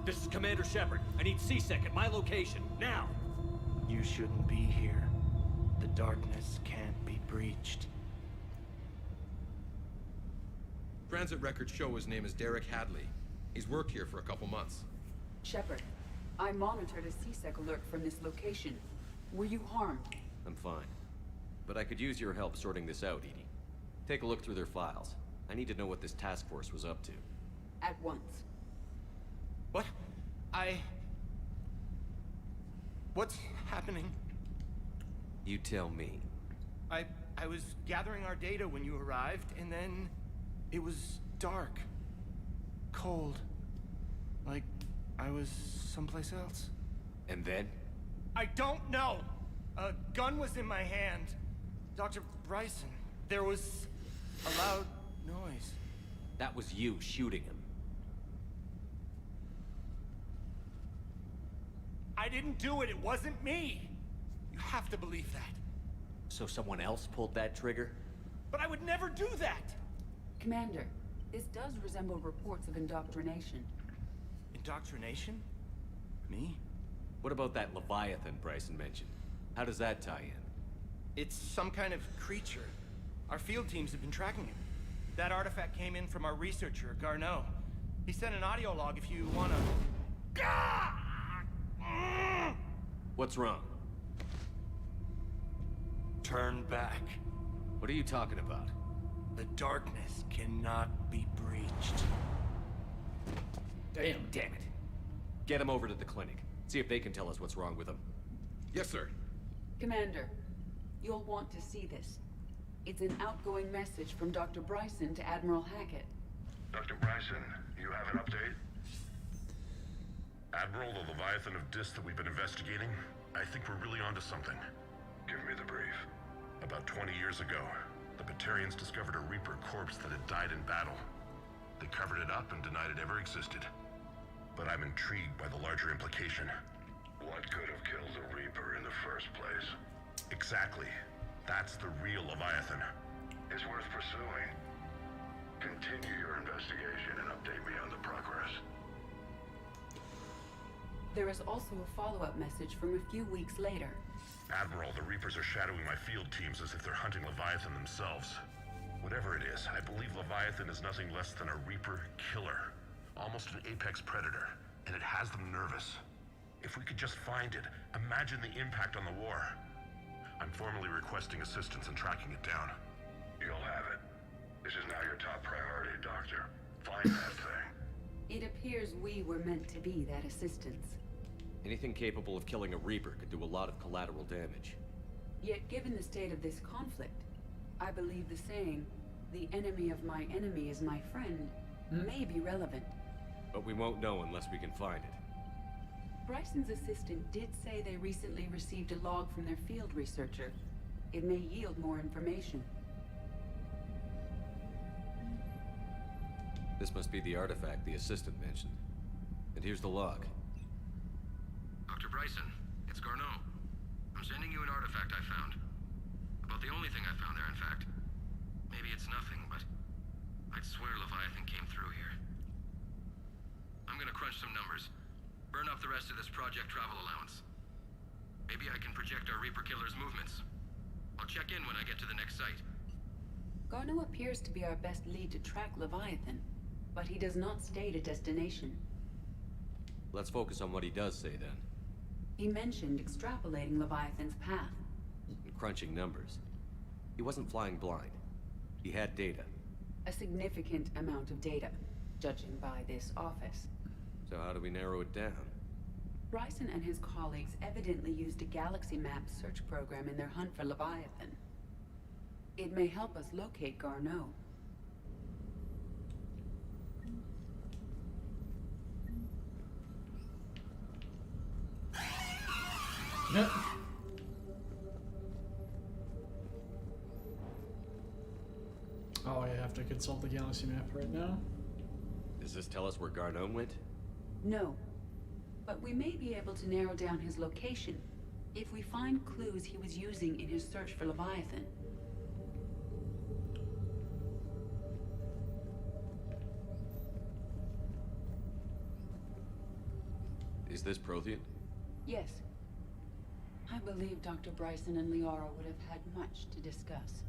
This is Commander Shepard. I need C-Sec at my location, now! You shouldn't be here. The darkness can't be breached. Transit records show his name is Derek Hadley. He's worked here for a couple months. Shepard, I monitored a C-Sec alert from this location. Were you harmed? I'm fine. But I could use your help sorting this out, Edie. Take a look through their files. I need to know what this task force was up to. At once. What? What's happening? You tell me. I was gathering our data when you arrived, and then it was dark. Cold. Like I was someplace else. And then? I don't know! A gun was in my hand. Dr. Bryson, there was a loud noise. That was you shooting him. I didn't do it, it wasn't me! You have to believe that. So someone else pulled that trigger? But I would never do that! Commander, this does resemble reports of indoctrination. Indoctrination? Me? What about that Leviathan Bryson mentioned? How does that tie in? It's some kind of creature. Our field teams have been tracking it. That artifact came in from our researcher, Rannoch. He sent an audio log if you wanna... What's wrong? Turn back. What are you talking about? The darkness cannot be breached. Damn it. Get him over to the clinic. See if they can tell us what's wrong with him. Yes, sir. Commander, you'll want to see this. It's an outgoing message from Dr. Bryson to Admiral Hackett. Dr. Bryson, you have an update? Admiral, the Leviathan of Dis that we've been investigating, I think we're really onto something. Give me the brief. About 20 years ago, the Batarians discovered a Reaper corpse that had died in battle. They covered it up and denied it ever existed. But I'm intrigued by the larger implication. What could have killed the Reaper in the first place? Exactly. That's the real Leviathan. It's worth pursuing. Continue your investigation and update me on the progress. There is also a follow-up message from a few weeks later. Admiral, the Reapers are shadowing my field teams as if they're hunting Leviathan themselves. Whatever it is, I believe Leviathan is nothing less than a Reaper killer. Almost an apex predator, and it has them nervous. If we could just find it, imagine the impact on the war. I'm formally requesting assistance in tracking it down. You'll have it. This is now your top priority, Doctor. Find that thing. It appears we were meant to be that assistance. Anything capable of killing a Reaper could do a lot of collateral damage. Yet given the state of this conflict, I believe the saying, "The enemy of my enemy is my friend," may be relevant. But we won't know unless we can find it. Bryson's assistant did say they recently received a log from their field researcher. It may yield more information. This must be the artifact the assistant mentioned. And here's the log. Dr. Bryson, it's Garneau. I'm sending you an artifact I found. About the only thing I found there, in fact. Maybe it's nothing, but I'd swear Leviathan came through here. I'm gonna crunch some numbers. Burn up the rest of this project travel allowance. Maybe I can project our Reaper killer's movements. I'll check in when I get to the next site. Garneau appears to be our best lead to track Leviathan, but he does not state a destination. Let's focus on what he does say then. He mentioned extrapolating Leviathan's path. And crunching numbers. He wasn't flying blind. He had data. A significant amount of data, judging by this office. So how do we narrow it down? Bryson and his colleagues evidently used a galaxy map search program in their hunt for Leviathan. It may help us locate Garneau. Yep. Oh, I have to consult the galaxy map right now. Does this tell us where Garneau went? No. But we may be able to narrow down his location if we find clues he was using in his search for Leviathan. Is this Prothean? Yes. I believe Dr. Bryson and Liara would have had much to discuss.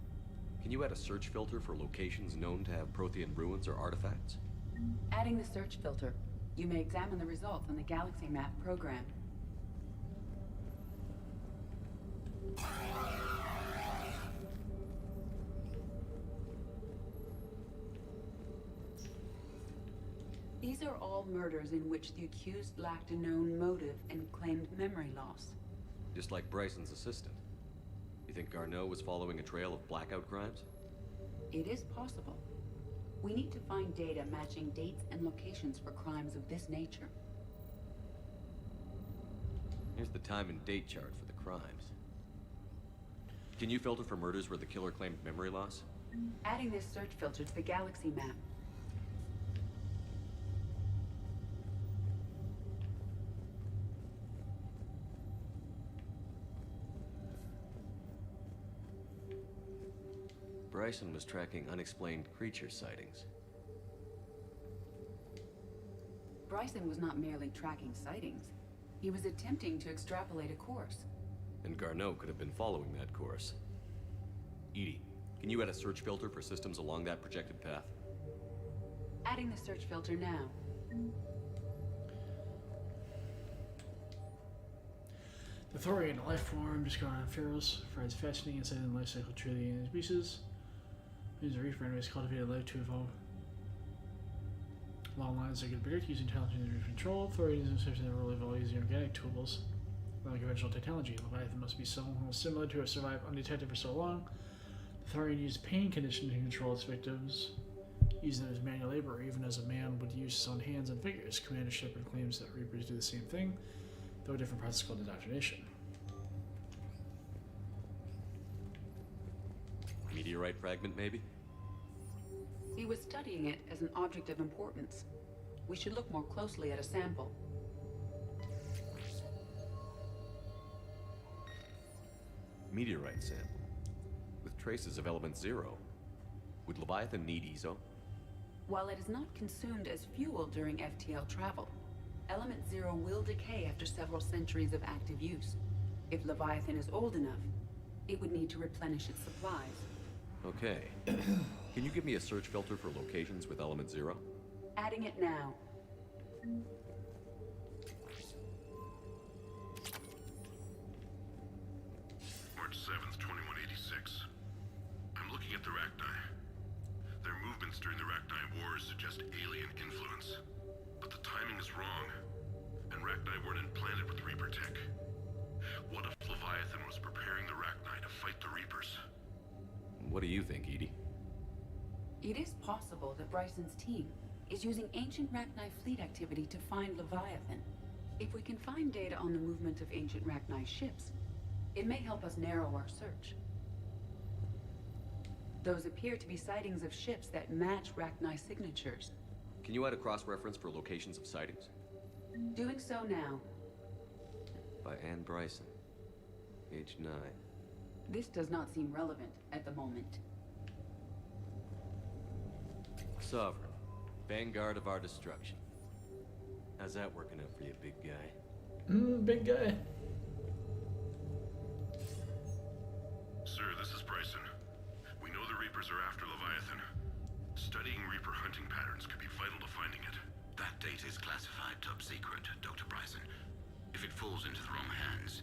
Can you add a search filter for locations known to have Prothean ruins or artifacts? Adding the search filter, you may examine the results on the galaxy map program. These are all murders in which the accused lacked a known motive and claimed memory loss. Just like Bryson's assistant. You think Garneau was following a trail of blackout crimes? It is possible. We need to find data matching dates and locations for crimes of this nature. Here's the time and date chart for the crimes. Can you filter for murders where the killer claimed memory loss? Adding this search filter to the galaxy map. Bryson was tracking unexplained creature sightings. Bryson was not merely tracking sightings. He was attempting to extrapolate a course. And Garneau could have been following that course. Edie, can you add a search filter for systems along that projected path? Adding the search filter now. The Thorian life form discovered on Pharos provides fascinating insight in the life cycle tree of the alien species. Means a reef has cultivated life to evolve along lines that could predict using intelligent reef control. Thorian is in the role of all using organic tools. Like conventional technology, Leviathan must be somehow similar to have survived undetected for so long. The Thorian used pain conditioning to control its victims, using them as manual labor, even as a man would use his own hands and fingers. Commander Shepard claims that Reapers do the same thing, though a different process called indoctrination. meteorite fragment, maybe? He was studying it as an object of importance. We should look more closely at a sample. Meteorite sample. With traces of element 0. Would Leviathan need ESO? While it is not consumed as fuel during FTL travel, element 0 will decay after several centuries of active use. If Leviathan is old enough, it would need to replenish its supplies. Okay. Can you give me a search filter for locations with element 0? Adding it now. March 7th, 2186. I'm looking at the Rachni. Their movements during the Rachni Wars suggest alien influence. But the timing is wrong. And Rachni weren't implanted with Reaper tech. What if Leviathan was preparing the Rachni to fight the Reapers? What do you think, Edie? It is possible that Bryson's team is using ancient Rachni fleet activity to find Leviathan. If we can find data on the movement of ancient Rachni ships, it may help us narrow our search. Those appear to be sightings of ships that match Rachni signatures. Can you add a cross-reference for locations of sightings? Doing so now. By Anne Bryson. Age 9. This does not seem relevant at the moment. Sovereign. Vanguard of our destruction. How's that working out for you, big guy? Big guy. Sir, this is Bryson. We know the Reapers are after Leviathan. Studying Reaper hunting patterns could be vital to finding it. That data is classified top secret, Dr. Bryson. If it falls into the wrong hands...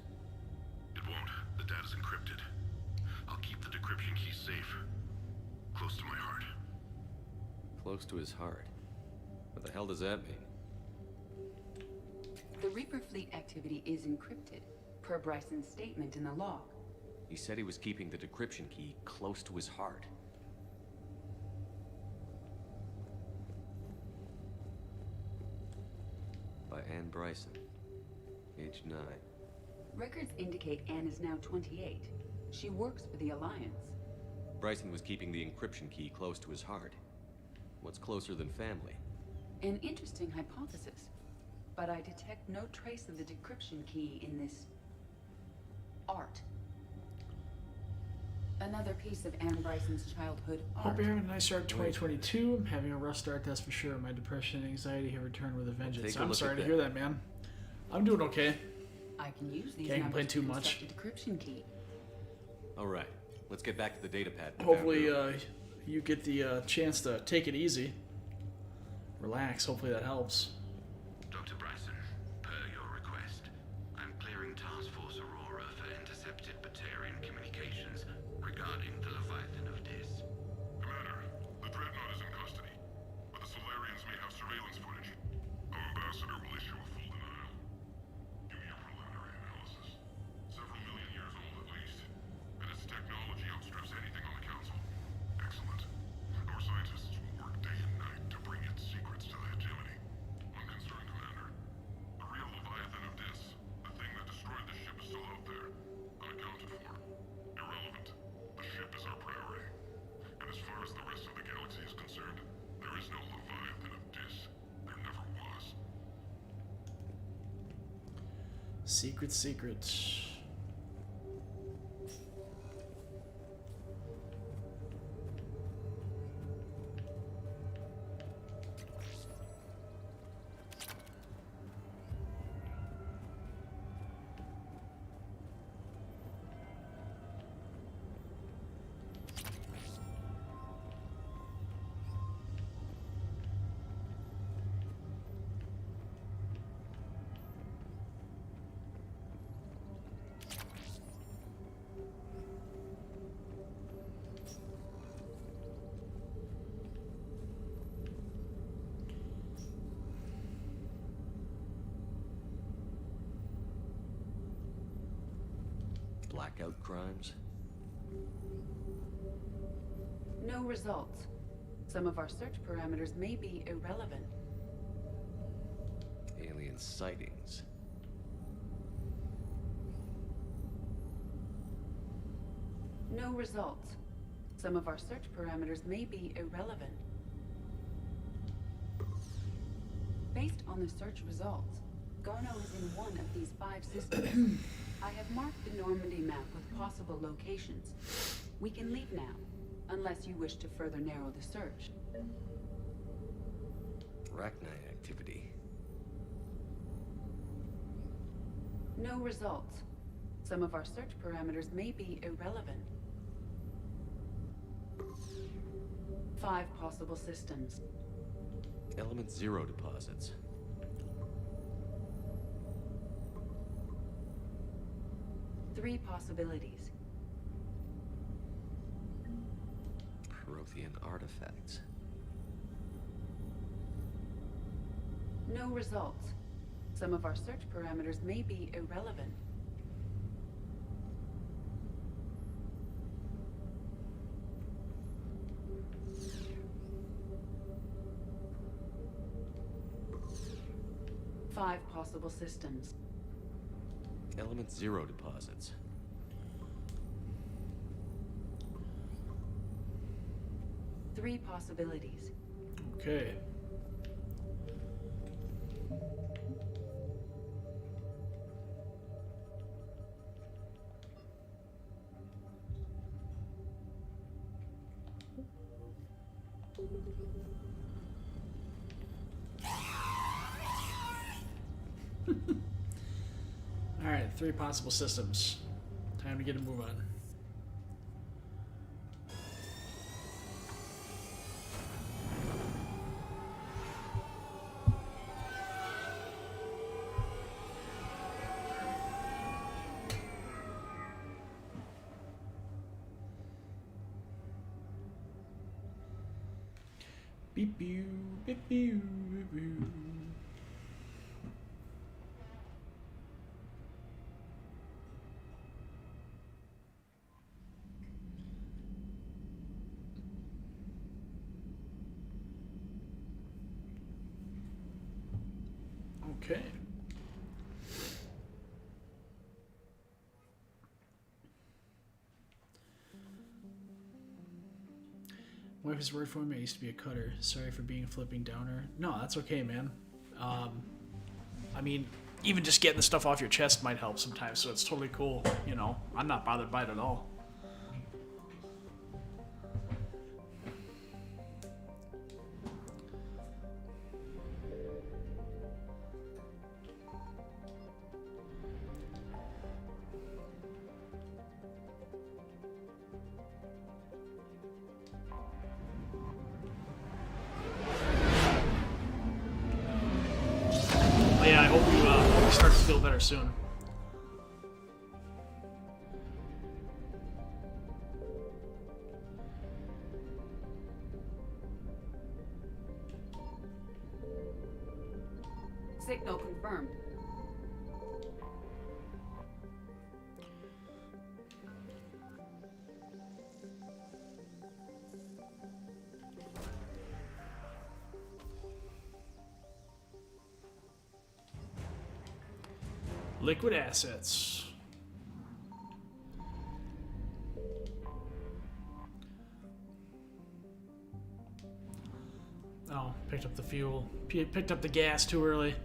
It won't. The data's encrypted. I'll keep the decryption key safe. Close to my heart. Close to his heart. What the hell does that mean? The Reaper fleet activity is encrypted, per Bryson's statement in the log. He said he was keeping the decryption key close to his heart. By Anne Bryson. Age 9. Records indicate Anne is now 28. She works for the Alliance. Bryson was keeping the encryption key close to his heart. What's closer than family? An interesting hypothesis. But I detect no trace of the decryption key in this... art. Another piece of Anne Bryson's childhood art. Hope you're having a nice start to 2022. I'm having a rough start, that's for sure. My depression and anxiety have returned with a vengeance. I'm sorry to hear that, man. I'm doing okay. I can use these Can't complain numbers too to much. construct a decryption key. Alright, let's get back to the data pad. Hopefully, you get the chance to take it easy. Relax, hopefully that helps. Dr. Bryson, per your request, I'm clearing Task Force Aurora for intercepted Batarian communications regarding the Leviathan of Dis. Commander, the Dreadnought is in custody, but the Solarians may have surveillance footage. Our ambassador will issue a full denial. Give me a preliminary analysis. Several million years old at least, and its technology outstrips anything on the Council. Excellent. Our scientists will work day and night to bring its secrets to the hegemony. Unconcerned, Commander. The real Leviathan of Dis, the thing that destroyed the ship, is still out there, unaccounted for. Irrelevant. The ship is our priority. And as far as the rest of the galaxy is concerned, there is no Leviathan of Dis. There never was. Secret, secret. Blackout crimes? No results. Some of our search parameters may be irrelevant. Alien sightings. No results. Some of our search parameters may be irrelevant. Based on the search results, Garneau is in one of these 5 systems. I have marked the Normandy map with possible locations. We can leave now, unless you wish to further narrow the search. Rachni activity. No results. Some of our search parameters may be irrelevant. 5 possible systems. Element 0 deposits. Three possibilities. Prothean artifacts. No results. Some of our search parameters may be irrelevant. Five possible systems. Element 0 deposits. Three possibilities. Okay. Alright, 3 possible systems. Time to get a move on. Beep beep beep beep beep beep. Okay. My wife is worried for me. I used to be a cutter. Sorry for being a flipping downer. No, that's okay, man. I mean, even just getting the stuff off your chest might help sometimes, so it's totally cool. You know, I'm not bothered by it at all. Yeah, I hope you start to feel better soon. Signal confirmed. Liquid assets. Oh, picked up the fuel. Picked up the gas too early.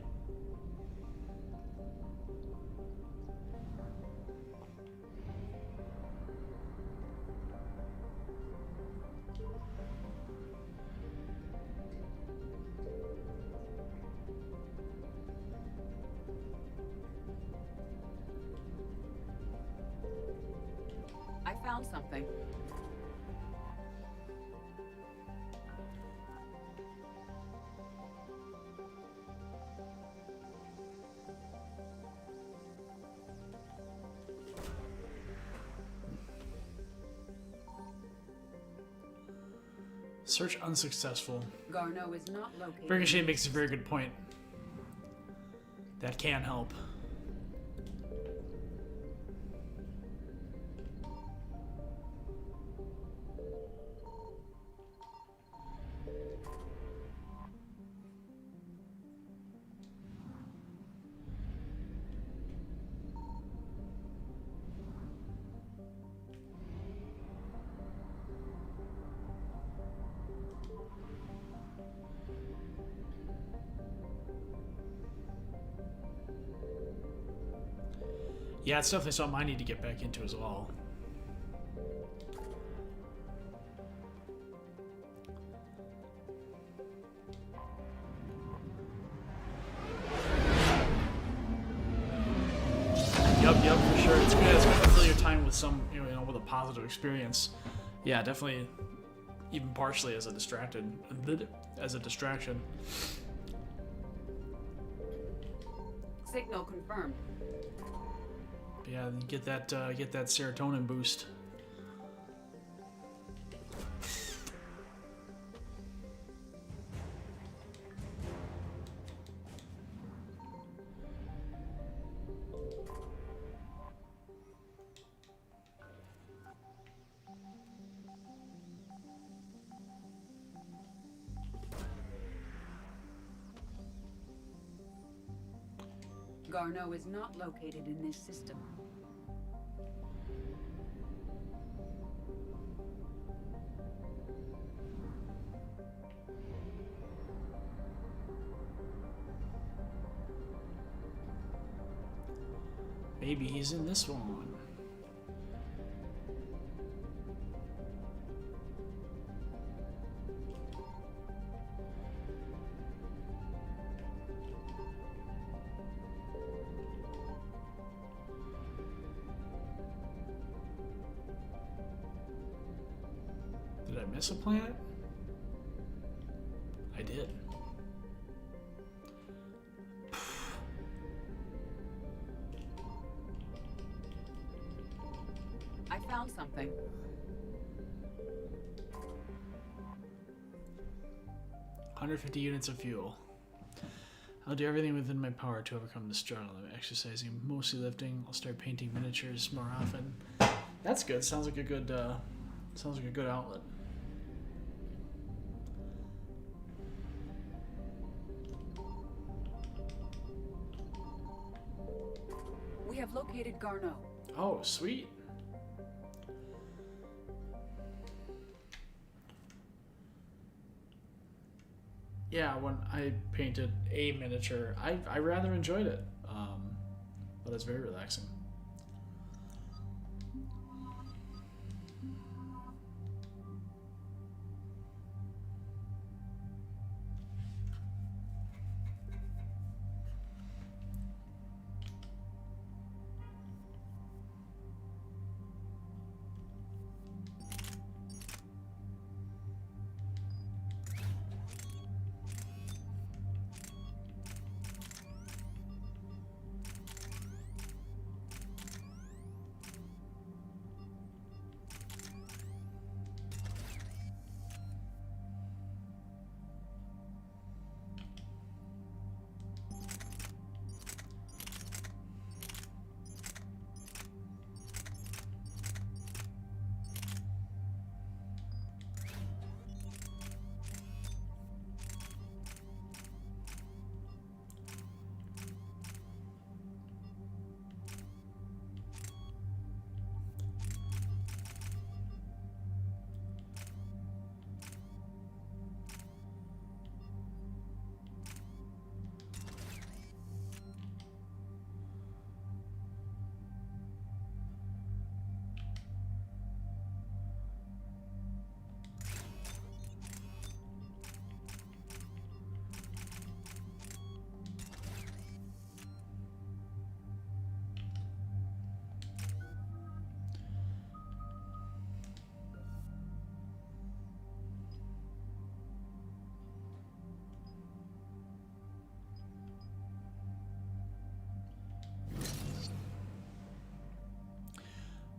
I found something. Search unsuccessful. Garneau is not located. Ricochet makes a very good point. That can help. Yeah, it's definitely something I need to get back into as well. Yep, for sure. It's good. It's good to fill your time with some, with a positive experience. Yeah, definitely. Even partially as a distraction. Signal confirmed. But yeah, get that serotonin boost. Garneau is not located in this system. Maybe he's in this one. Did I miss a planet? I did. I found something. 150 units of fuel. I'll do everything within my power to overcome this struggle. I'm exercising, mostly lifting. I'll start painting miniatures more often. That's good. Sounds like a good outlet. We have located Garneau. Oh, sweet. Yeah, when I painted a miniature, I rather enjoyed it, but it's very relaxing.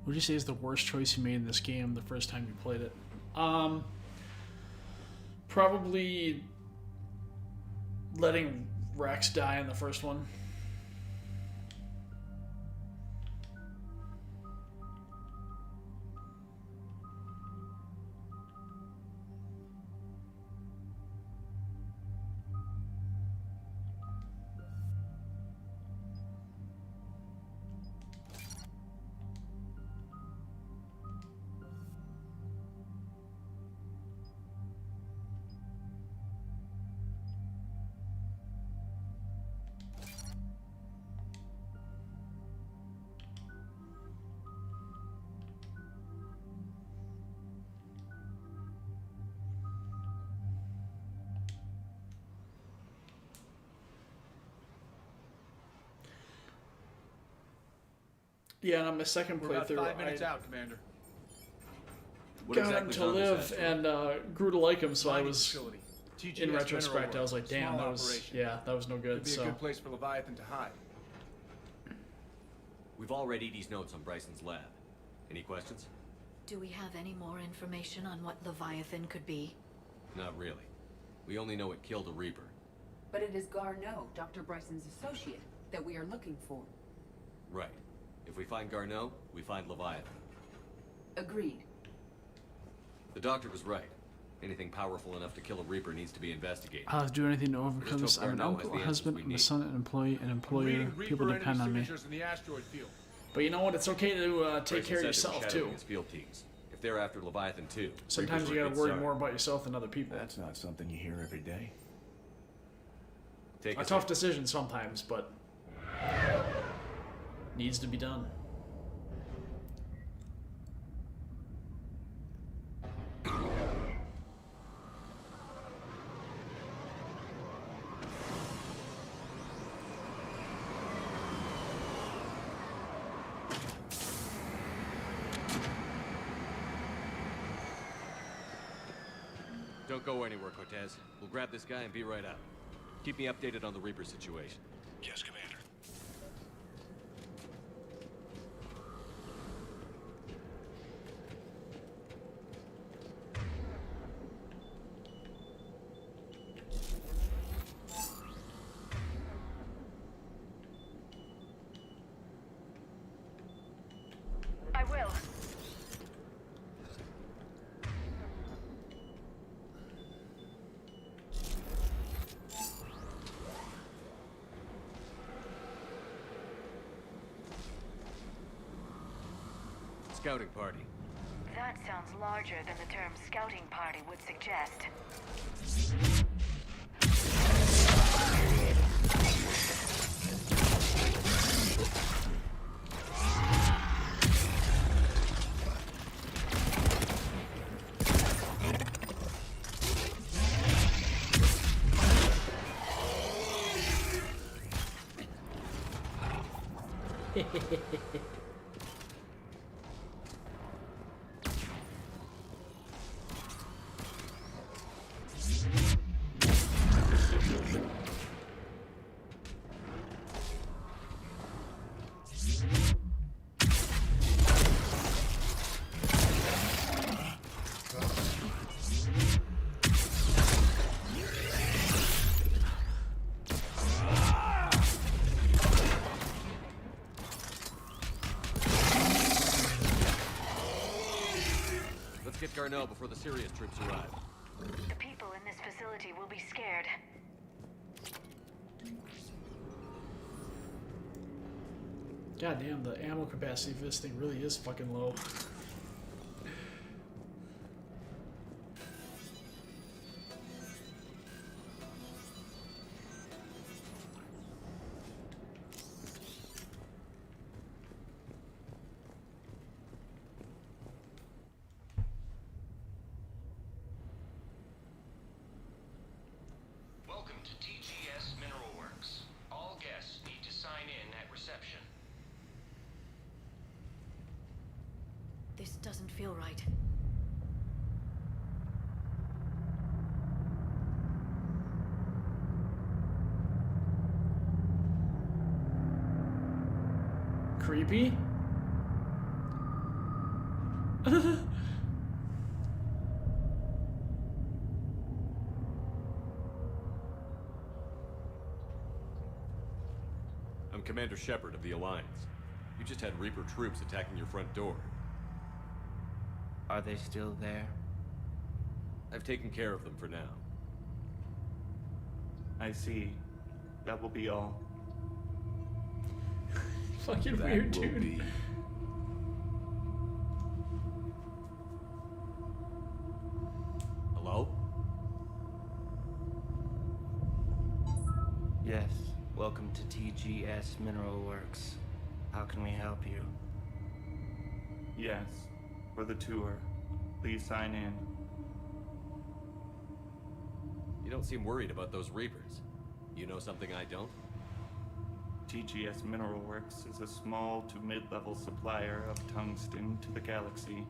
What would you say is the worst choice you made in this game the first time you played it? Probably letting Rex die in the first one. Yeah, and on my second We're about playthrough, 5 minutes I out, Commander. got him to live and grew to like him, so I Mining was, facility. TGS in retrospect, mineral I was like, work. damn, Small that was, operation. yeah, that was no good, Could be so. a good place for Leviathan to hide. We've all read Edie's notes on Bryson's lab. Any questions? Do we have any more information on what Leviathan could be? Not really. We only know it killed a Reaper. But it is Garneau, Dr. Bryson's associate, that we are looking for. Right. If we find Garneau, we find Leviathan. Agreed. The doctor was right. Anything powerful enough to kill a Reaper needs to be investigated. I'll do anything to overcome Just this. hope I'm an Garneau has uncle, the a husband, answers we I'm a need. son, an employee, an employer. Reading People Reaper depend on me. signatures in the asteroid field. But you know what? It's okay to take Bryson care of said they were yourself, shadowing too. His field teams. If they're after Leviathan too, Sometimes Reapers you are a gotta good worry start. more about yourself than other people. That's not something you hear every day. Take A us tough in. decision sometimes, but needs to be done. Don't go anywhere, Cortez. We'll grab this guy and be right out. Keep me updated on the Reaper situation. Yes, Commander. I will. Scouting party. That sounds larger than the term scouting party would suggest. Let's get Garneau before the serious troops arrive. The people in this facility will be scared. God damn, the ammo capacity for this thing really is fucking low. Welcome to TGS Mineral Works. All guests need to sign in at reception. This doesn't feel right. Creepy? I'm Commander Shepard of the Alliance. You just had Reaper troops attacking your front door. Are they still there? I've taken care of them for now. I see. That will be all. Fucking That weird, will dude. be. Hello? Yes. Welcome to TGS Mineral Works. How can we help you? Yes. For the tour. Please sign in. You don't seem worried about those Reapers. You know something I don't? TGS Mineral Works is a small to mid-level supplier of tungsten to the galaxy.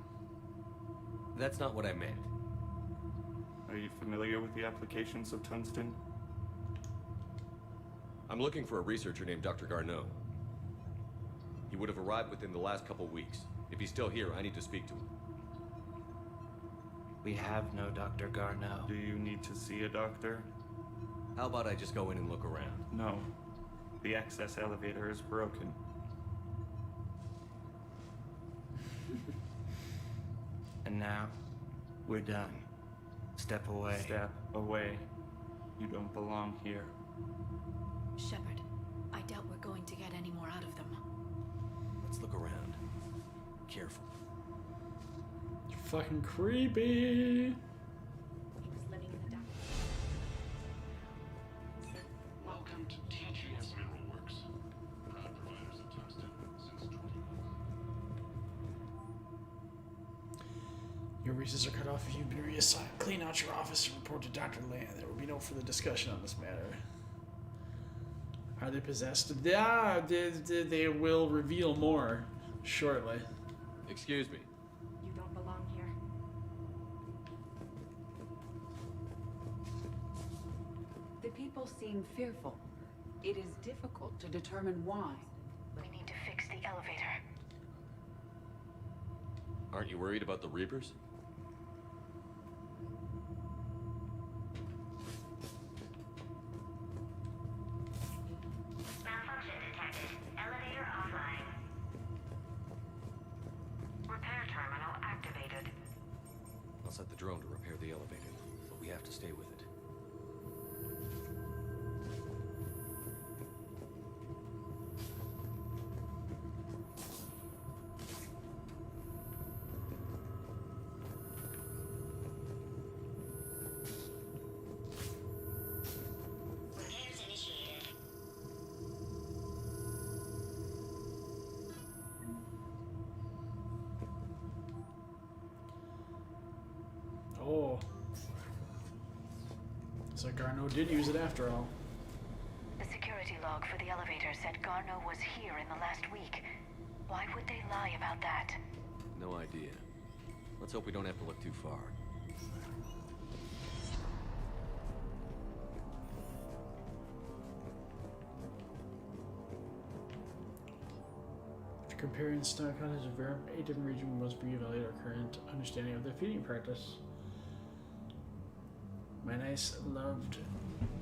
That's not what I meant. Are you familiar with the applications of tungsten? I'm looking for a researcher named Dr. Garneau. He would have arrived within the last couple weeks. If he's still here, I need to speak to him. We have no Dr. Garneau. Do you need to see a doctor? How about I just go in and look around? No. The access elevator is broken. And now, we're done. Step away. Step away. You don't belong here. Shepard, I doubt we're going to get any more out of them. Let's look around. Careful. Fucking creepy. Welcome to TGS Mineral Works, proud providers of tungsten since 20. Your reasons are cut off if you've been reassigned. Clean out your office and report to Dr. Land. There will be no further discussion on this matter. Are they possessed? Yeah, they will reveal more shortly. Excuse me. You don't belong here. The people seem fearful. It is difficult to determine why. We need to fix the elevator. Aren't you worried about the Reapers? Malfunction detected. Elevator offline. Repair terminal activated. I'll set the drone to repair the elevator, but we have to stay with it. Repairs initiated. Oh. So Garneau did use it after all. The security log for the elevator said Garneau was here in the last week. Why would they lie about that? No idea. Let's hope we don't have to look too far. After comparing stock content of a different region, we must reevaluate our current understanding of their feeding practice. My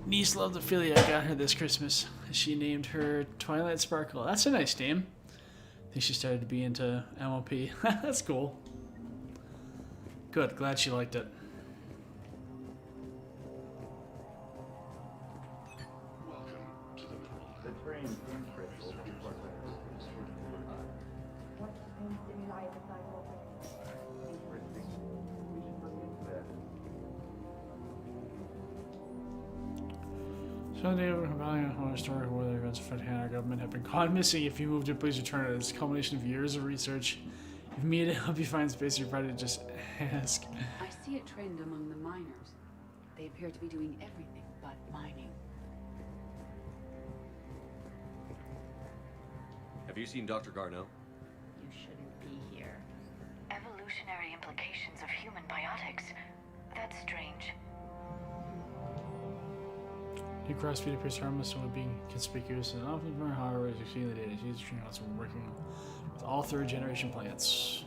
niece loved Ophelia got her this Christmas. She named her Twilight Sparkle. That's a nice name. I think she started to be into MLP. That's cool. Good, glad she liked it. The train from Crystal before What seems to be lying beside open? Interesting. We should look into that. Sunday, over compiling a whole historical weather events affecting our government have been caught missing. If you move to, please return it. It's a culmination of years of research. If you need to help you find space, you're invited to just ask. I see a trend among the miners. They appear to be doing everything but mining. Have you seen Dr. Garneau? You shouldn't be here. Evolutionary implications of human biotics. That's strange. New crossfeed appears harmless when being conspicuous and often more, however, as you see in the data, she's also working with all third-generation plants.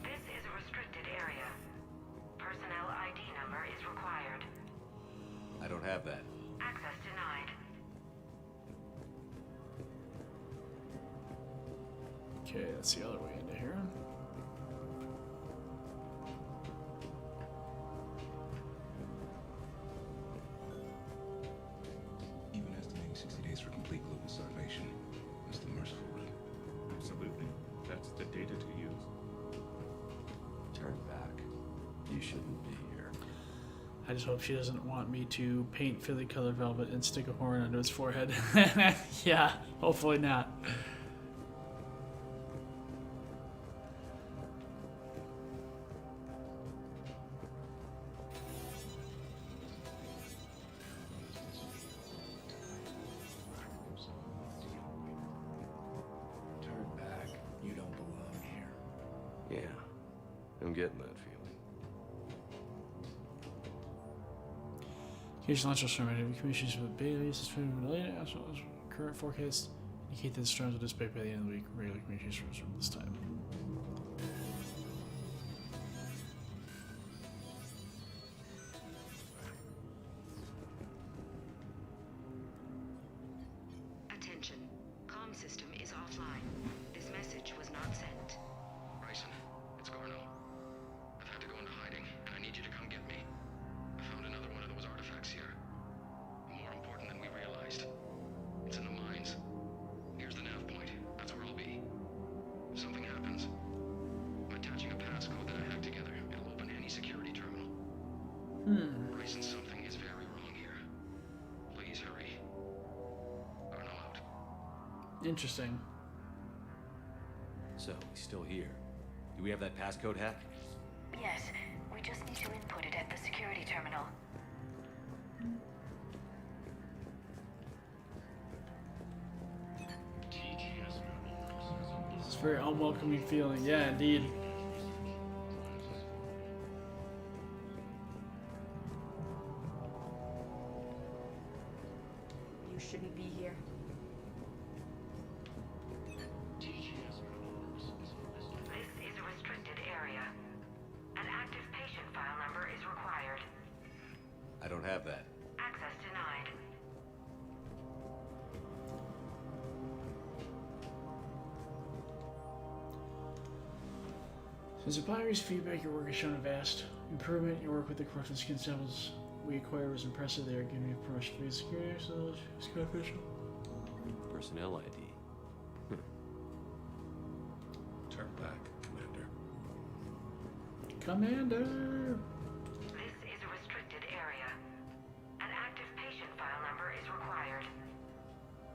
This is a restricted area. Personnel ID number is required. I don't have that. Access denied. Okay, that's the other way into here. Even estimating 60 days for complete global starvation is the merciful route. Absolutely. That's the data to use. Turn back. You shouldn't be here. I just hope she doesn't want me to paint Philly color velvet and stick a horn onto its forehead. Yeah, hopefully not. getting that feeling. Occasional natural storm activity commissions with Bailey's suspended related as well as current forecasts indicate that the storms will dissipate by the end of the week. Regular communications from this time. Attention. Comm system is offline. This message was not sent. Bryson, it's Garno. I've had to go into hiding, and I need you to come get me. I found another one of those artifacts here. More important than we realized. It's in the mines. Here's the nav point. That's where I'll be. If something happens, I'm attaching a passcode that I hacked together. It'll open any security terminal. Bryson, something is very wrong here. Please hurry. Garno out. Interesting. So, he's still here. Do we have that passcode hack? Yes, we just need to input it at the security terminal. It's a very unwelcoming feeling. Yeah, indeed. You shouldn't be here. This is a restricted area. An active patient file number is required. I don't have that. Access denied. Since suppliers' feedback, your work has shown a vast improvement. Your work with the corrupted skin samples we acquired was impressive. They are giving you permission to be security, so it's official. Personnel ID. Turn back, Commander. Commander! This is a restricted area. An active patient file number is required.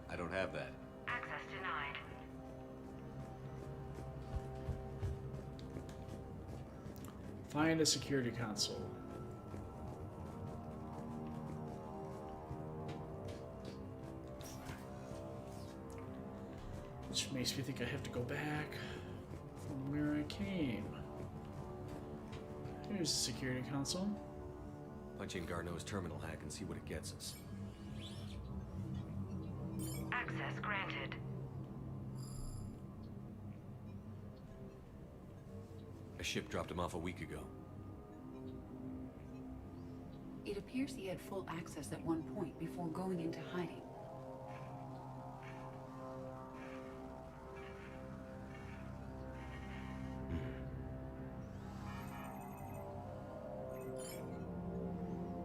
I don't have that. Access denied. Find a security console. Which makes me think I have to go back from where I came. Here's the security console. Punch in Garneau's terminal hack and see what it gets us. Access granted. A ship dropped him off a week ago. It appears he had full access at one point before going into hiding.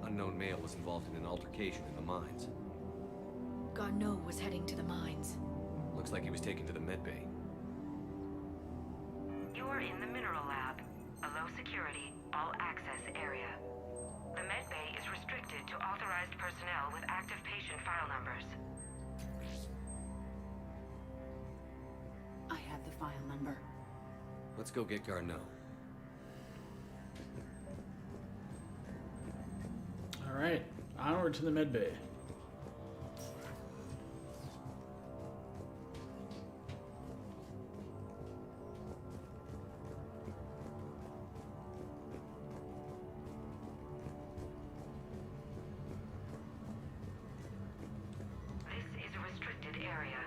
Unknown male was involved in an altercation in the mines. Garneau was heading to the mines. Looks like he was taken to the medbay. You are in the mineral lab, a low security, all access area. The medbay is restricted to authorized personnel with active patient file numbers. I have the file number. Let's go get Garneau. Alright, onward to the medbay. This is a restricted area.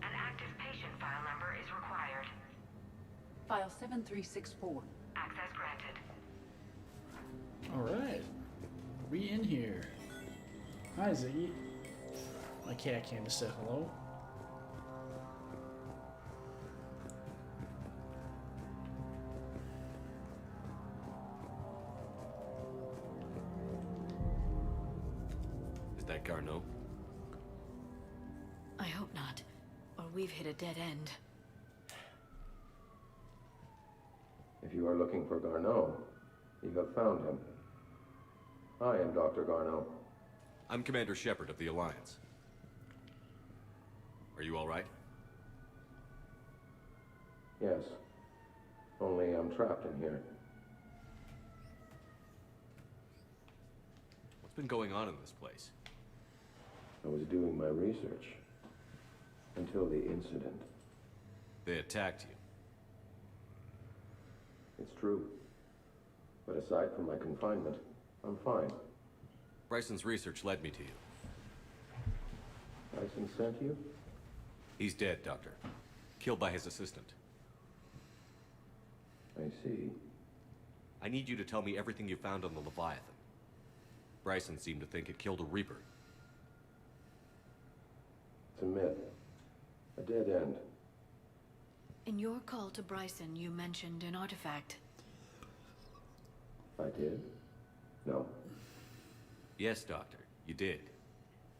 An active patient file number is required. File 7364. Access granted. Alright. We in here. Hi, Ziggy. My cat came to say hello. Is that Garneau? I hope not, or we've hit a dead end. If you are looking for Garneau, you have found him. I am Dr. Garneau. I'm Commander Shepard of the Alliance. Are you all right? Yes. Only I'm trapped in here. What's been going on in this place? I was doing my research. Until the incident. They attacked you. It's true. But aside from my confinement, I'm fine. Bryson's research led me to you. Bryson sent you? He's dead, Doctor. Killed by his assistant. I see. I need you to tell me everything you found on the Leviathan. Bryson seemed to think it killed a Reaper. It's a myth. A dead end. In your call to Bryson, you mentioned an artifact. I did? No. Yes, Doctor, you did.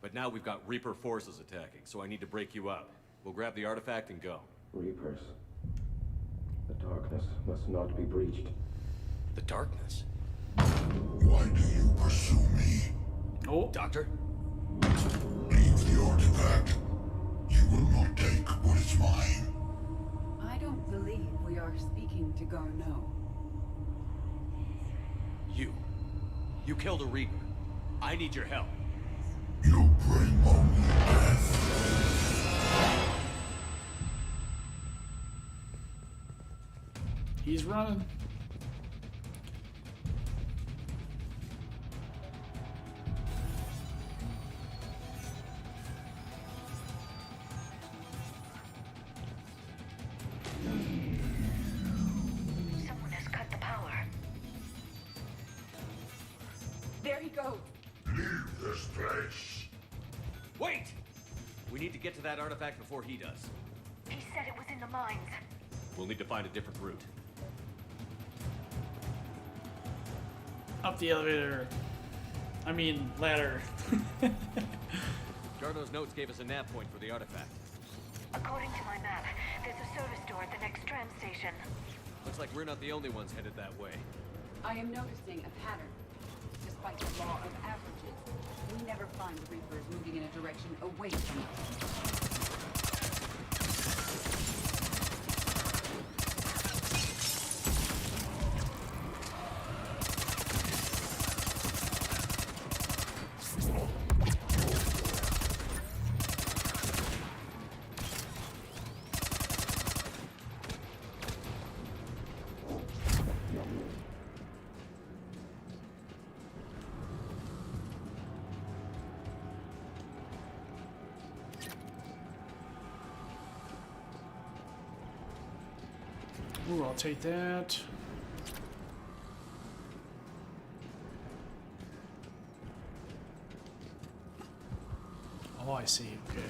But now we've got Reaper forces attacking, so I need to break you up. We'll grab the artifact and go. Reapers. The darkness must not be breached. The darkness? Why do you pursue me? Oh, Doctor? Leave the artifact. You will not take what is mine. I don't believe we are speaking to Garneau. You killed a Reaper. I need your help. You bring only death. he's running. Someone has cut the power. There he goes. Leave this place. Wait! We need to get to that artifact before he does. He said it was in the mines. We'll need to find a different route. Up the elevator. I mean, ladder. Garneau's notes gave us a nav point for the artifact. According to my map, there's a service door at the next tram station. Looks like we're not the only ones headed that way. I am noticing a pattern. Despite the law of averages, we never find the Reapers moving in a direction away from us. Ooh, I'll take that. Oh, I see. Okay.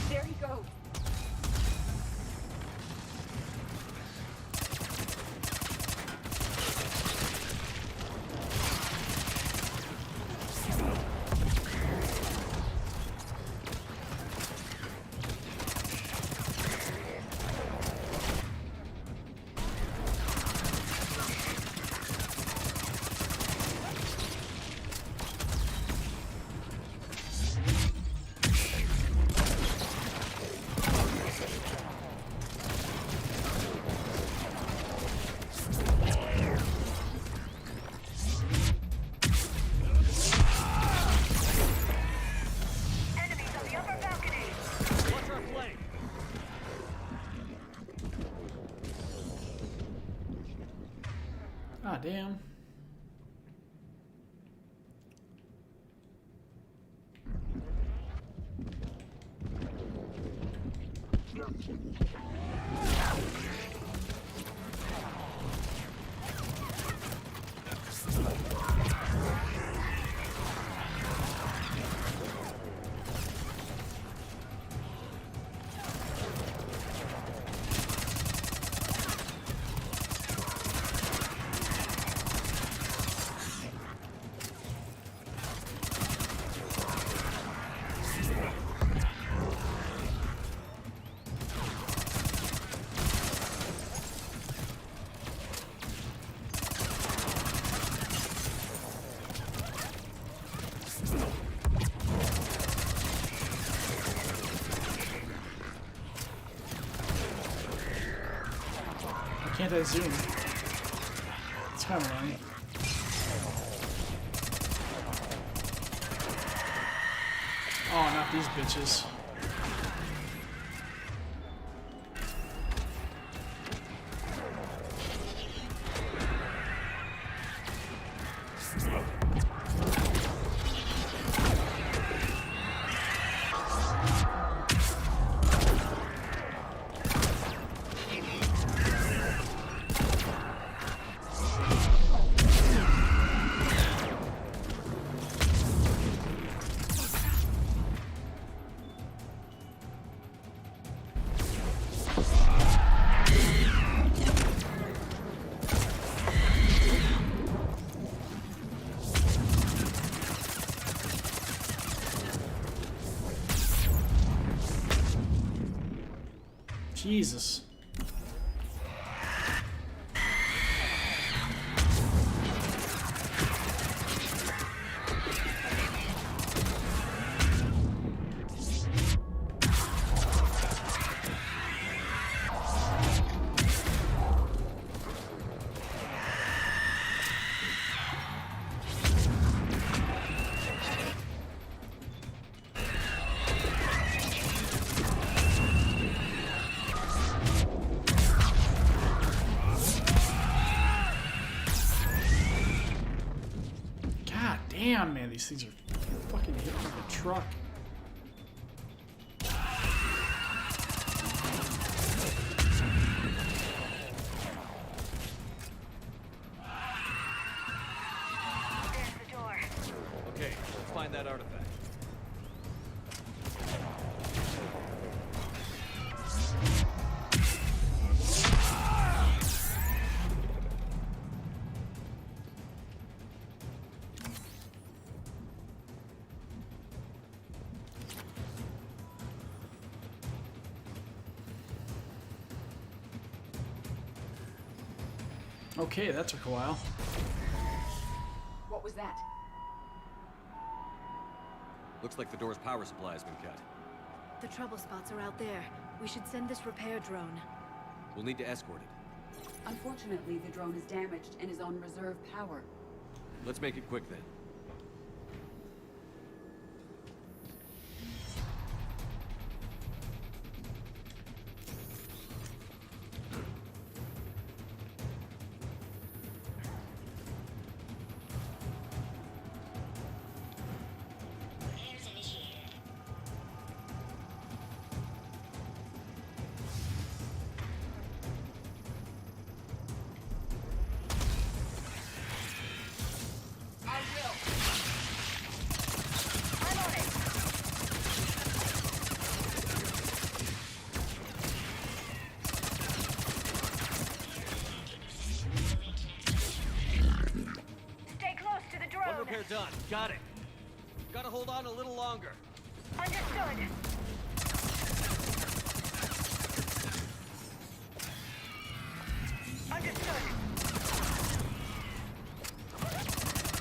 There he goes. Ah, damn. Can't I zoom? It's kind of annoying. Not these bitches. Jesus. Damn, man, these things are fucking hit like a truck. There's the door. Okay, let's find that artifact. Okay, that took a while. What was that? Looks like the door's power supply has been cut. The trouble spots are out there. We should send this repair drone. We'll need to escort it. Unfortunately, the drone is damaged and is on reserve power. Let's make it quick then. Repair done. Got it. Gotta hold on a little longer. Understood. Understood.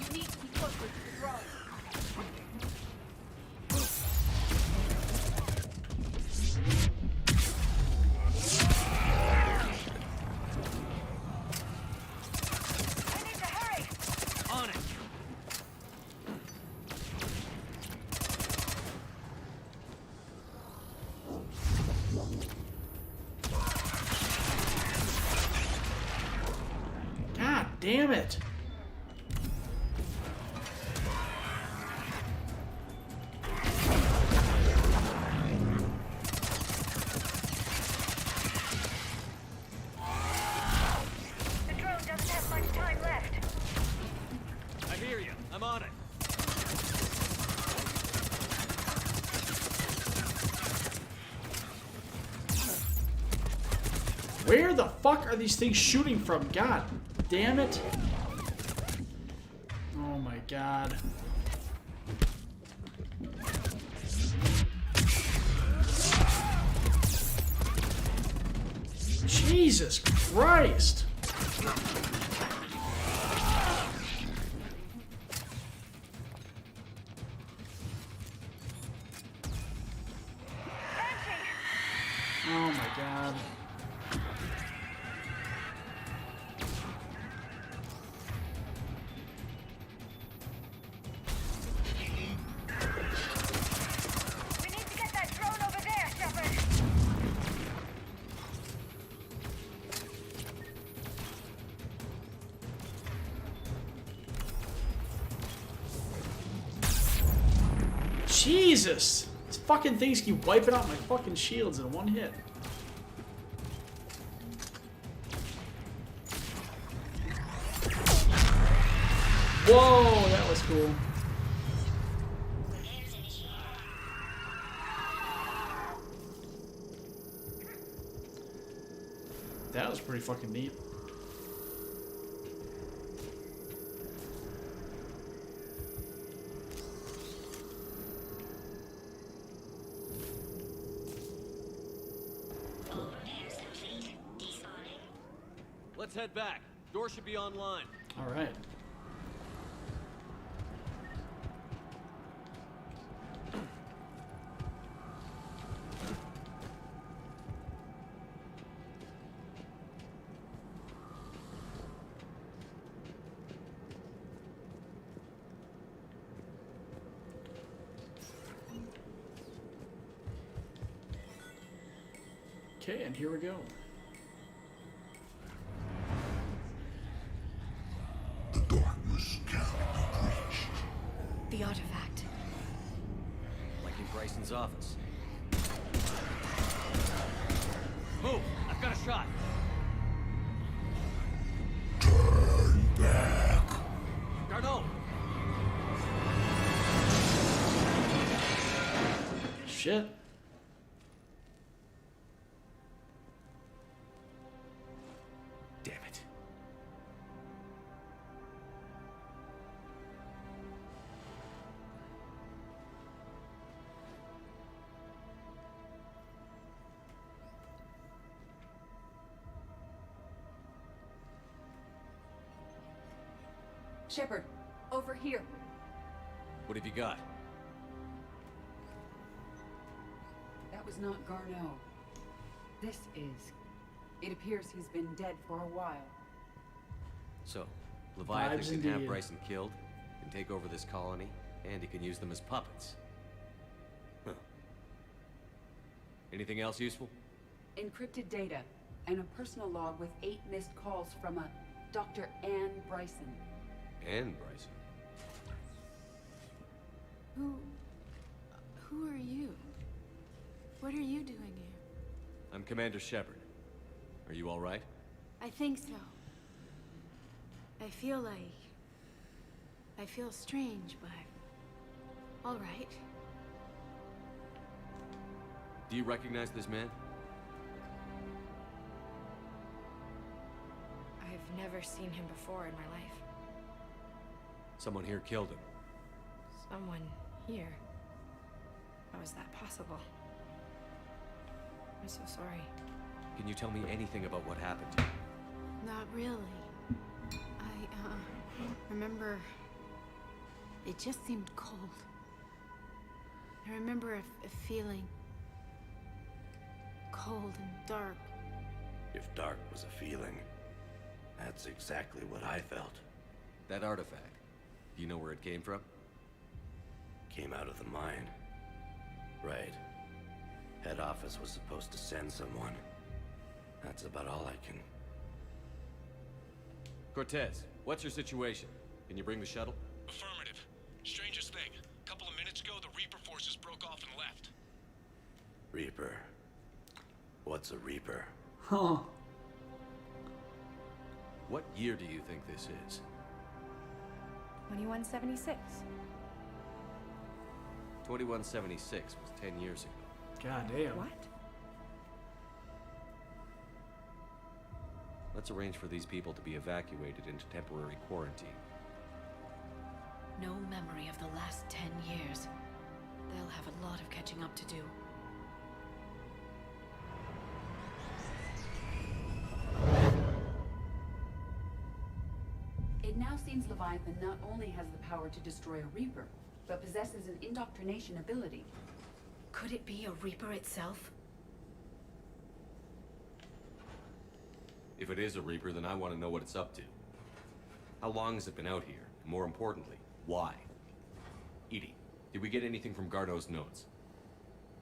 You need to be closer to the drone. Damn it! The drone doesn't have much time left. I hear you. I'm on it. Where the fuck are these things shooting from? God damn it. Oh my god. Jesus Christ. Oh my god. Jesus! These fucking things keep wiping out my fucking shields in one hit. Whoa, that was cool. That was pretty fucking neat. Let's head back. Door should be online. All right. Okay, and here we go. The darkness cannot be breached. The artifact. Like in Bryson's office. Move! I've got a shot. Turn back. Garneau! Shit. Damn it. Shepard, over here. What have you got? That was not Garneau. This is. It appears he's been dead for a while. So, Leviathan Vibes can have indeed. Bryson killed, can take over this colony, and he can use them as puppets. Huh. Anything else useful? Encrypted data and a personal log with 8 missed calls from a Dr. Ann Bryson. And Bryson. Who are you? What are you doing here? I'm Commander Shepard. Are you all right? I think so. I feel strange, but all right. Do you recognize this man? I've never seen him before in my life. Someone here killed him. Someone here. How is that possible? I'm so sorry. Can you tell me anything about what happened to you? Not really. I remember it just seemed cold. I remember a feeling cold and dark. If dark was a feeling, that's exactly what I felt. That artifact, do you know where it came from? Came out of the mine. Right. Head office was supposed to send someone. That's about all I can... Cortez, what's your situation? Can you bring the shuttle? Affirmative. Strangest thing. A couple of minutes ago, the Reaper forces broke off and left. Reaper. What's a Reaper? Huh. What year do you think this is? 2176. 2176 was 10 years ago. God damn. What? Let's arrange for these people to be evacuated into temporary quarantine. No memory of the last 10 years. They'll have a lot of catching up to do. It now seems Leviathan not only has the power to destroy a Reaper, but possesses an indoctrination ability. Could it be a Reaper itself? If it is a Reaper, then I want to know what it's up to. How long has it been out here? And more importantly, why? Edie, did we get anything from Garneau's notes?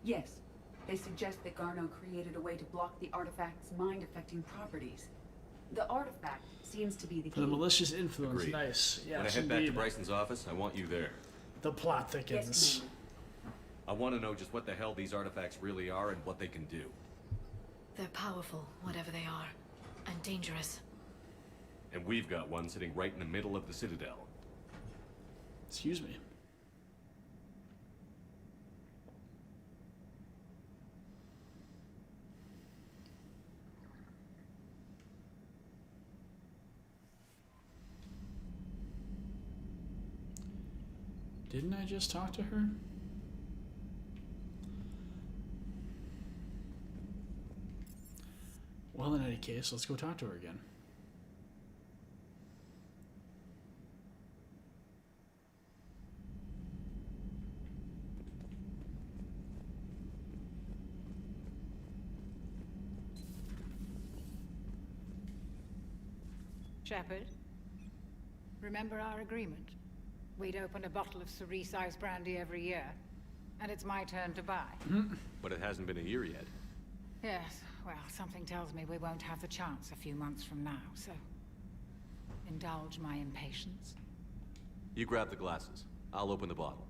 Yes, they suggest that Garneau created a way to block the artifact's mind-affecting properties. The artifact seems to be the For the key. malicious influence, Agreed. nice. When I Yes, head back to indeed. Bryson's office, I want you there. The plot thickens. Yes, I want to know just what the hell these artifacts really are and what they can do. They're powerful, whatever they are, and dangerous. And we've got one sitting right in the middle of the Citadel. Excuse me. Didn't I just talk to her? Well, in any case, let's go talk to her again. Shepard, remember our agreement? We'd open a bottle of cerise ice brandy every year, and it's my turn to buy. But it hasn't been a year yet. Yes, well, something tells me we won't have the chance a few months from now, so indulge my impatience. You grab the glasses. I'll open the bottle.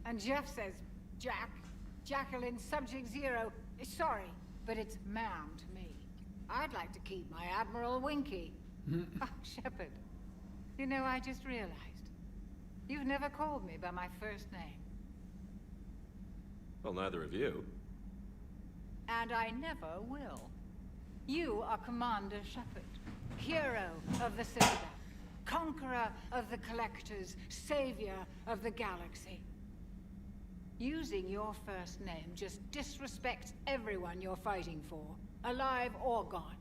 And Jeff says, Jacqueline, Subject Zero, sorry, but it's ma'am to me. I'd like to keep my Admiral Winky. Oh, Shepard, you know, I just realized. You've never called me by my first name. Well, neither of you. And I never will. You are Commander Shepard, hero of the Citadel, conqueror of the Collectors, savior of the galaxy. Using your first name just disrespects everyone you're fighting for, alive or gone.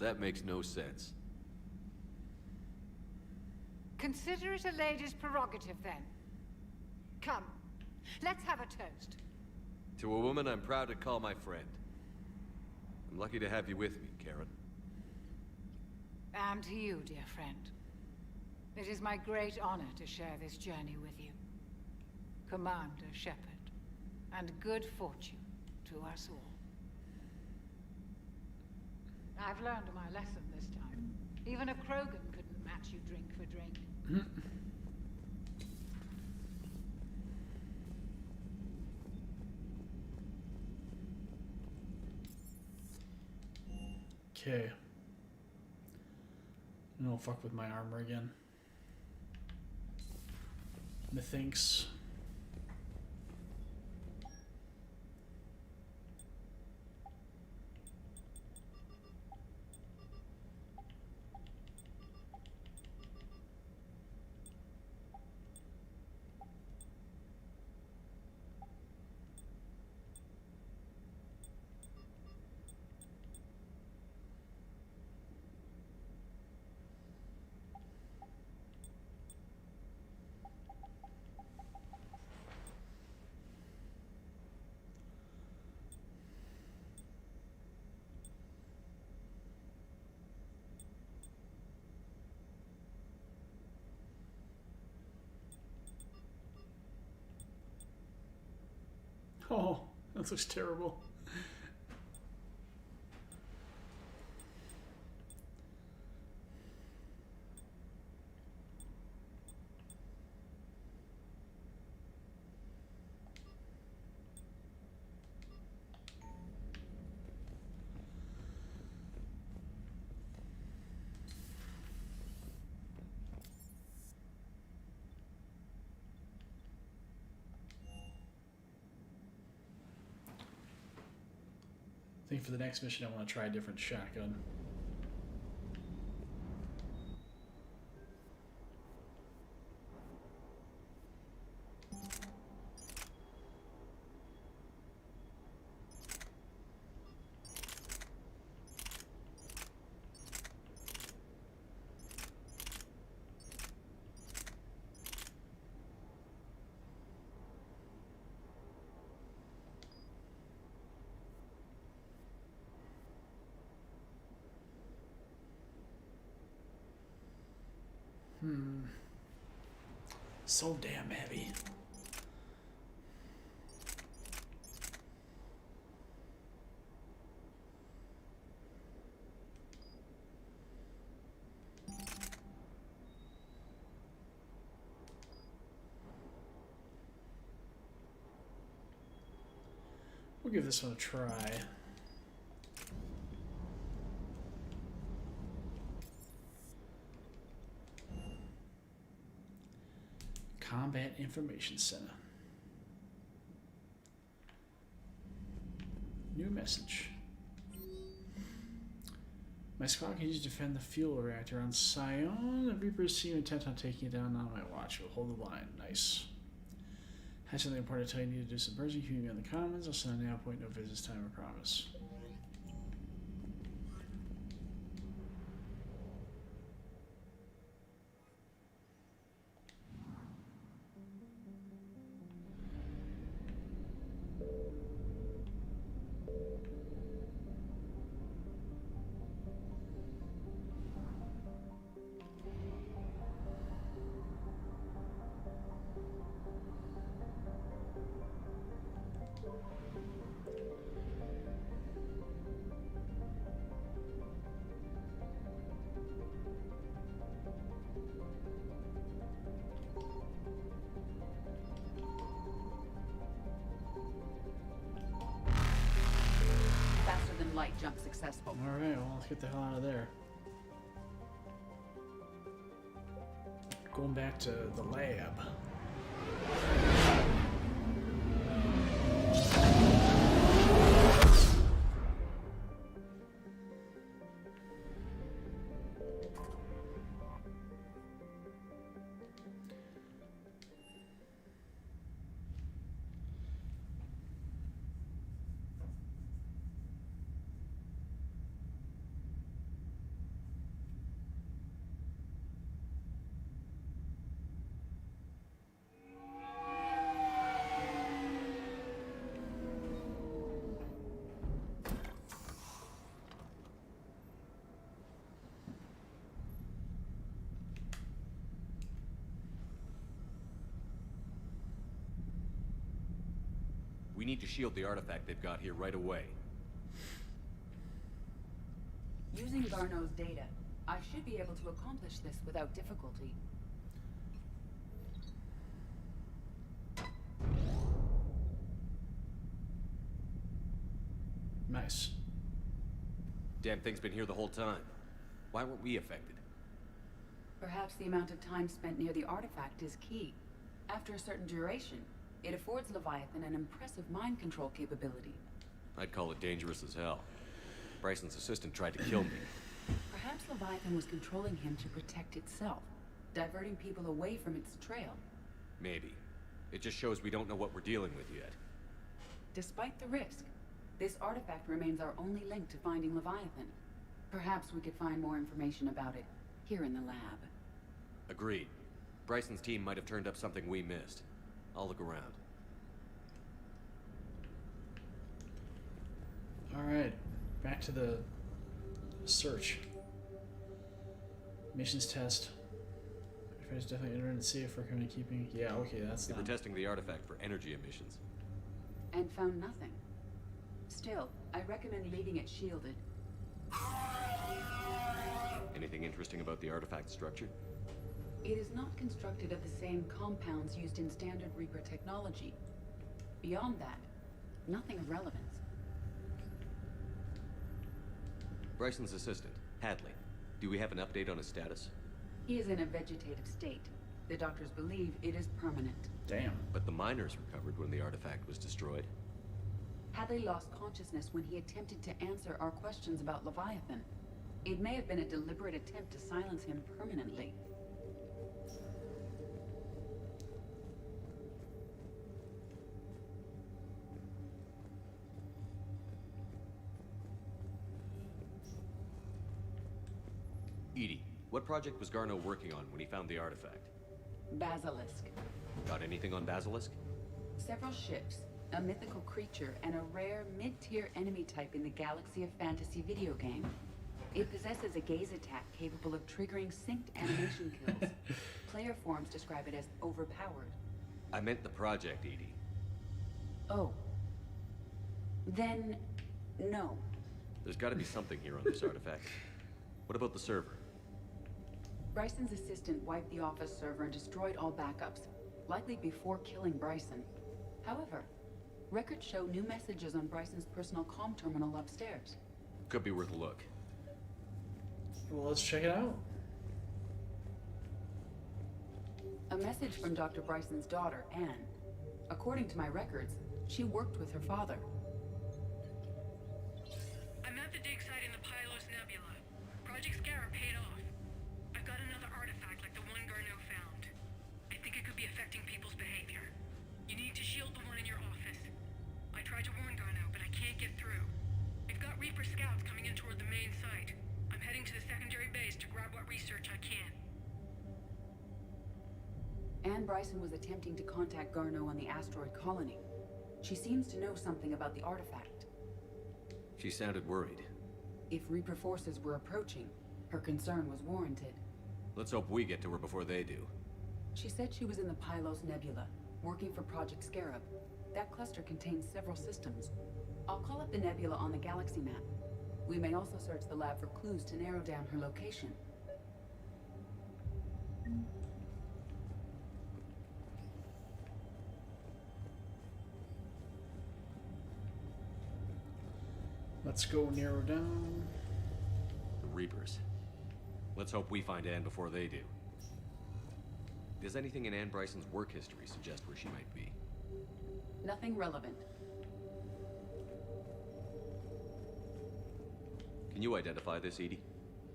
That makes no sense. Consider it a lady's prerogative, then. Come, let's have a toast. To a woman I'm proud to call my friend. I'm lucky to have you with me, Karen. And to you, dear friend. It is my great honor to share this journey with you. Commander Shepard. And good fortune to us all. I've learned my lesson this time. Even a Krogan couldn't match you drink for drink. Okay. No, fuck with my armor again. Methinks. Oh, that looks terrible. I think for the next mission, I want to try a different shotgun. So damn heavy. We'll give this one a try. Combat Information Center. New message. My squad continues to defend the fuel reactor on Sion. The Reapers seem intent on taking it down on my watch. We'll hold the line. Nice. I have something important to tell you. You need to do some bursing. Keep me on the commons. I'll send a now point. No visits time, I promise. Light jump successful. Alright, well, let's get the hell out of there. Going back to the lab. We need to shield the artifact they've got here right away. Using Garneau's data, I should be able to accomplish this without difficulty. Nice. Damn thing's been here the whole time. Why weren't we affected? Perhaps the amount of time spent near the artifact is key. After a certain duration, it affords Leviathan an impressive mind control capability. I'd call it dangerous as hell. Bryson's assistant tried to kill me. Perhaps Leviathan was controlling him to protect itself, diverting people away from its trail. Maybe. It just shows we don't know what we're dealing with yet. Despite the risk, this artifact remains our only link to finding Leviathan. Perhaps we could find more information about it here in the lab. Agreed. Bryson's team might have turned up something we missed. I'll look around. Alright, back to the search. Missions test. It's definitely internet safe for coming keeping. Yeah, okay, that's They were done. testing the artifact for energy emissions. And found nothing. Still, I recommend leaving it shielded. Anything interesting about the artifact structure? It is not constructed of the same compounds used in standard Reaper technology. Beyond that, nothing of relevance. Bryson's assistant, Hadley. Do we have an update on his status? He is in a vegetative state. The doctors believe it is permanent. Damn. But the miners recovered when the artifact was destroyed. Hadley lost consciousness when he attempted to answer our questions about Leviathan. It may have been a deliberate attempt to silence him permanently. Edie, what project was Garneau working on when he found the artifact? Basilisk. Got anything on Basilisk? Several ships, a mythical creature, and a rare mid-tier enemy type in the Galaxy of Fantasy video game. It possesses a gaze attack capable of triggering synced animation kills. Player forms describe it as overpowered. I meant the project, Edie. Oh. Then, no. There's gotta be something here on this artifact. What about the server? Bryson's assistant wiped the office server and destroyed all backups, likely before killing Bryson. However, Records show new messages on Bryson's personal comm terminal upstairs. Could be worth a look. Well, let's check it out. A message from Dr. Bryson's daughter, Anne. According to my records, she worked with her father. I'm at the dig site in the Pylos Nebula. Project Scarab paid off. I've got another artifact like the one Garneau found. I think it could be affecting people's behavior. You need to shield the one in your office. I tried to warn Garneau, but I can't get through. We've got Reaper scouts coming in toward the main site. I'm heading to the secondary base to grab what research I can. Anne Bryson was attempting to contact Garneau on the asteroid colony. She seems to know something about the artifact. She sounded worried. If Reaper forces were approaching, her concern was warranted. Let's hope we get to her before they do. She said she was in the Pylos Nebula, working for Project Scarab. That cluster contains several systems. I'll call up the nebula on the galaxy map. We may also search the lab for clues to narrow down her location. Let's go narrow down. The Reapers. Let's hope we find Anne before they do. Does anything in Anne Bryson's work history suggest where she might be? Nothing relevant. Can you identify this, Edie?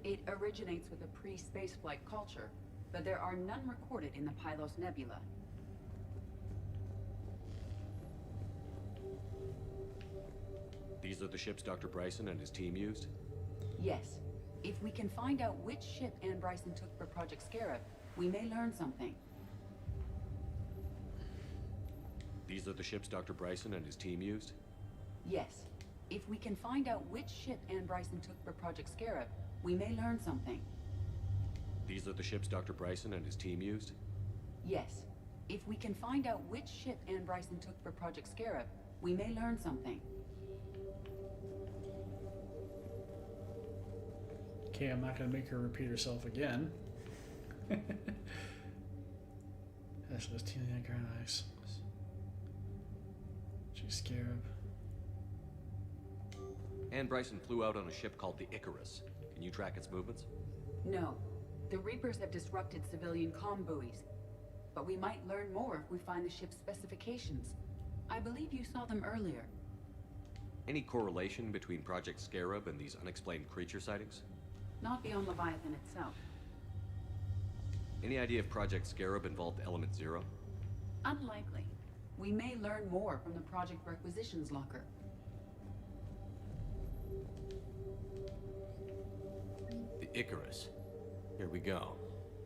It originates with a pre-spaceflight culture, but there are none recorded in the Pylos Nebula. These are the ships Dr. Bryson and his team used? Yes. If we can find out which ship Anne Bryson took for Project Scarab, we may learn something. These are the ships Dr. Bryson and his team used? Yes. If we can find out which ship Anne Bryson took for Project Scarab, we may learn something. These are the ships Dr. Bryson and his team used? Yes. If we can find out which ship Anne Bryson took for Project Scarab, we may learn something. Okay, I'm not going to make her repeat herself again. That's just teeny eyes. She's Scarab. Anne Bryson flew out on a ship called the Icarus. Can you track its movements? No. The Reapers have disrupted civilian comm buoys. But we might learn more if we find the ship's specifications. I believe you saw them earlier. Any correlation between Project Scarab and these unexplained creature sightings? Not beyond Leviathan itself. Any idea if Project Scarab involved Element Zero? Unlikely. We may learn more from the Project Requisitions Locker. The Icarus. Here we go.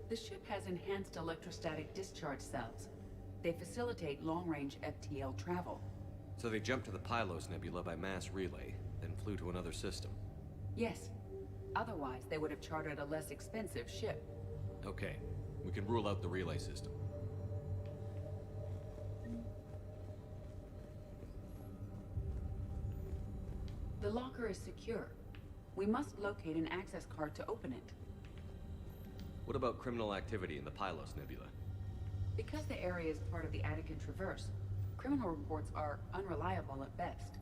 The ship has enhanced electrostatic discharge cells. They facilitate long-range FTL travel. So they jumped to the Pylos Nebula by mass relay, then flew to another system. Yes. Otherwise, they would have chartered a less expensive ship. Okay, we can rule out the relay system. The locker is secure. We must locate an access card to open it. What about criminal activity in the Pylos Nebula? Because the area is part of the Attica Traverse, criminal reports are unreliable at best.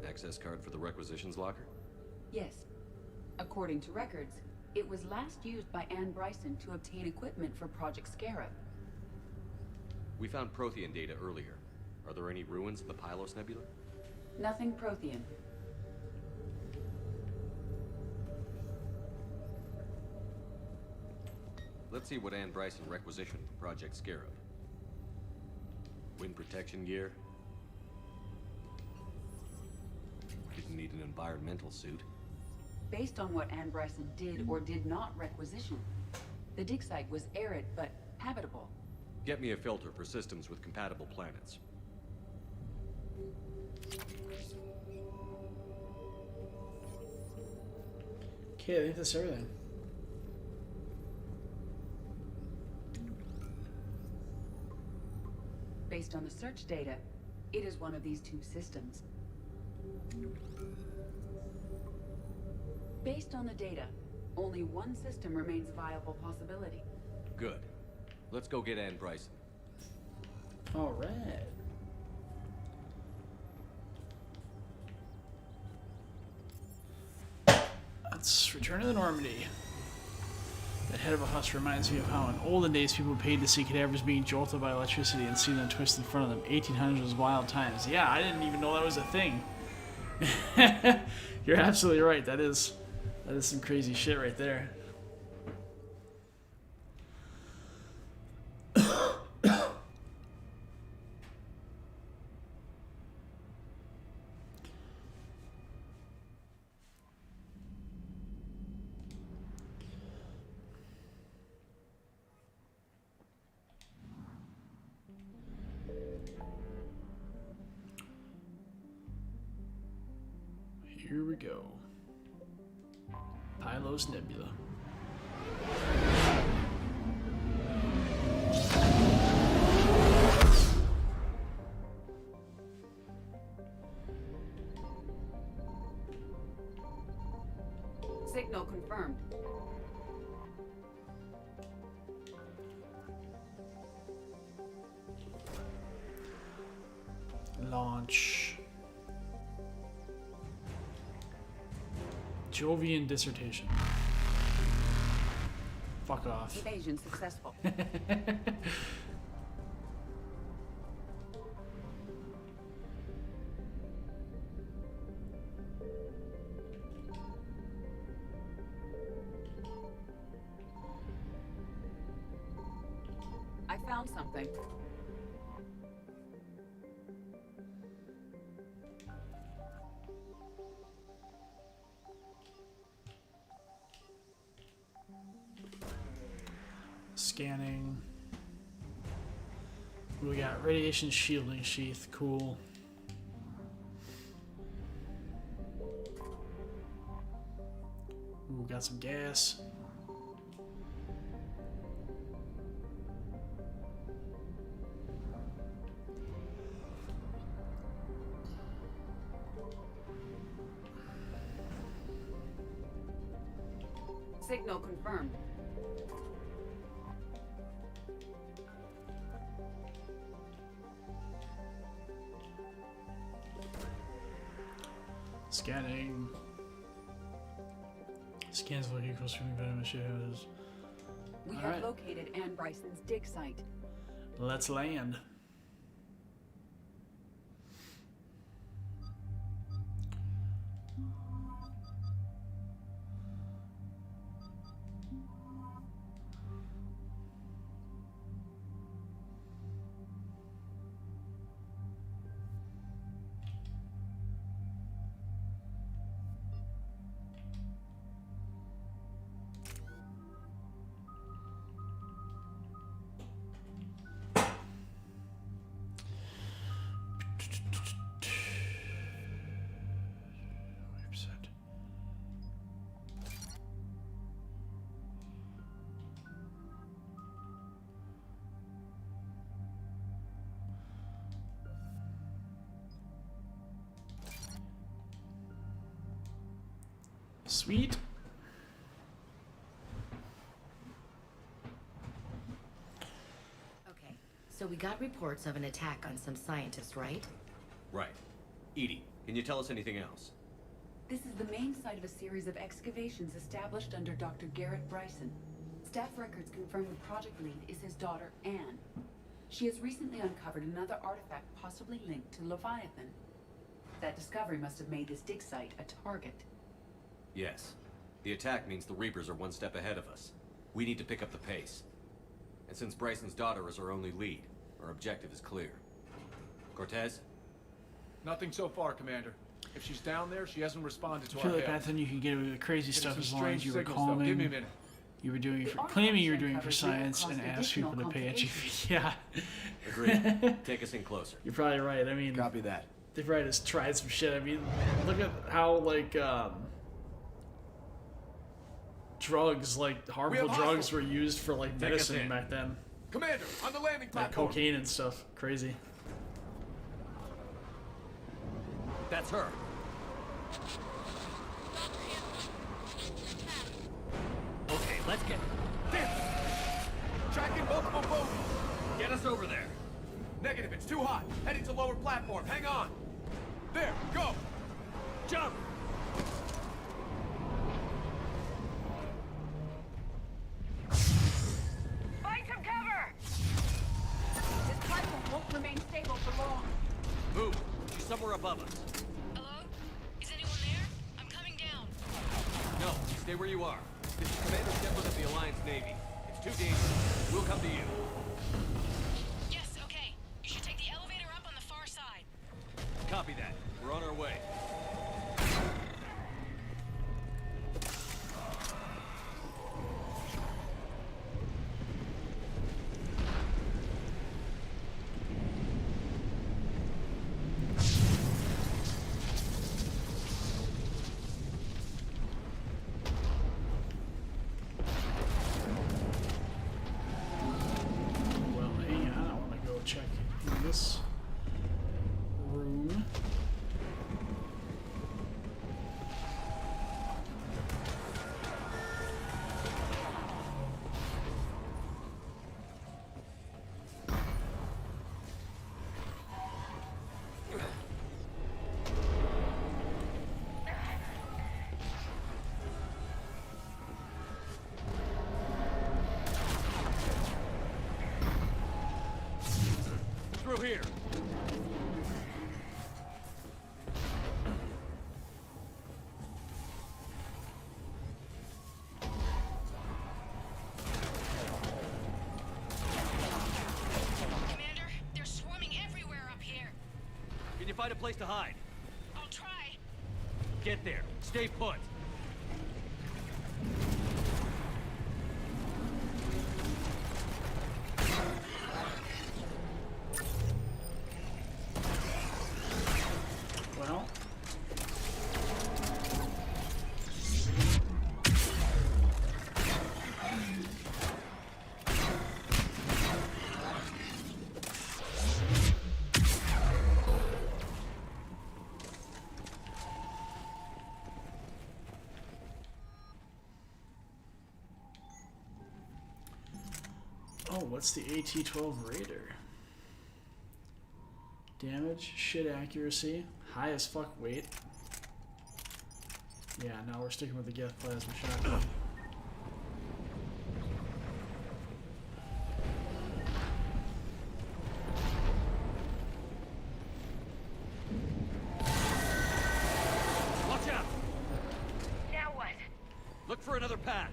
Access card for the requisitions locker? Yes. According to records, it was last used by Anne Bryson to obtain equipment for Project Scarab. We found Prothean data earlier. Are there any ruins in the Pylos Nebula? Nothing Prothean. Let's see what Anne Bryson requisitioned for Project Scarab. Wind protection gear. Didn't need an environmental suit. Based on what Anne Bryson did or did not requisition, the dig site was arid but habitable. Get me a filter for systems with compatible planets. Okay, I think that's everything. Based on the search data, it is one of these two systems. Based on the data, Only one system remains a viable possibility. Good. Let's go get Ann Bryson. All right. Let's return to the Normandy. The head of a husk reminds me of how in olden days people paid to see cadavers being jolted by electricity and see them twist in front of them. 1800s was wild times. Yeah, I didn't even know that was a thing. You're absolutely right. That is some crazy shit right there. Here we go. Pylos Nebula. Signal confirmed. Launch. Jovian dissertation. Fuck off. Evasion successful. I found something. Scanning. We got radiation shielding sheath. Cool. Ooh, got some gas. Signal confirmed. Scanning. Scans look equal to venomous shadows. We have located Ann Bryson's dig site. Let's land. Sweet. Okay, so we got reports of an attack on some scientists, right? Right. Edie, can you tell us anything else? This is the main site of a series of excavations established under Dr. Garrett Bryson. Staff records confirm the project lead is his daughter, Anne. She has recently uncovered another artifact possibly linked to Leviathan. That discovery must have made this dig site a target. Yes. The attack means the Reapers are one step ahead of us. We need to pick up the pace. And since Bryson's daughter is our only lead, our objective is clear. Cortez? Nothing so far, Commander. If she's down there, she hasn't responded to I our feel like hail. back then you could get away with crazy stuff some as long as strange you were signals, though. calming. Give me a minute. You were doing it for claiming you were doing it for science and asked people to pay at you. Yeah. Agreed. Take us in closer. You're probably right. I mean, Copy that. They probably just tried some shit. I mean, look at how like drugs, like harmful drugs, were used for like medicine back then. Commander, on the landing Like platform. cocaine and stuff. Crazy. That's her. us over there. Negative, it's too hot. Heading to lower platform. Hang on. There, go. Jump! Find some cover! This platform won't remain stable for long. Move. She's somewhere above us. Hello? Is anyone there? I'm coming down. No, stay where you are. This is Commander Shepard of the Alliance Navy. It's too dangerous. We'll come to you. Yes, okay. You should take the elevator up on the far side. Copy that. We're on our way. Well, hang on. I want to go check in this room. Through here. Commander, they're swarming everywhere up here. Can you find a place to hide? I'll try. Get there. Stay put. Well. Oh, what's the AT-12 Raider? Damage, shit accuracy, high as fuck weight. Yeah, now we're sticking with the Geth plasma shotgun. Watch out! Now what? Look for another path.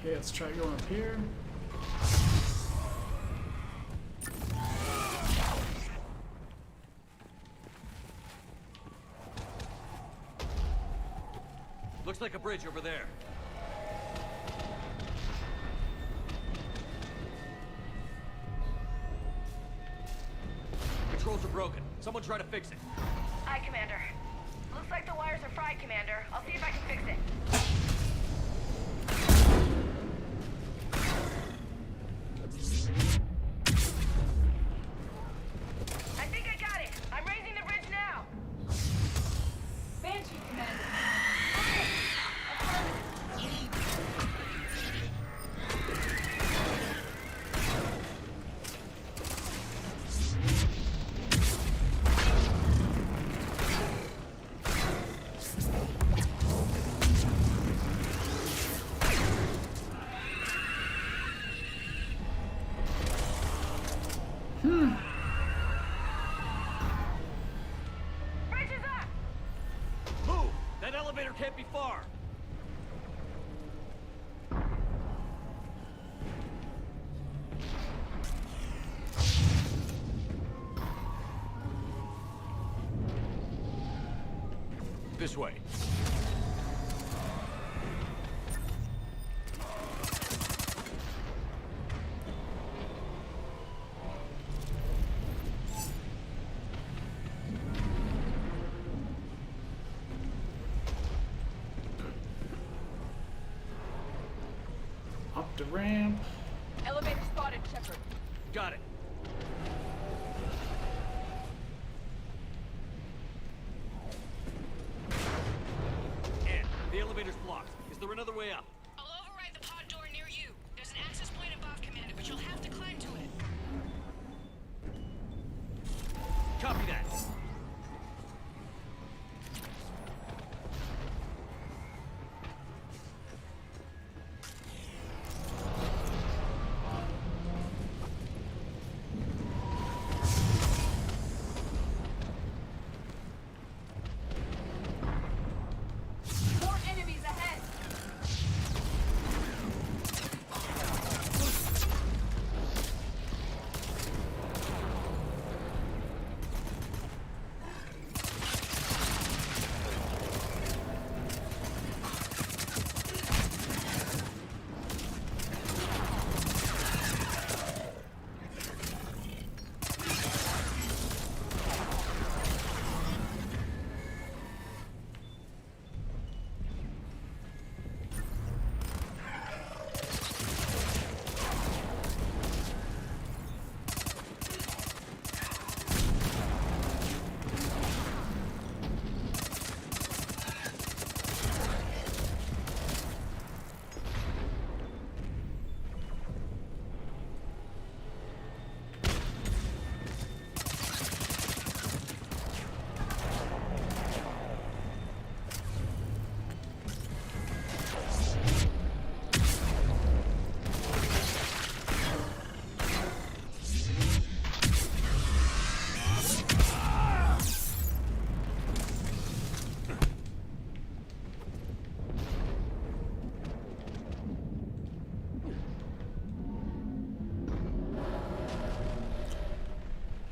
Okay, let's try going up here. Looks like a bridge over there. Controls are broken. Someone try to fix it. Aye, Commander. Looks like the wires are fried, Commander. I'll see if I can fix it. I think I got it. I'm raising the bridge now. Banshee, Commander. Bridge is up! Move! That elevator can't be far. This way. the ramp. Elevator spotted, Shepard. Got it. And the elevator's blocked. Is there another way up? I'll override the pod door near you. There's an access point above, Commander, but you'll have to climb to it. Copy that. More enemies ahead.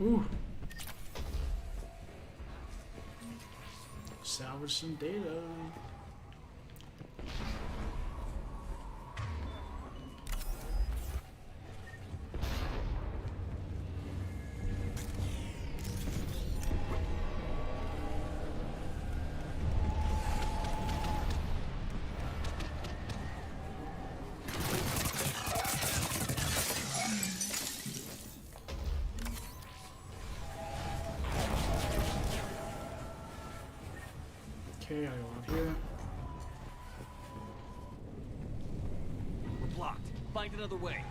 Ooh. Salvage some data. Okay, I go out here. We're blocked. Find another way.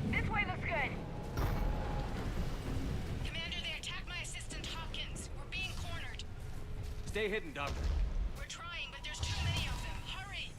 This way looks good. Commander, they attacked my assistant Hopkins. We're being cornered. Stay hidden, Doctor. We're trying, but there's too many of them. Hurry!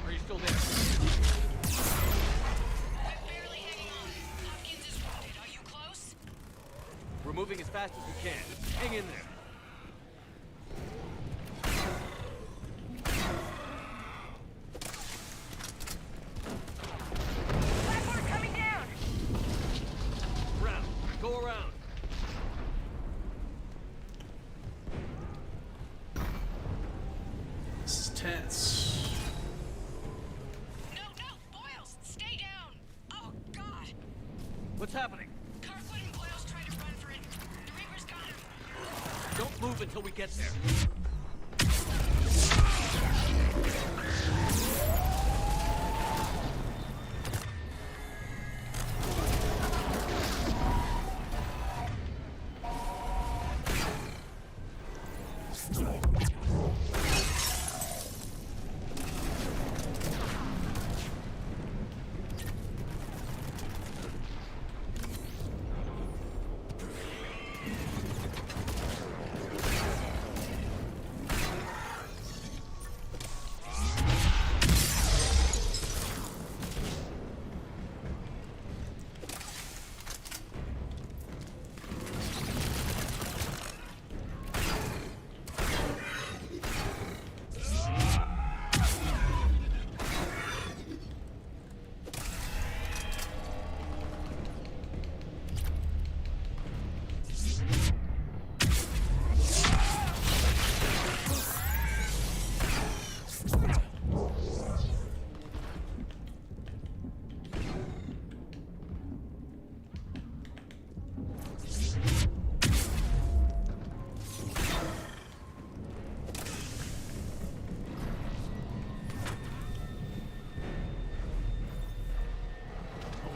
Are you still there? I'm barely hanging on. Hopkins is wounded. Are you close? We're moving as fast as we can. Hang in there. Platform coming down. Round. Go around. This is tense. No, Boyles, stay down. Oh, God. What's happening? Kirkwood and Boyles tried to run for it. The Reapers got him. Don't move until we get there.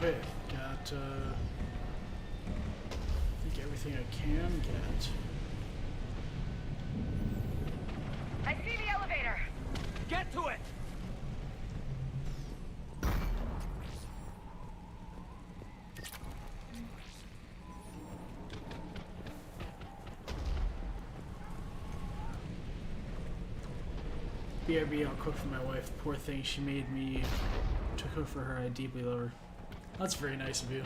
Okay, got I think everything I can get. I see the elevator. Get to it! BRB, I'll cook for my wife. Poor thing, she made me to cook for her. I deeply love her. That's very nice of you.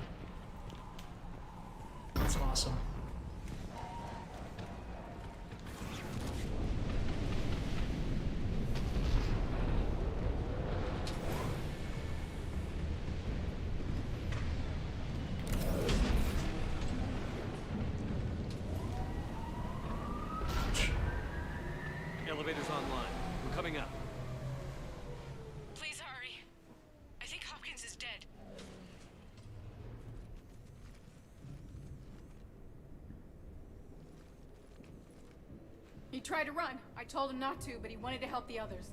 That's awesome. Elevator's online. We're coming up. Please hurry. I think Hopkins is dead. He tried to run. I told him not to, but he wanted to help the others.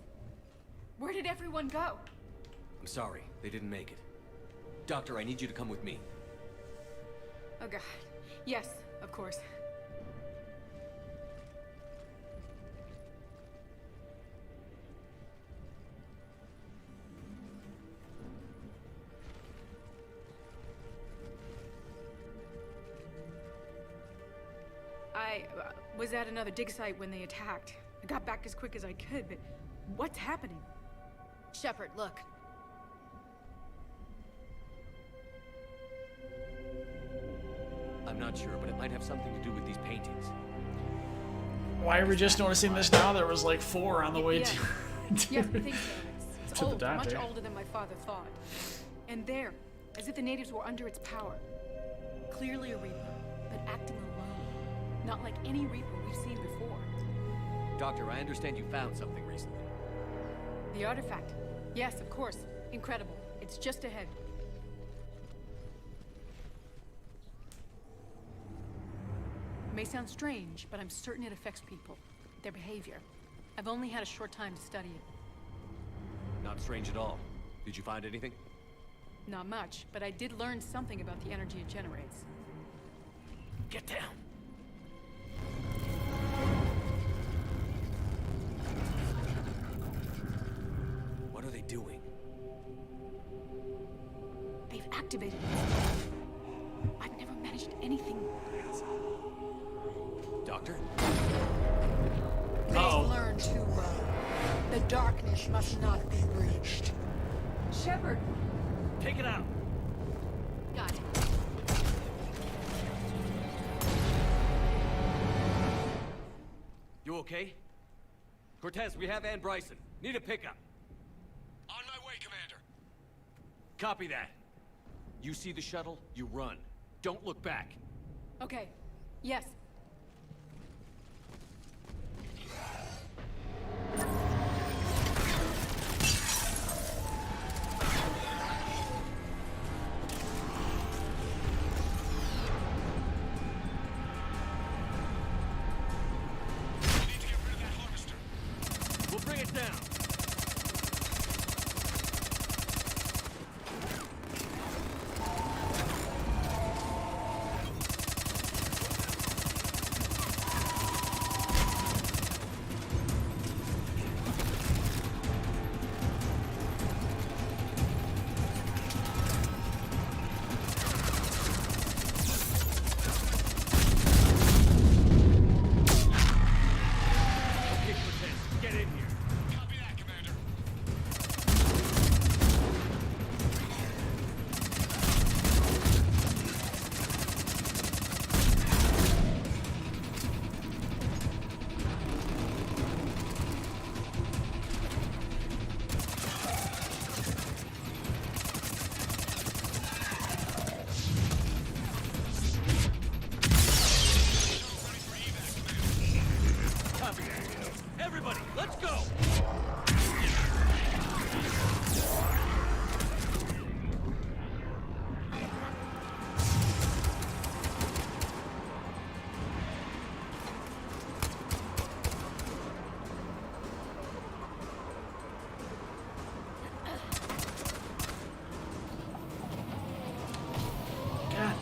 Where did everyone go? I'm sorry, they didn't make it. Doctor, I need you to come with me. Oh god. Yes, of course. I was at another dig site when they attacked. I got back as quick as I could, but what's happening? Shepard, look. I'm not sure, but it might have something to do with these paintings. Why are we just noticing this now? There was like 4 on the way to Yeah, I think so. It's to the old, Dante. much older than my father thought. And there, as if the natives were under its power. Clearly a Reaper, but acting alone. Not like any Reaper we've seen before. Doctor, I understand you found something recently. The artifact. Yes, of course. Incredible. It's just ahead. It may sound strange, but I'm certain it affects people. Their behavior. I've only had a short time to study it. Not strange at all. Did you find anything? Not much, but I did learn something about the energy it generates. Get down! What are they doing? They've activated it. I've never managed anything. Doctor? They've learned too well. The darkness must not be breached. Shepard! Take it out! Got it. You okay? Cortez, we have Ann Bryson. Need a pickup. On my way, Commander. Copy that. You see the shuttle, you run. Don't look back. Okay. Yes. We'll bring it down.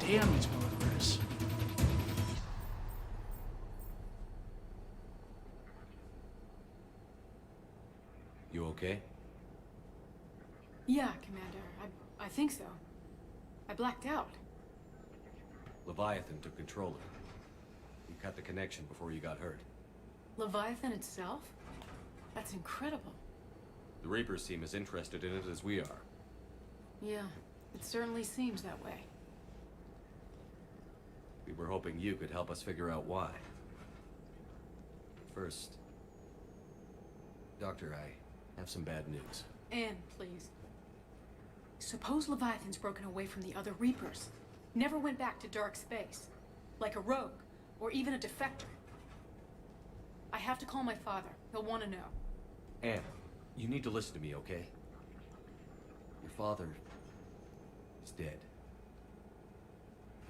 Damn these motherfuckers. You okay? Yeah, Commander. I think so. I blacked out. Leviathan took control of it. You cut the connection before you got hurt. Leviathan itself? That's incredible. The Reapers seem as interested in it as we are. Yeah, it certainly seems that way. We were hoping you could help us figure out why. First, Doctor, I have some bad news. Anne, please. Suppose Leviathan's broken away from the other Reapers. Never went back to dark space. Like a rogue, or even a defector. I have to call my father. He'll want to know. Anne, you need to listen to me, okay? Your father is dead.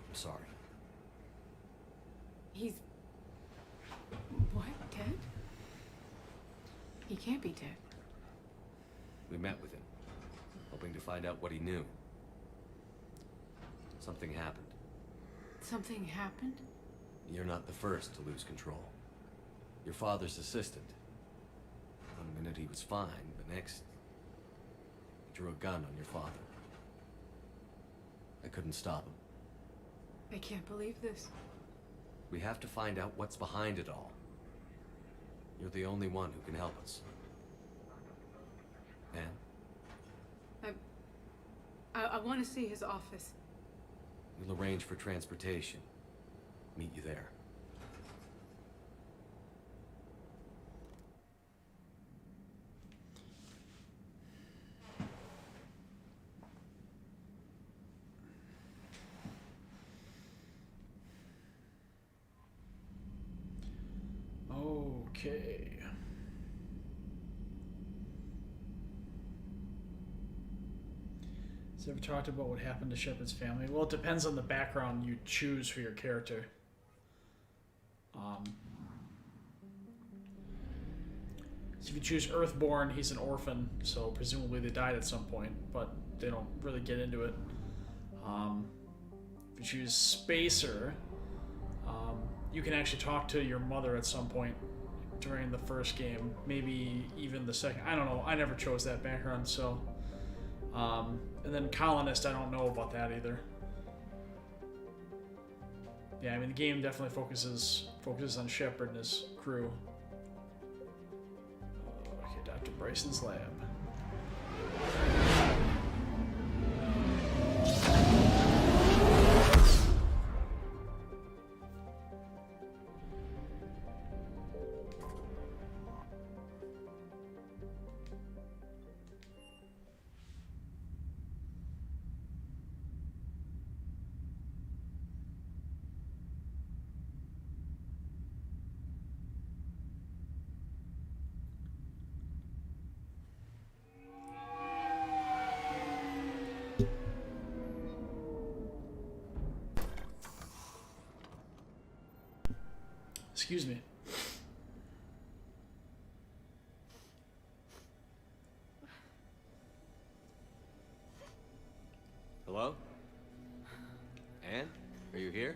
I'm sorry. He's... what? Dead? He can't be dead. We met with him, hoping to find out what he knew. Something happened. Something happened? You're not the first to lose control. Your father's assistant. One minute he was fine, the next, he drew a gun on your father. I couldn't stop him. I can't believe this. We have to find out what's behind it all. You're the only one who can help us. Anne? I want to see his office. We'll arrange for transportation. Meet you there. Okay. So ever talked about what happened to Shepard's family? Well, it depends on the background you choose for your character. So if you choose Earthborn, he's an orphan, so presumably they died at some point, but they don't really get into it. If you choose Spacer, you can actually talk to your mother at some point during the first game, maybe even the second. I don't know. I never chose that background, so. And then Colonist, I don't know about that either. Yeah, I mean the game definitely focuses on Shepard and his crew. Okay, Dr. Bryson's lab. Excuse me. Hello? Anne? Are you here?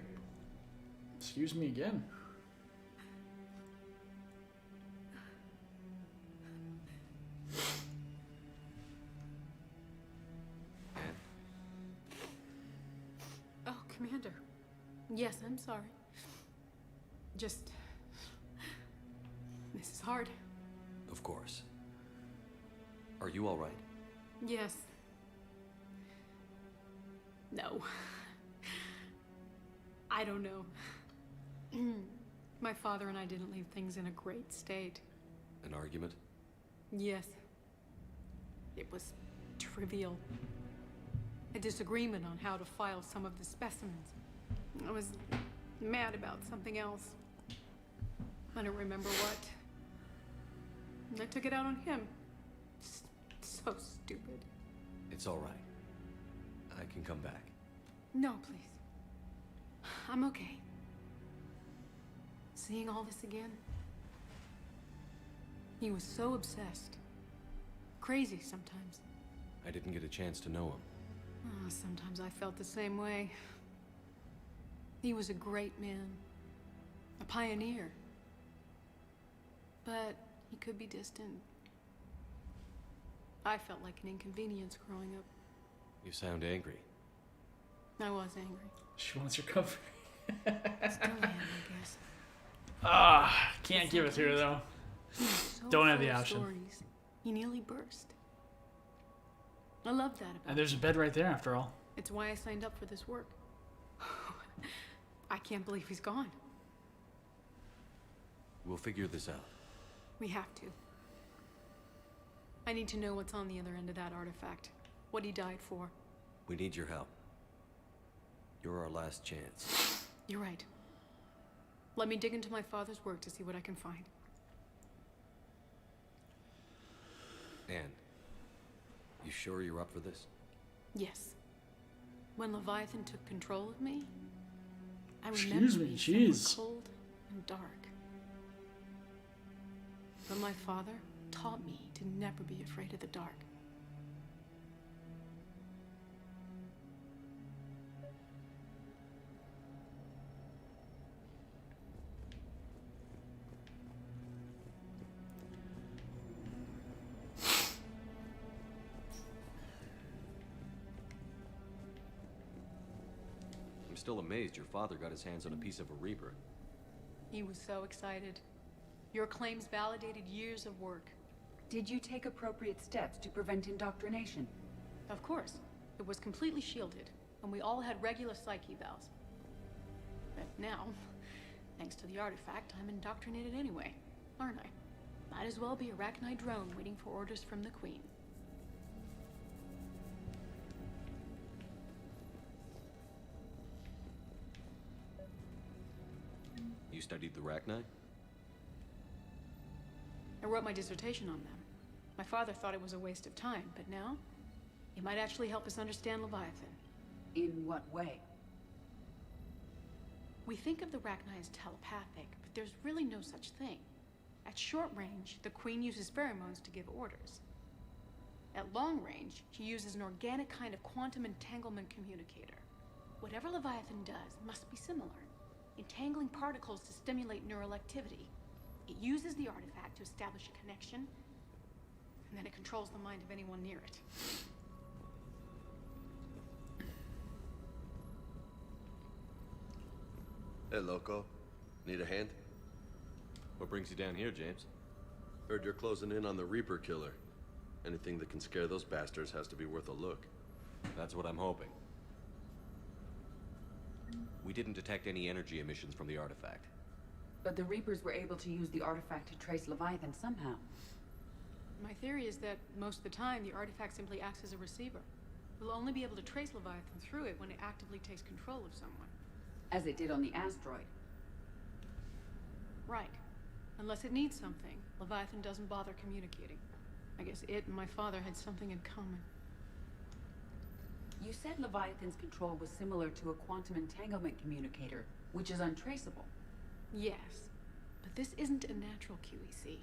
Excuse me again. Anne? Oh, Commander. Yes, I'm sorry. Just... this is hard. Of course. Are you all right? Yes. No. I don't know. My father and I didn't leave things in a great state. An argument? Yes. It was trivial. A disagreement on how to file some of the specimens. I was mad about something else. I don't remember what. I took it out on him. So stupid. It's all right. I can come back. No, please. I'm okay. Seeing all this again? He was so obsessed. Crazy sometimes. I didn't get a chance to know him. Oh, sometimes I felt the same way. He was a great man. A pioneer. But he could be distant. I felt like an inconvenience growing up. You sound angry. I was angry. She wants your cover. Still am, I guess. Ah, can't give it to her though. He was so Don't have the full of option. Stories. He nearly burst. I love that about And there's a bed right there after all. It's why I signed up for this work. I can't believe he's gone. We'll figure this out. We have to. I need to know what's on the other end of that artifact. What he died for. We need your help. You're our last chance. You're right. Let me dig into my father's work to see what I can find. Anne, you sure you're up for this? Yes. When Leviathan took control of me, I Excuse remember me, being jeez. somewhat cold and dark. But my father taught me to never be afraid of the dark. I'm still amazed your father got his hands on a piece of a Reaper. He was so excited. Your claims validated years of work. Did you take appropriate steps to prevent indoctrination? Of course. It was completely shielded, and we all had regular psych evals. But now, thanks to the artifact, I'm indoctrinated anyway, aren't I? Might as well be a Arachnite drone waiting for orders from the Queen. You studied the Arachnite? I wrote my dissertation on them. My father thought it was a waste of time, but now, it might actually help us understand Leviathan. In what way? We think of the Arachnite as telepathic, but there's really no such thing. At short range, the Queen uses pheromones to give orders. At long range, she uses an organic kind of quantum entanglement communicator. Whatever Leviathan does must be similar, entangling particles to stimulate neural activity. It uses the artifact to establish a connection, and then it controls the mind of anyone near it. Hey, Loco. Need a hand? What brings you down here, James? Heard you're closing in on the Reaper killer. Anything that can scare those bastards has to be worth a look. That's what I'm hoping. We didn't detect any energy emissions from the artifact. But the Reapers were able to use the artifact to trace Leviathan somehow. My theory is that most of the time, the artifact simply acts as a receiver. We'll only be able to trace Leviathan through it when it actively takes control of someone. As it did on the asteroid. Right. Unless it needs something, Leviathan doesn't bother communicating. I guess it and my father had something in common. You said Leviathan's control was similar to a quantum entanglement communicator, which is untraceable. Yes, but this isn't a natural QEC.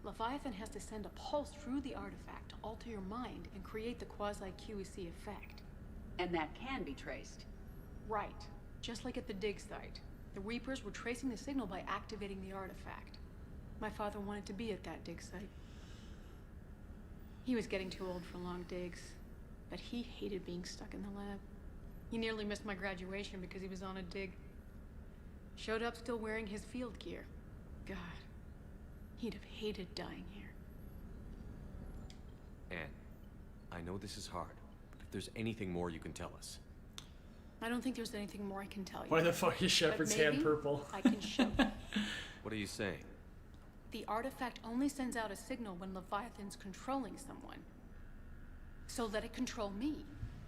Leviathan has to send a pulse through the artifact to alter your mind and create the quasi-QEC effect. And that can be traced. Right. Just like at the dig site. The Reapers were tracing the signal by activating the artifact. My father wanted to be at that dig site. He was getting too old for long digs, but he hated being stuck in the lab. He nearly missed my graduation because he was on a dig. Showed up still wearing his field gear. God, he'd have hated dying here. Anne, I know this is hard, but if there's anything more you can tell us. I don't think there's anything more I can tell you. Why the fuck is Shepard's hand purple? I can show you. What are you saying? The artifact only sends out a signal when Leviathan's controlling someone. So let it control me.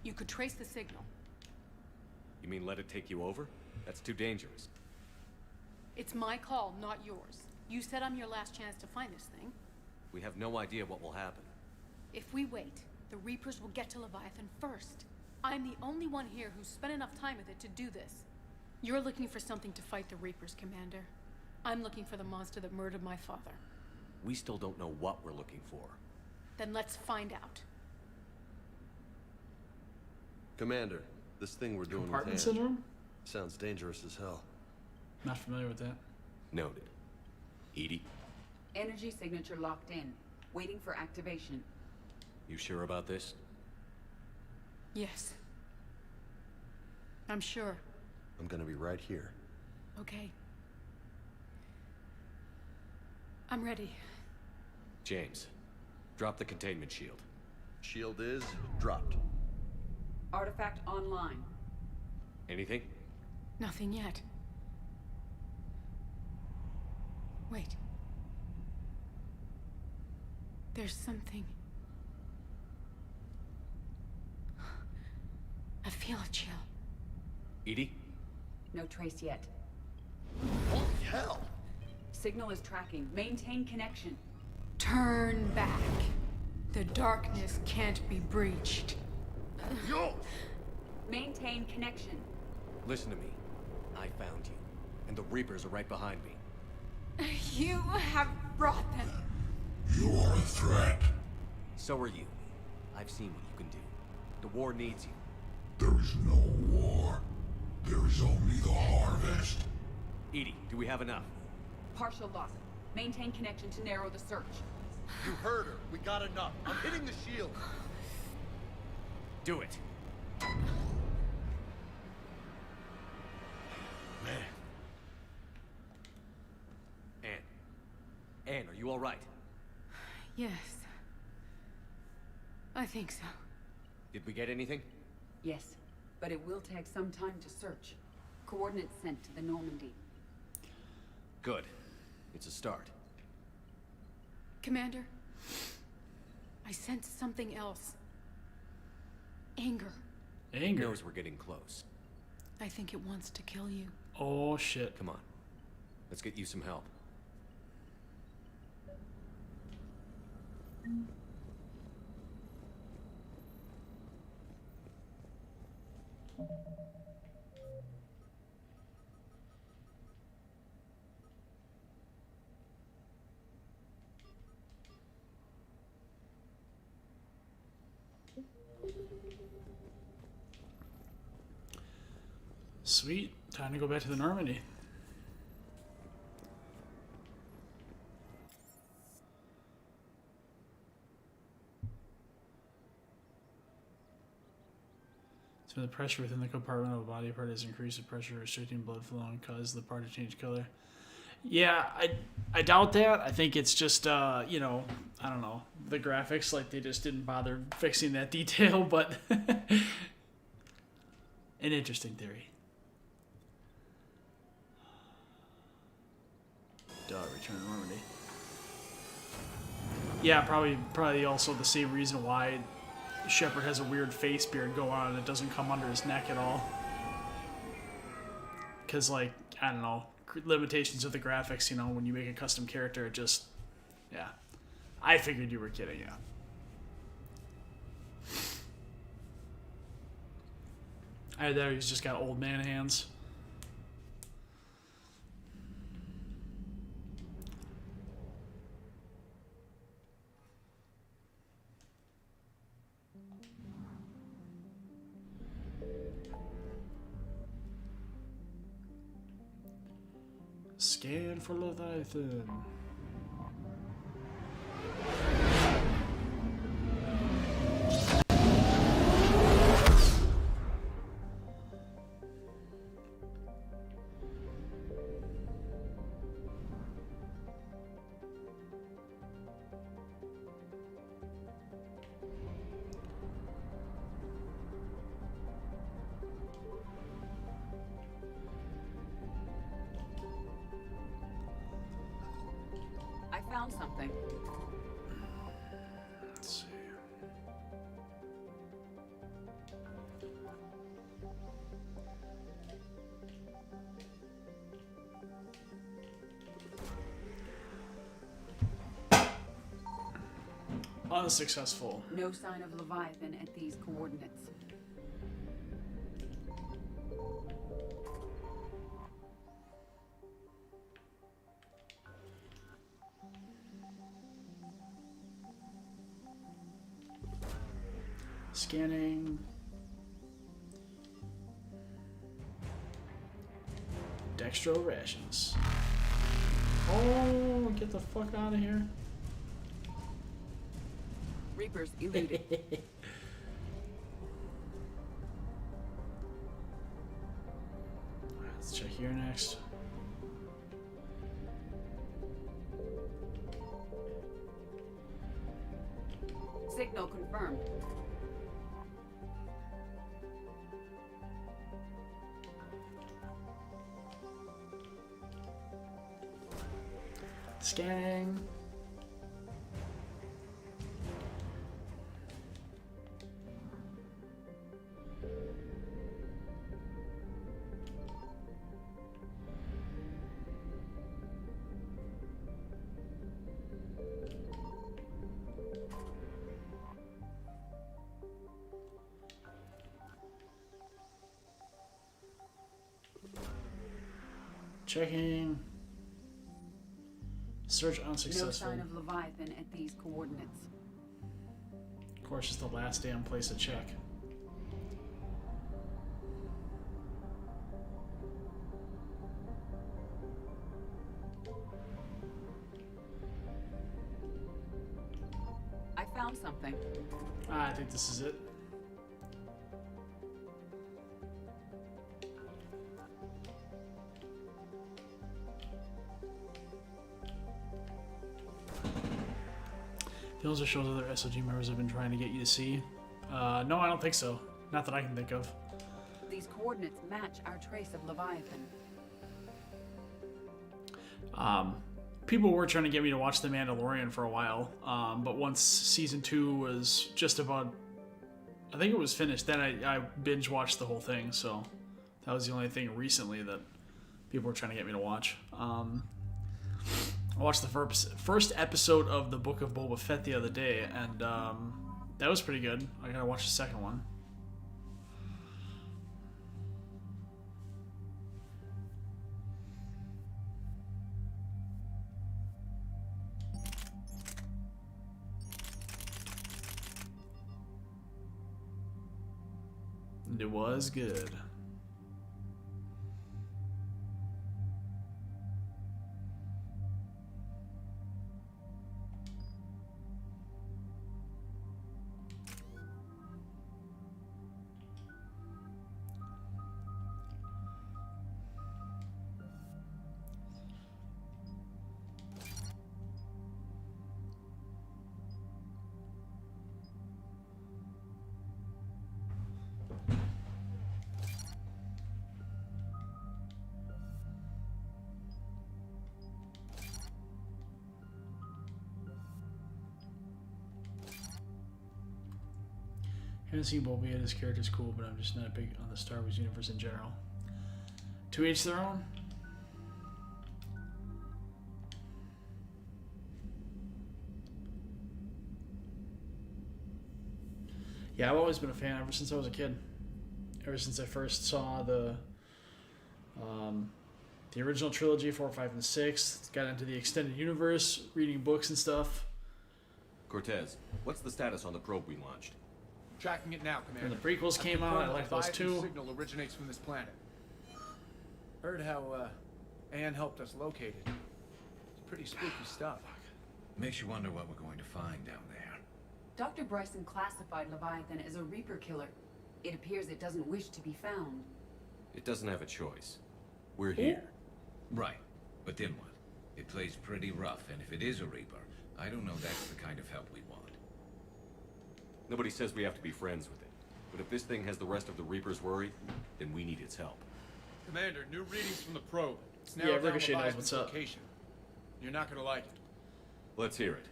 You could trace the signal. You mean let it take you over? That's too dangerous. It's my call, not yours. You said I'm your last chance to find this thing. We have no idea what will happen. If we wait, the Reapers will get to Leviathan first. I'm the only one here who's spent enough time with it to do this. You're looking for something to fight the Reapers, Commander. I'm looking for the monster that murdered my father. We still don't know what we're looking for. Then let's find out. Commander, this thing we're doing with Compartment Anne. syndrome? Sounds dangerous as hell. Not familiar with that. Noted. Edie, Energy signature locked in. Waiting for activation. you sure about this? Yes. I'm sure. I'm gonna be right here. Okay. I'm ready. James, drop the containment shield. Shield is dropped. Artifact online. Anything? Nothing yet. Wait. There's something. I feel a chill. Edie? No trace yet. Holy hell! Signal is tracking. Maintain connection. Turn back. The darkness can't be breached. Yo! Maintain connection. Listen to me. I found you, and the Reapers are right behind me. You have brought them. You are a threat. So are you. I've seen what you can do. The war needs you. There is no war. There is only the harvest. Edie, do we have enough? Partial loss. Maintain connection to narrow the search. You heard her. We got enough. I'm hitting the shield. Do it. Anne, are you all right? Yes. I think so. Did we get anything? Yes, but it will take some time to search. Coordinates sent to the Normandy. Good. It's a start. Commander, I sense something else. Anger. Anger? It knows we're getting close. I think it wants to kill you. Oh, shit. Come on. Let's get you some help. Sweet. Time to go back to the Normandy. So the pressure within the compartment of a body part has increased. The pressure restricting blood flow and causes the part to change color. Yeah, I doubt that. I think it's just, you know, I don't know. The graphics, like, they just didn't bother fixing that detail, but an interesting theory. Duh, Return to Normandy. Yeah, probably also the same reason why Shepard has a weird face beard go on and it doesn't come under his neck at all. Because, like, I don't know, limitations of the graphics, you know, when you make a custom character, it just, yeah. I figured you were kidding, yeah. Either that or he's just got old man hands. Scan for Leviathon. I found something. Let's see. Unsuccessful. No sign of Leviathan at these coordinates. Scanning. extra rations. Oh, get the fuck out of here. Reapers eluded. Let's check here next. Signal confirmed. Scanning. Checking. Search unsuccessful. No sign of Leviathan at these coordinates. Of course, it's the last damn place to check. I found something. I think this is it. Those are shows other SOG members have been trying to get you to see. No, I don't think so. Not that I can think of. These coordinates match our trace of Leviathan. People were trying to get me to watch The Mandalorian for a while, but once season 2 was just about, I think it was finished, then I binge watched the whole thing, so that was the only thing recently that people were trying to get me to watch. I watched the first episode of the Book of Boba Fett the other day, and that was pretty good. I gotta watch the second one. And it was good. I haven't seen Boba yet. His character's cool, but I'm just not big on the Star Wars universe in general. To each their own. Yeah, I've always been a fan ever since I was a kid. Ever since I first saw the original trilogy, 4, 5, and 6. Got into the extended universe, reading books and stuff. Cortez, what's the status on the probe we launched? Tracking it now, Commander. When the prequels came out, I liked those too. The signal originates from this planet. Heard how Anne helped us locate it. It's pretty spooky stuff. Makes you wonder what we're going to find down there. Dr. Bryson classified Leviathan as a Reaper killer. It appears it doesn't wish to be found. It doesn't have a choice. We're here. Right. But then what? It plays pretty rough, and if it is a Reaper, I don't know that's the kind of help we want. Nobody says we have to be friends with it. But if this thing has the rest of the Reapers worried, then we need its help. Commander, new readings from the probe. It's Yeah, narrowed down Ricochet knows Leviathan's what's up. location. You're not gonna like it. Let's hear it.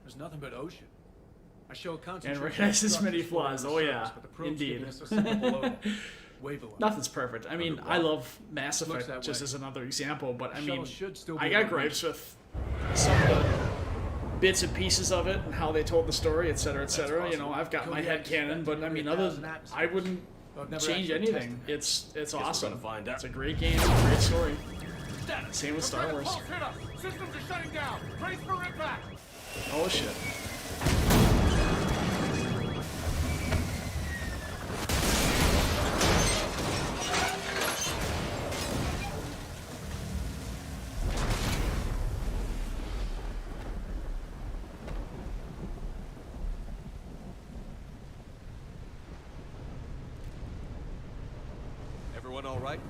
There's nothing but ocean. I show a And concentration recognizes of many structures floating flaws. on Oh the yeah, surface, but the probe's indeed. giving us a signal below that. Way below. Nothing's perfect. I mean, I love Mass Looks Effect that just way. as another example, but I The shuttle mean, should still I be got on gripes with some of the bits and pieces of it and how they told the story, etc., etc. You know, I've got my head canon, but I mean, I wouldn't change anything. It's awesome. Find out. It's a great game, great story. Same with Star Wars. Systems are shutting down. Brace for impact. Oh shit. Everyone all right?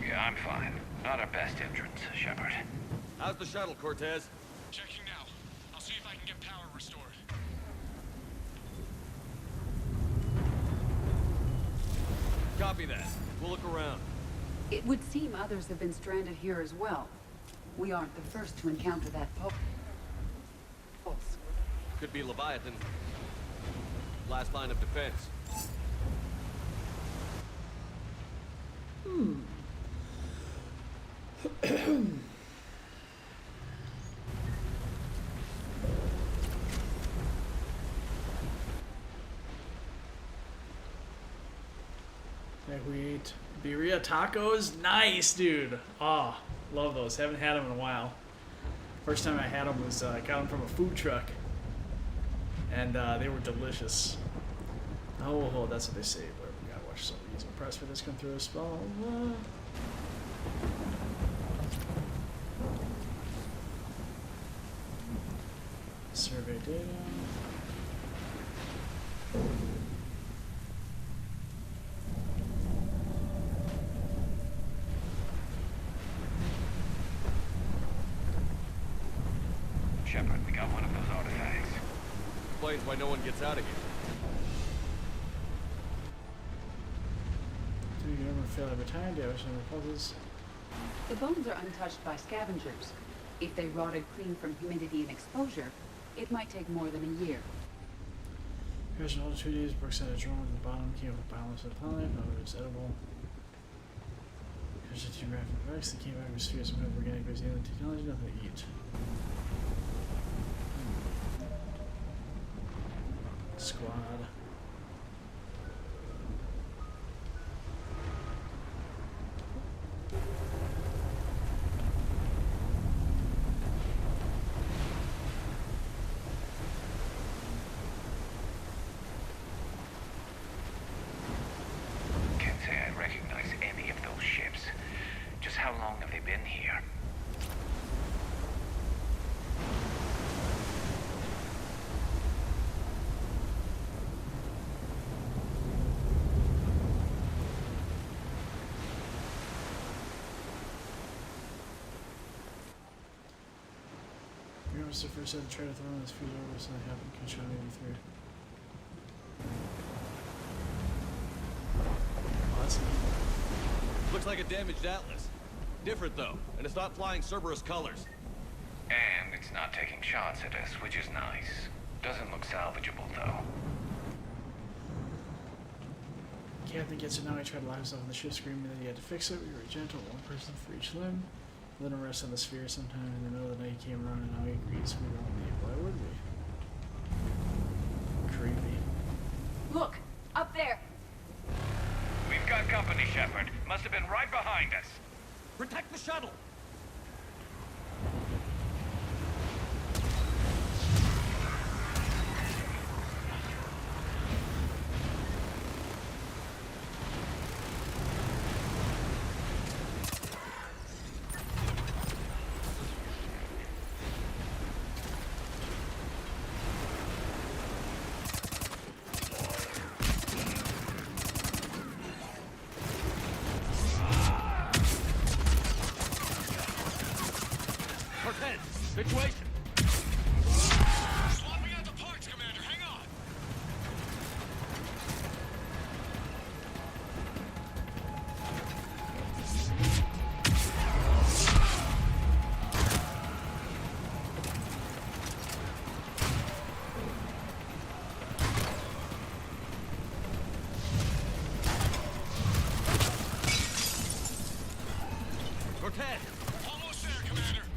Yeah, I'm fine. Not our best entrance, Shepard. How's the shuttle, Cortez? Checking now. I'll see if I can get power restored. Copy that. We'll look around. It would seem others have been stranded here as well. We aren't the first to encounter that pulse. Could be Leviathan. Last line of defense. We ate birria tacos. Nice, dude. Oh, love those. Haven't had them in a while. First time I had them was I got them from a food truck, and they were delicious. Oh, that's what they say. But we gotta watch some of these. Press for this come through a spell. Survey data. Shepard, we got one of those artifacts. Explains why no one gets out of here. Do you ever fail every time? Damage and repulses. The bones are untouched by scavengers. If they rotted clean from humidity and exposure, it might take more than a year. Here's an older 2 days. Brooks had a drone at the bottom. Came up with balance of the planet. However, it's edible. Here's a geographic effects that came back with spheres of organic waste alien technology. Nothing to eat. Squad. Can't say I recognize any of those ships. Just how long have they been here? Remember the first set of trade throwing this feed over, so that happened. Control 83. Oh, that's neat. Looks like a damaged Atlas. Different though, and it's not flying Cerberus colors. And it's not taking shots at us, which is nice. Doesn't look salvageable, though. Captain gets it now. He tried to lock himself on the ship, screaming that he had to fix it. We were gentle, one person for each limb. Let him rest on the sphere sometime in the middle of the night. He came around and now he agrees we won't leave. Why would we? Creepy. Look! Up there! We've got company, Shepard. Must have been right behind us. Protect the shuttle! Situation! Swapping out the parts, Commander. Hang on. Cortez! Almost there, Commander. Cortez!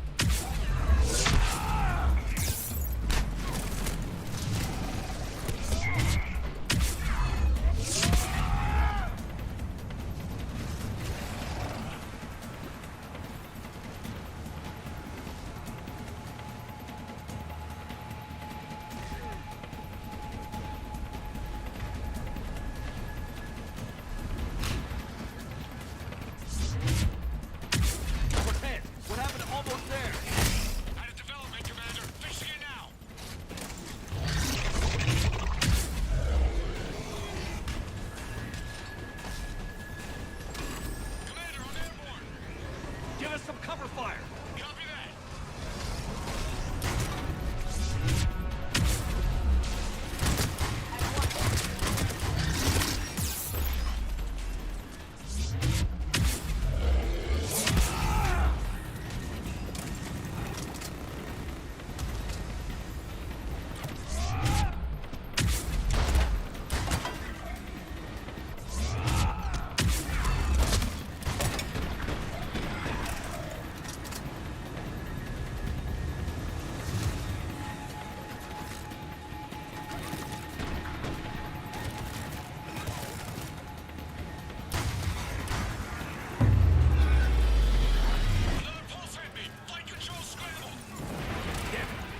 some cover fire. Copy that.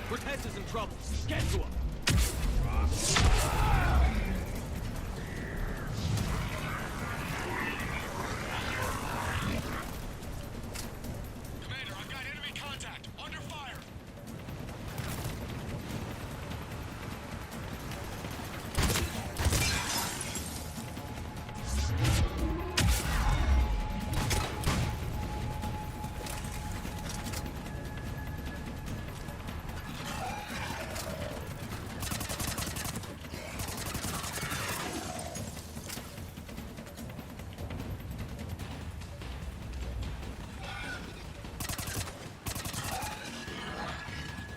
Cortez is in trouble. Get to him. Commander, I've got enemy contact. Under fire.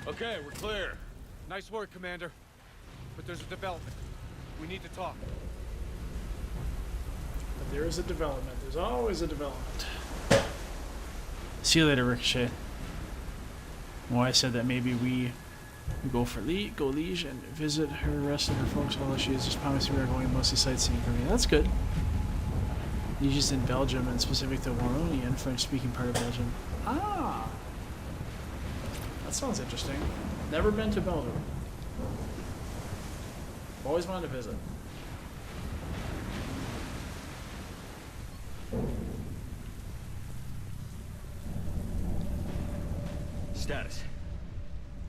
Okay, we're clear. Nice work, Commander. But there's a development. We need to talk. But there is a development. There's always a development. See you later, Ricochet. Well, I said that maybe we go Liege and visit her rest of her folks while she is just promising we are going mostly sightseeing for me. That's good. Liege is in Belgium and specific to Wallonia, French-speaking part of Belgium. Ah! That sounds interesting. Never been to Belgium. Always wanted to visit. Status.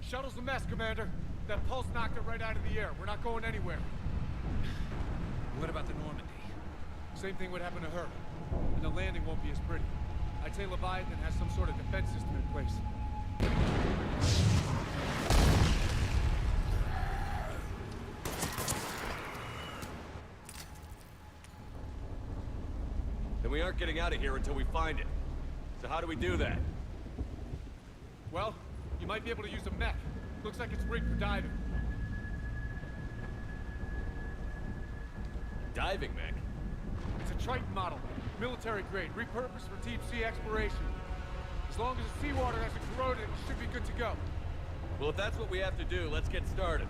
Shuttle's a mess, Commander. That pulse knocked it right out of the air. We're not going anywhere. What about the Normandy? Same thing would happen to her. And the landing won't be as pretty. I'd say Leviathan has some sort of defense system in place. Then we aren't getting out of here until we find it. So how do we do that? Well, you might be able to use a mech. Looks like it's rigged for diving. Diving mech? It's a Triton model. Military grade, repurposed for deep sea exploration. As long as the seawater hasn't corroded, it should be good to go. Well, if that's what we have to do, let's get started.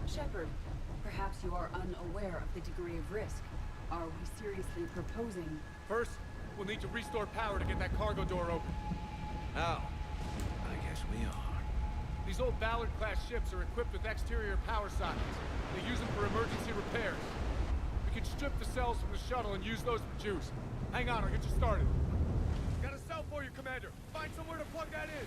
Shepard, perhaps you are unaware of the degree of risk. Are we seriously proposing? First, we'll need to restore power to get that cargo door open. How? I guess we are. These old Ballard-class ships are equipped with exterior power sockets. They use them for emergency repairs. We can strip the cells from the shuttle and use those for juice. Hang on, I'll get you started. Got a cell for you, Commander. Find somewhere to plug that in.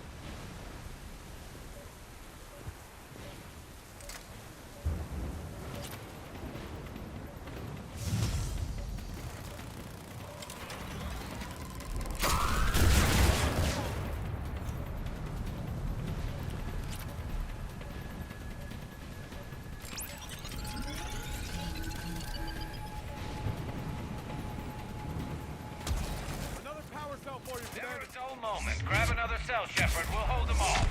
Never a dull moment. Grab another cell, Shepard. We'll hold them off.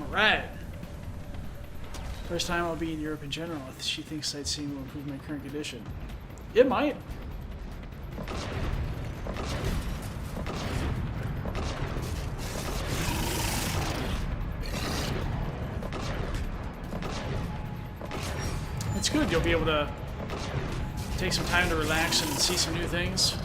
Alright. First time I'll be in Europe in general. She thinks sightseeing will improve my current condition. It might. It's good. You'll be able to take some time to relax and see some new things.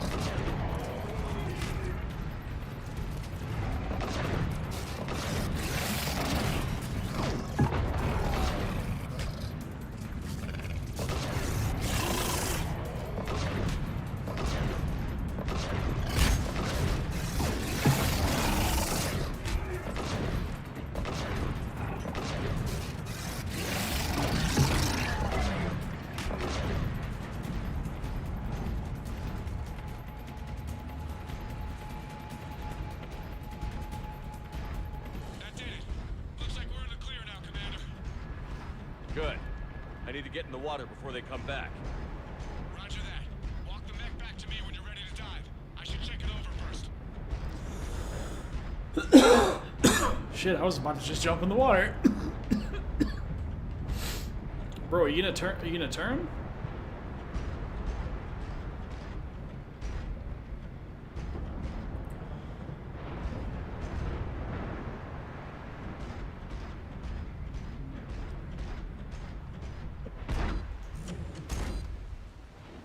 Good. I need to get in the water before they come back. Roger that. Walk the mech back to me when you're ready to dive. I should check it over first. Shit, I was about to just jump in the water. Bro, are you gonna turn? Are you gonna turn?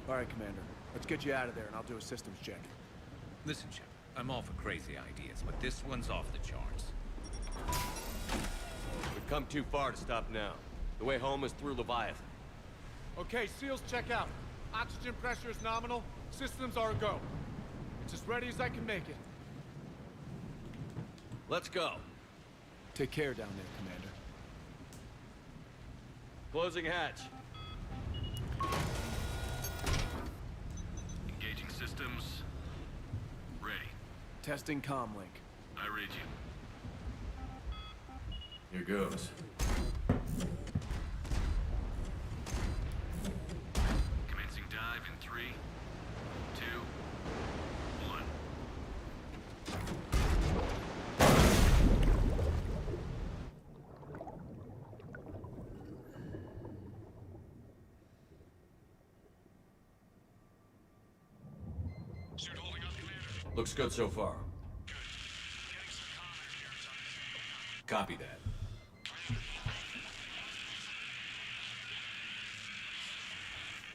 All right, Commander. Let's get you out of there, and I'll do a systems check. Listen, Shepard, I'm all for crazy ideas, but this one's off the charts. We've come too far to stop now. The way home is through Leviathan. Okay, SEALs check out. Oxygen pressure is nominal. Systems are a go. It's as ready as I can make it. Let's go. Take care down there, Commander. Closing hatch. Engaging systems. Ready. Testing comlink. I read you. Here goes. Commencing dive in 3, 2, 1. Suit holding up, Commander. Looks good so far. Good. Getting some comm interference on the Copy that.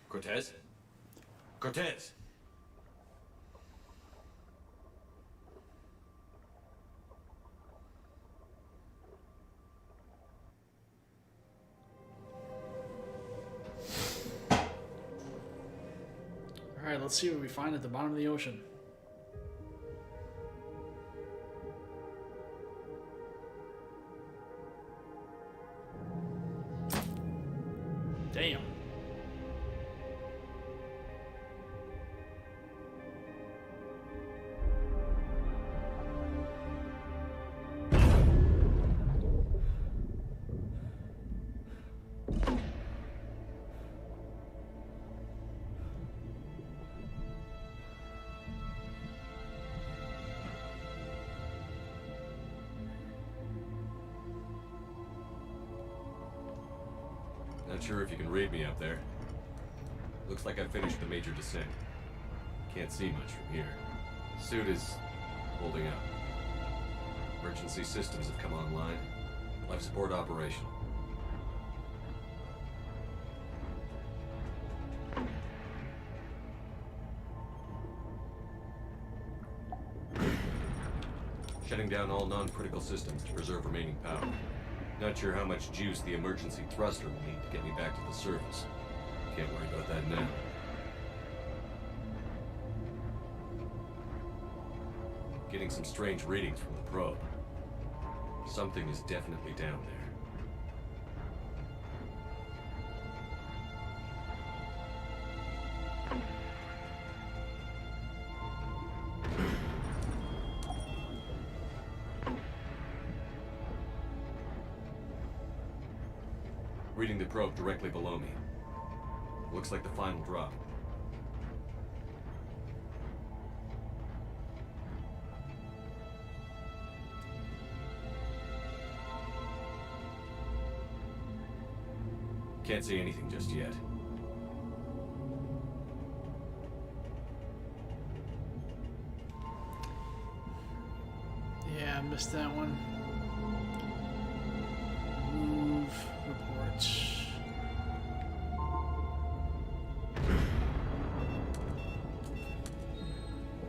Cortez? Cortez! Alright, let's see what we find at the bottom of the ocean. Damn. Not sure if you can read me up there. Looks like I finished the major descent. Can't see much from here. Suit is holding up. Emergency systems have come online. Life support operational. Shutting down all non-critical systems to preserve remaining power. Not sure how much juice the emergency thruster will need to get me back to the surface. Can't worry about that now. Getting some strange readings from the probe. Something is definitely down there. Reading the probe directly below me. Looks like the final drop. Can't say anything just yet. Yeah, I missed that one. Move reports.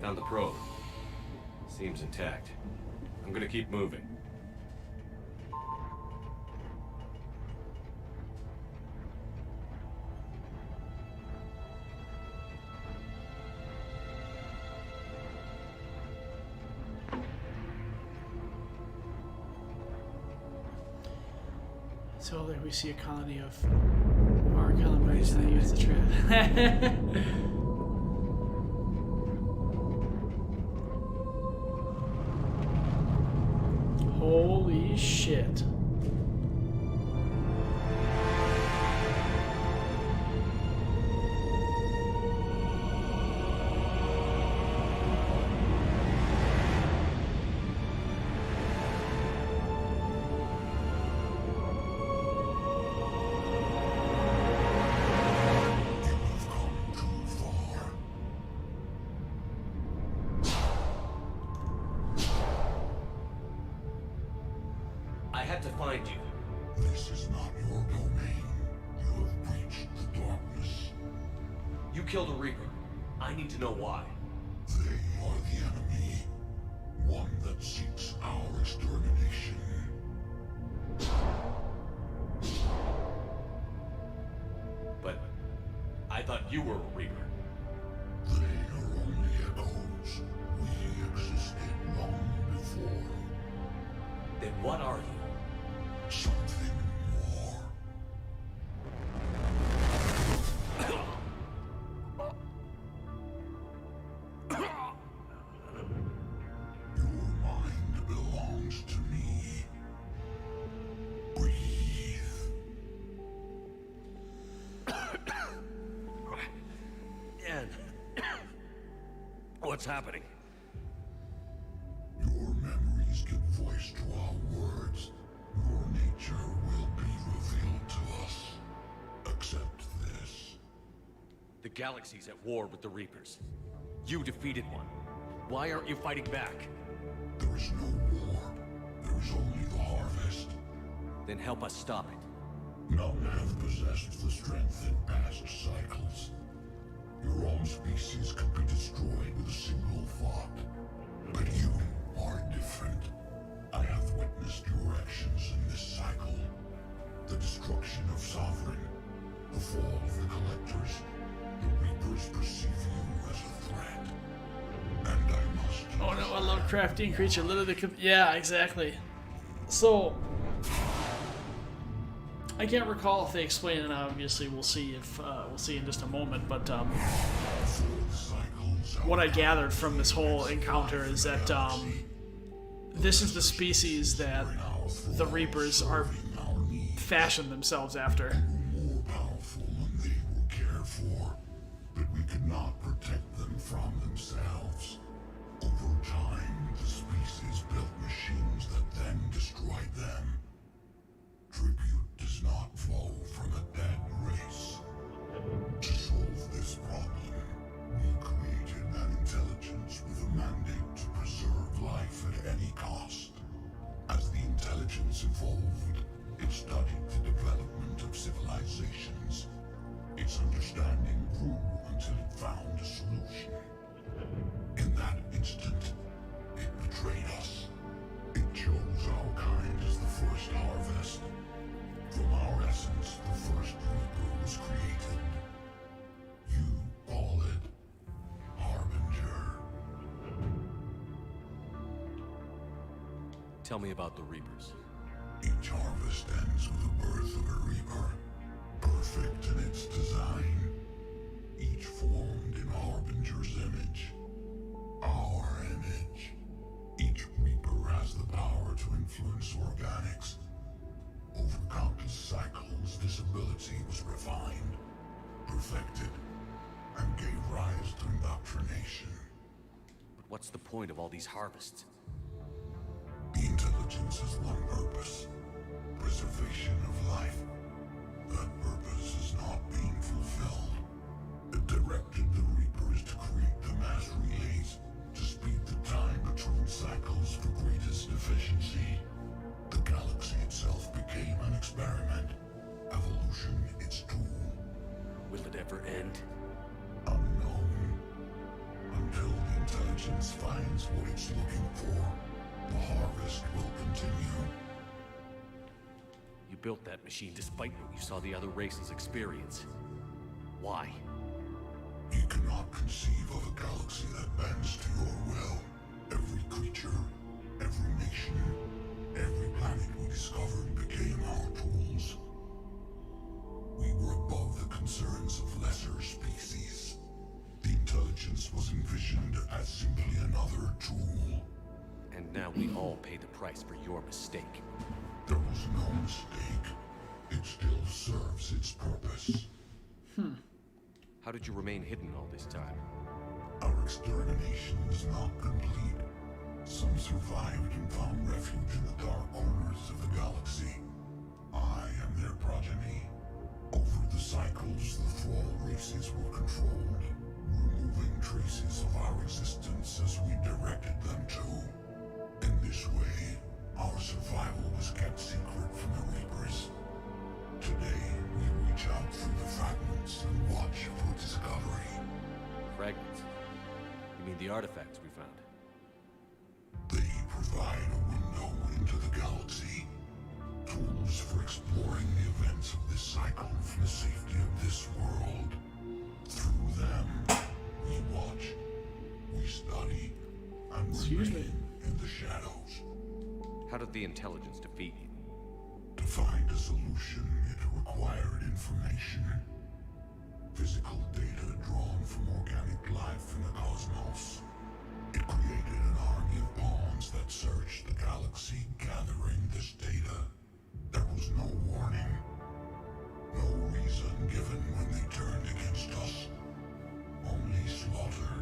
Found the probe. Seems intact. I'm gonna keep moving. So there we see a colony of our colonies that use the trap. Holy shit. I had to find you. This is not your domain. You have breached the darkness. You killed a Reaper. I need to know why. They are the enemy. One that seeks our extermination. But I thought you were a Reaper. They are only echoes. We existed long before. Then what are you? Something more. Your mind belongs to me. Breathe. And what's happening? Your memories give voice to our words. Your nature will be revealed to us. Accept this. The galaxy's at war with the Reapers. You defeated one. Why aren't you fighting back? There is no war. There is only the harvest. Then help us stop it. None have possessed the strength in past cycles. Your own species could be destroyed with a single thought. But you are different. I have witnessed your actions in this cycle. The destruction of Sovereign, the fall of the Collectors. The Reapers perceive you as a threat. And I must... Oh no, a Lovecraftian creature literally yeah, exactly. So I can't recall if they explain it. Obviously, we'll see if we'll see in just a moment. But what I gathered from this whole encounter is that this is the species that the Reapers are fashioned themselves after. More powerful than they will care for, but we could not protect them from themselves. Over time, the species built machines that then destroyed them. Tribute does not flow from a dead race. To solve this problem, we created an intelligence with a mandate to preserve life at any cost. As the intelligence evolved, it studied the development of civilizations. Its understanding grew until it found a solution. In that instant, it betrayed us. It chose our kind as the first harvest. From our essence, the first Reaper was created. You call it Harbinger. Tell me about the Reapers. Each harvest ends with the birth of a Reaper, perfect in its design, each formed in Harbinger's image, our image. Each Reaper has the power to influence organics. Over countless cycles, this ability was refined, perfected, and gave rise to indoctrination. But what's the point of all these harvests? The intelligence has one purpose: preservation of life. That purpose ever end? Unknown. Until the intelligence finds what it's looking for, the harvest will continue. You built that machine despite what you saw the other races experience. Why? You cannot conceive of a galaxy that bends to your will. Every creature, every nation, every planet we discovered became our tools. We were above the concerns of lesser species. The intelligence was envisioned as simply another tool. And now we all pay the price for your mistake. There was no mistake. It still serves its purpose. How did you remain hidden all this time? Our extermination is not complete. Some survived and found refuge in the dark corners of the galaxy. I am their progeny. Over the cycles, the Thrall races were controlled, removing traces of our existence as we directed them to. In this way, our survival was kept secret from the Reapers. Today, we reach out through the fragments and watch for discovery. Fragments? You mean the artifacts we found? They provide a window into the galaxy. Tools for exploring the events of this cycle from the safety of this world. Through them, we watch, we study, and remain in the shadows. How did the intelligence defeat you? To find a solution, it required information. Physical data drawn from organic life in the cosmos. It created an army of pawns that searched the galaxy, gathering this data. There was no warning. No reason given when they turned against us. Only slaughter.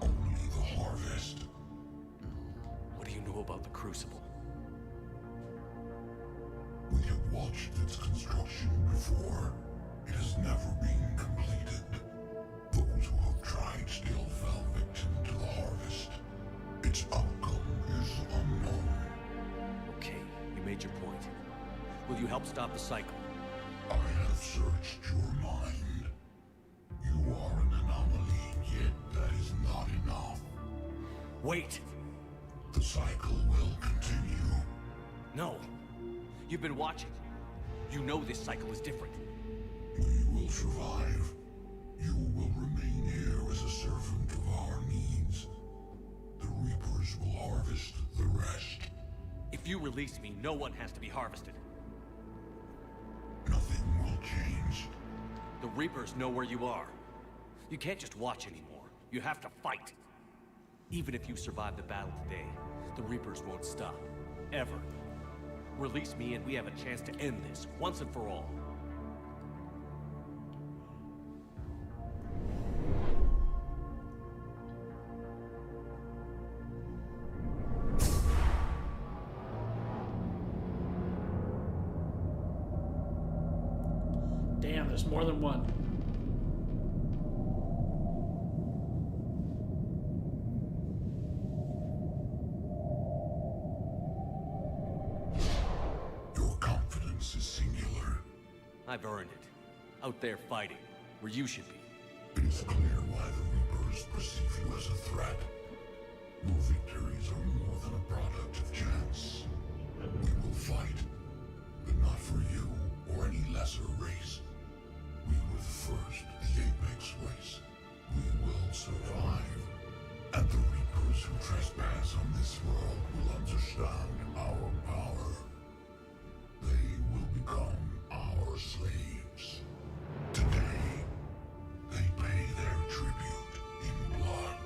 Only the harvest. What do you know about the Crucible? We have watched its construction before. It has never been completed. Those who have tried still fell victim to the harvest. Its outcome is unknown. Okay, you made your point. Will you help stop the cycle? I have searched your mind. You are an anomaly, yet that is not enough. Wait! The cycle will continue. No! You've been watching. You know this cycle is different. We will survive. You will remain here as a servant of our needs. The Reapers will harvest the rest. If you release me, no one has to be harvested. Nothing will change. The Reapers know where you are. You can't just watch anymore. You have to fight. Even if you survive the battle today, the Reapers won't stop. Ever. Release me and we have a chance to end this, once and for all. Damn, there's more than one. Your confidence is singular. I've earned it. Out there fighting, where you should be. It is clear why the Reapers perceive you as a threat. Your victories are more than a product of chance. We will fight, but not for you or any lesser race. We were the first, the Apex race. We will survive. And the Reapers who trespass on this world will understand our power. They will become our slaves. Today, they pay their tribute in blood.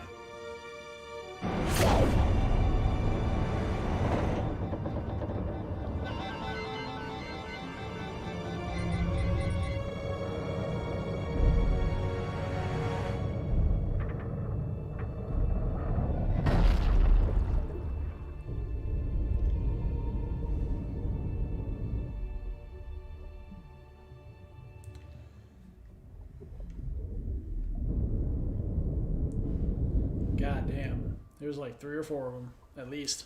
God damn. There's like 3 or 4 of them, at least.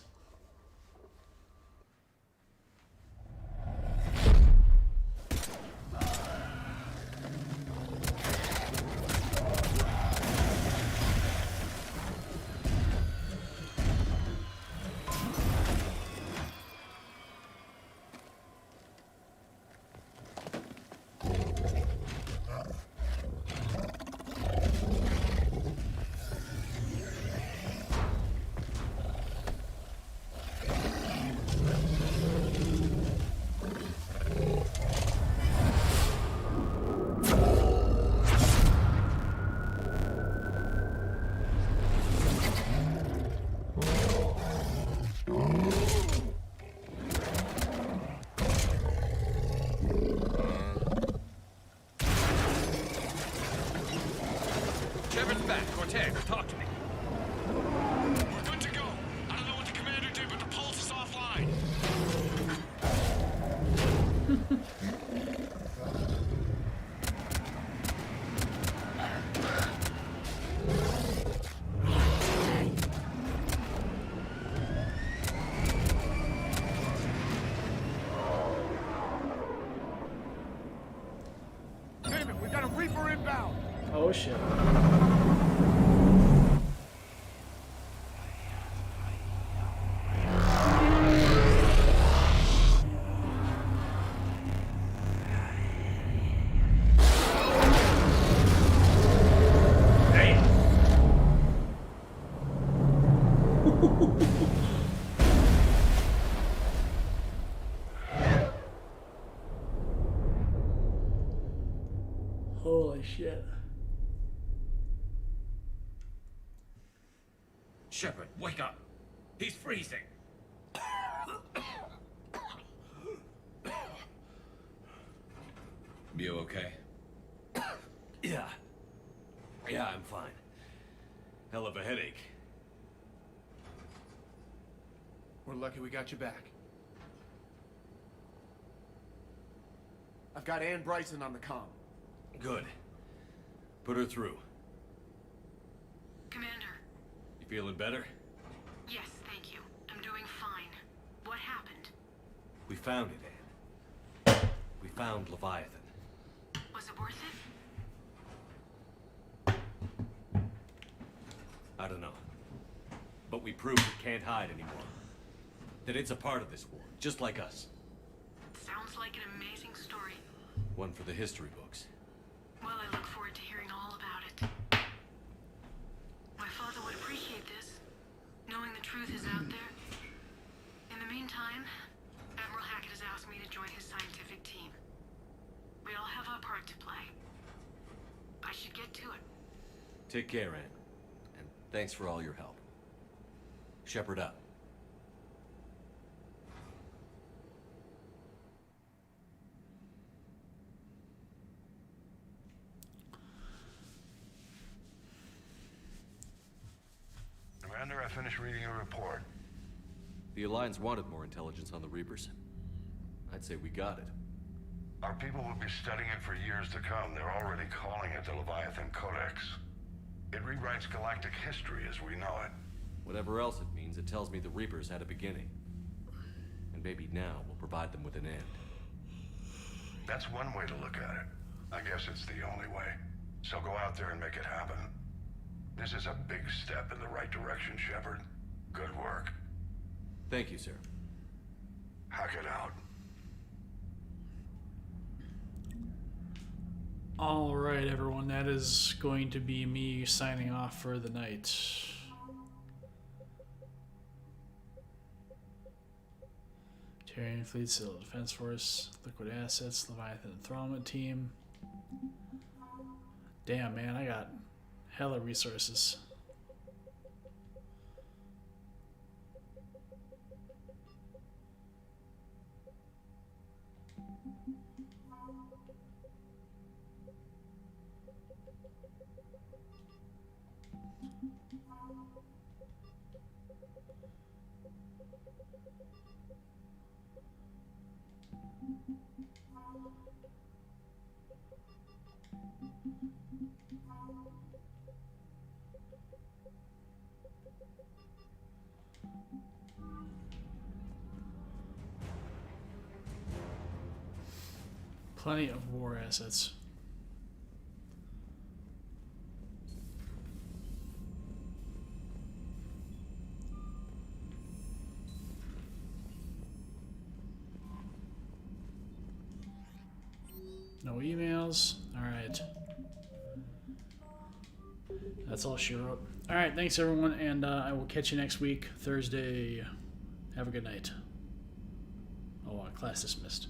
Oh shit. Holy shit. Shepard, wake up! He's freezing! You okay? Yeah. Yeah, I'm fine. Hell of a headache. We're lucky we got you back. I've got Ann Bryson on the comm. Good. Put her through. Commander. You feeling better? Yes, thank you. I'm doing fine. What happened? We found it, Ann. We found Leviathan. Was it worth it? I don't know. But we proved it can't hide anymore. That it's a part of this war, just like us. Sounds like an amazing story. One for the history books. Well, I look forward to hearing all about it. My father would appreciate this, knowing the truth is out there. In the meantime, Admiral Hackett has asked me to join his scientific team. We all have our part to play. I should get to it. Take care, Ann. And thanks for all your help. Shepard up. Commander, I finished reading your report. The Alliance wanted more intelligence on the Reapers. I'd say we got it. Our people will be studying it for years to come. They're already calling it the Leviathan Codex. It rewrites galactic history as we know it. Whatever else it means, it tells me the Reapers had a beginning. And maybe now we'll provide them with an end. That's one way to look at it. I guess it's the only way. So go out there and make it happen. This is a big step in the right direction, Shepard. Good work. Thank you, sir. Hackett out. All right, everyone, that is going to be me signing off for the night. Terran Fleet, Civil Defense Force, Liquid Assets, Leviathan Enthrallment Team. Damn, man, I got hella resources. Plenty of war assets. No emails. All right. That's all she wrote. All right. Thanks, everyone. And I will catch you next week, Thursday. Have a good night. Oh, class dismissed.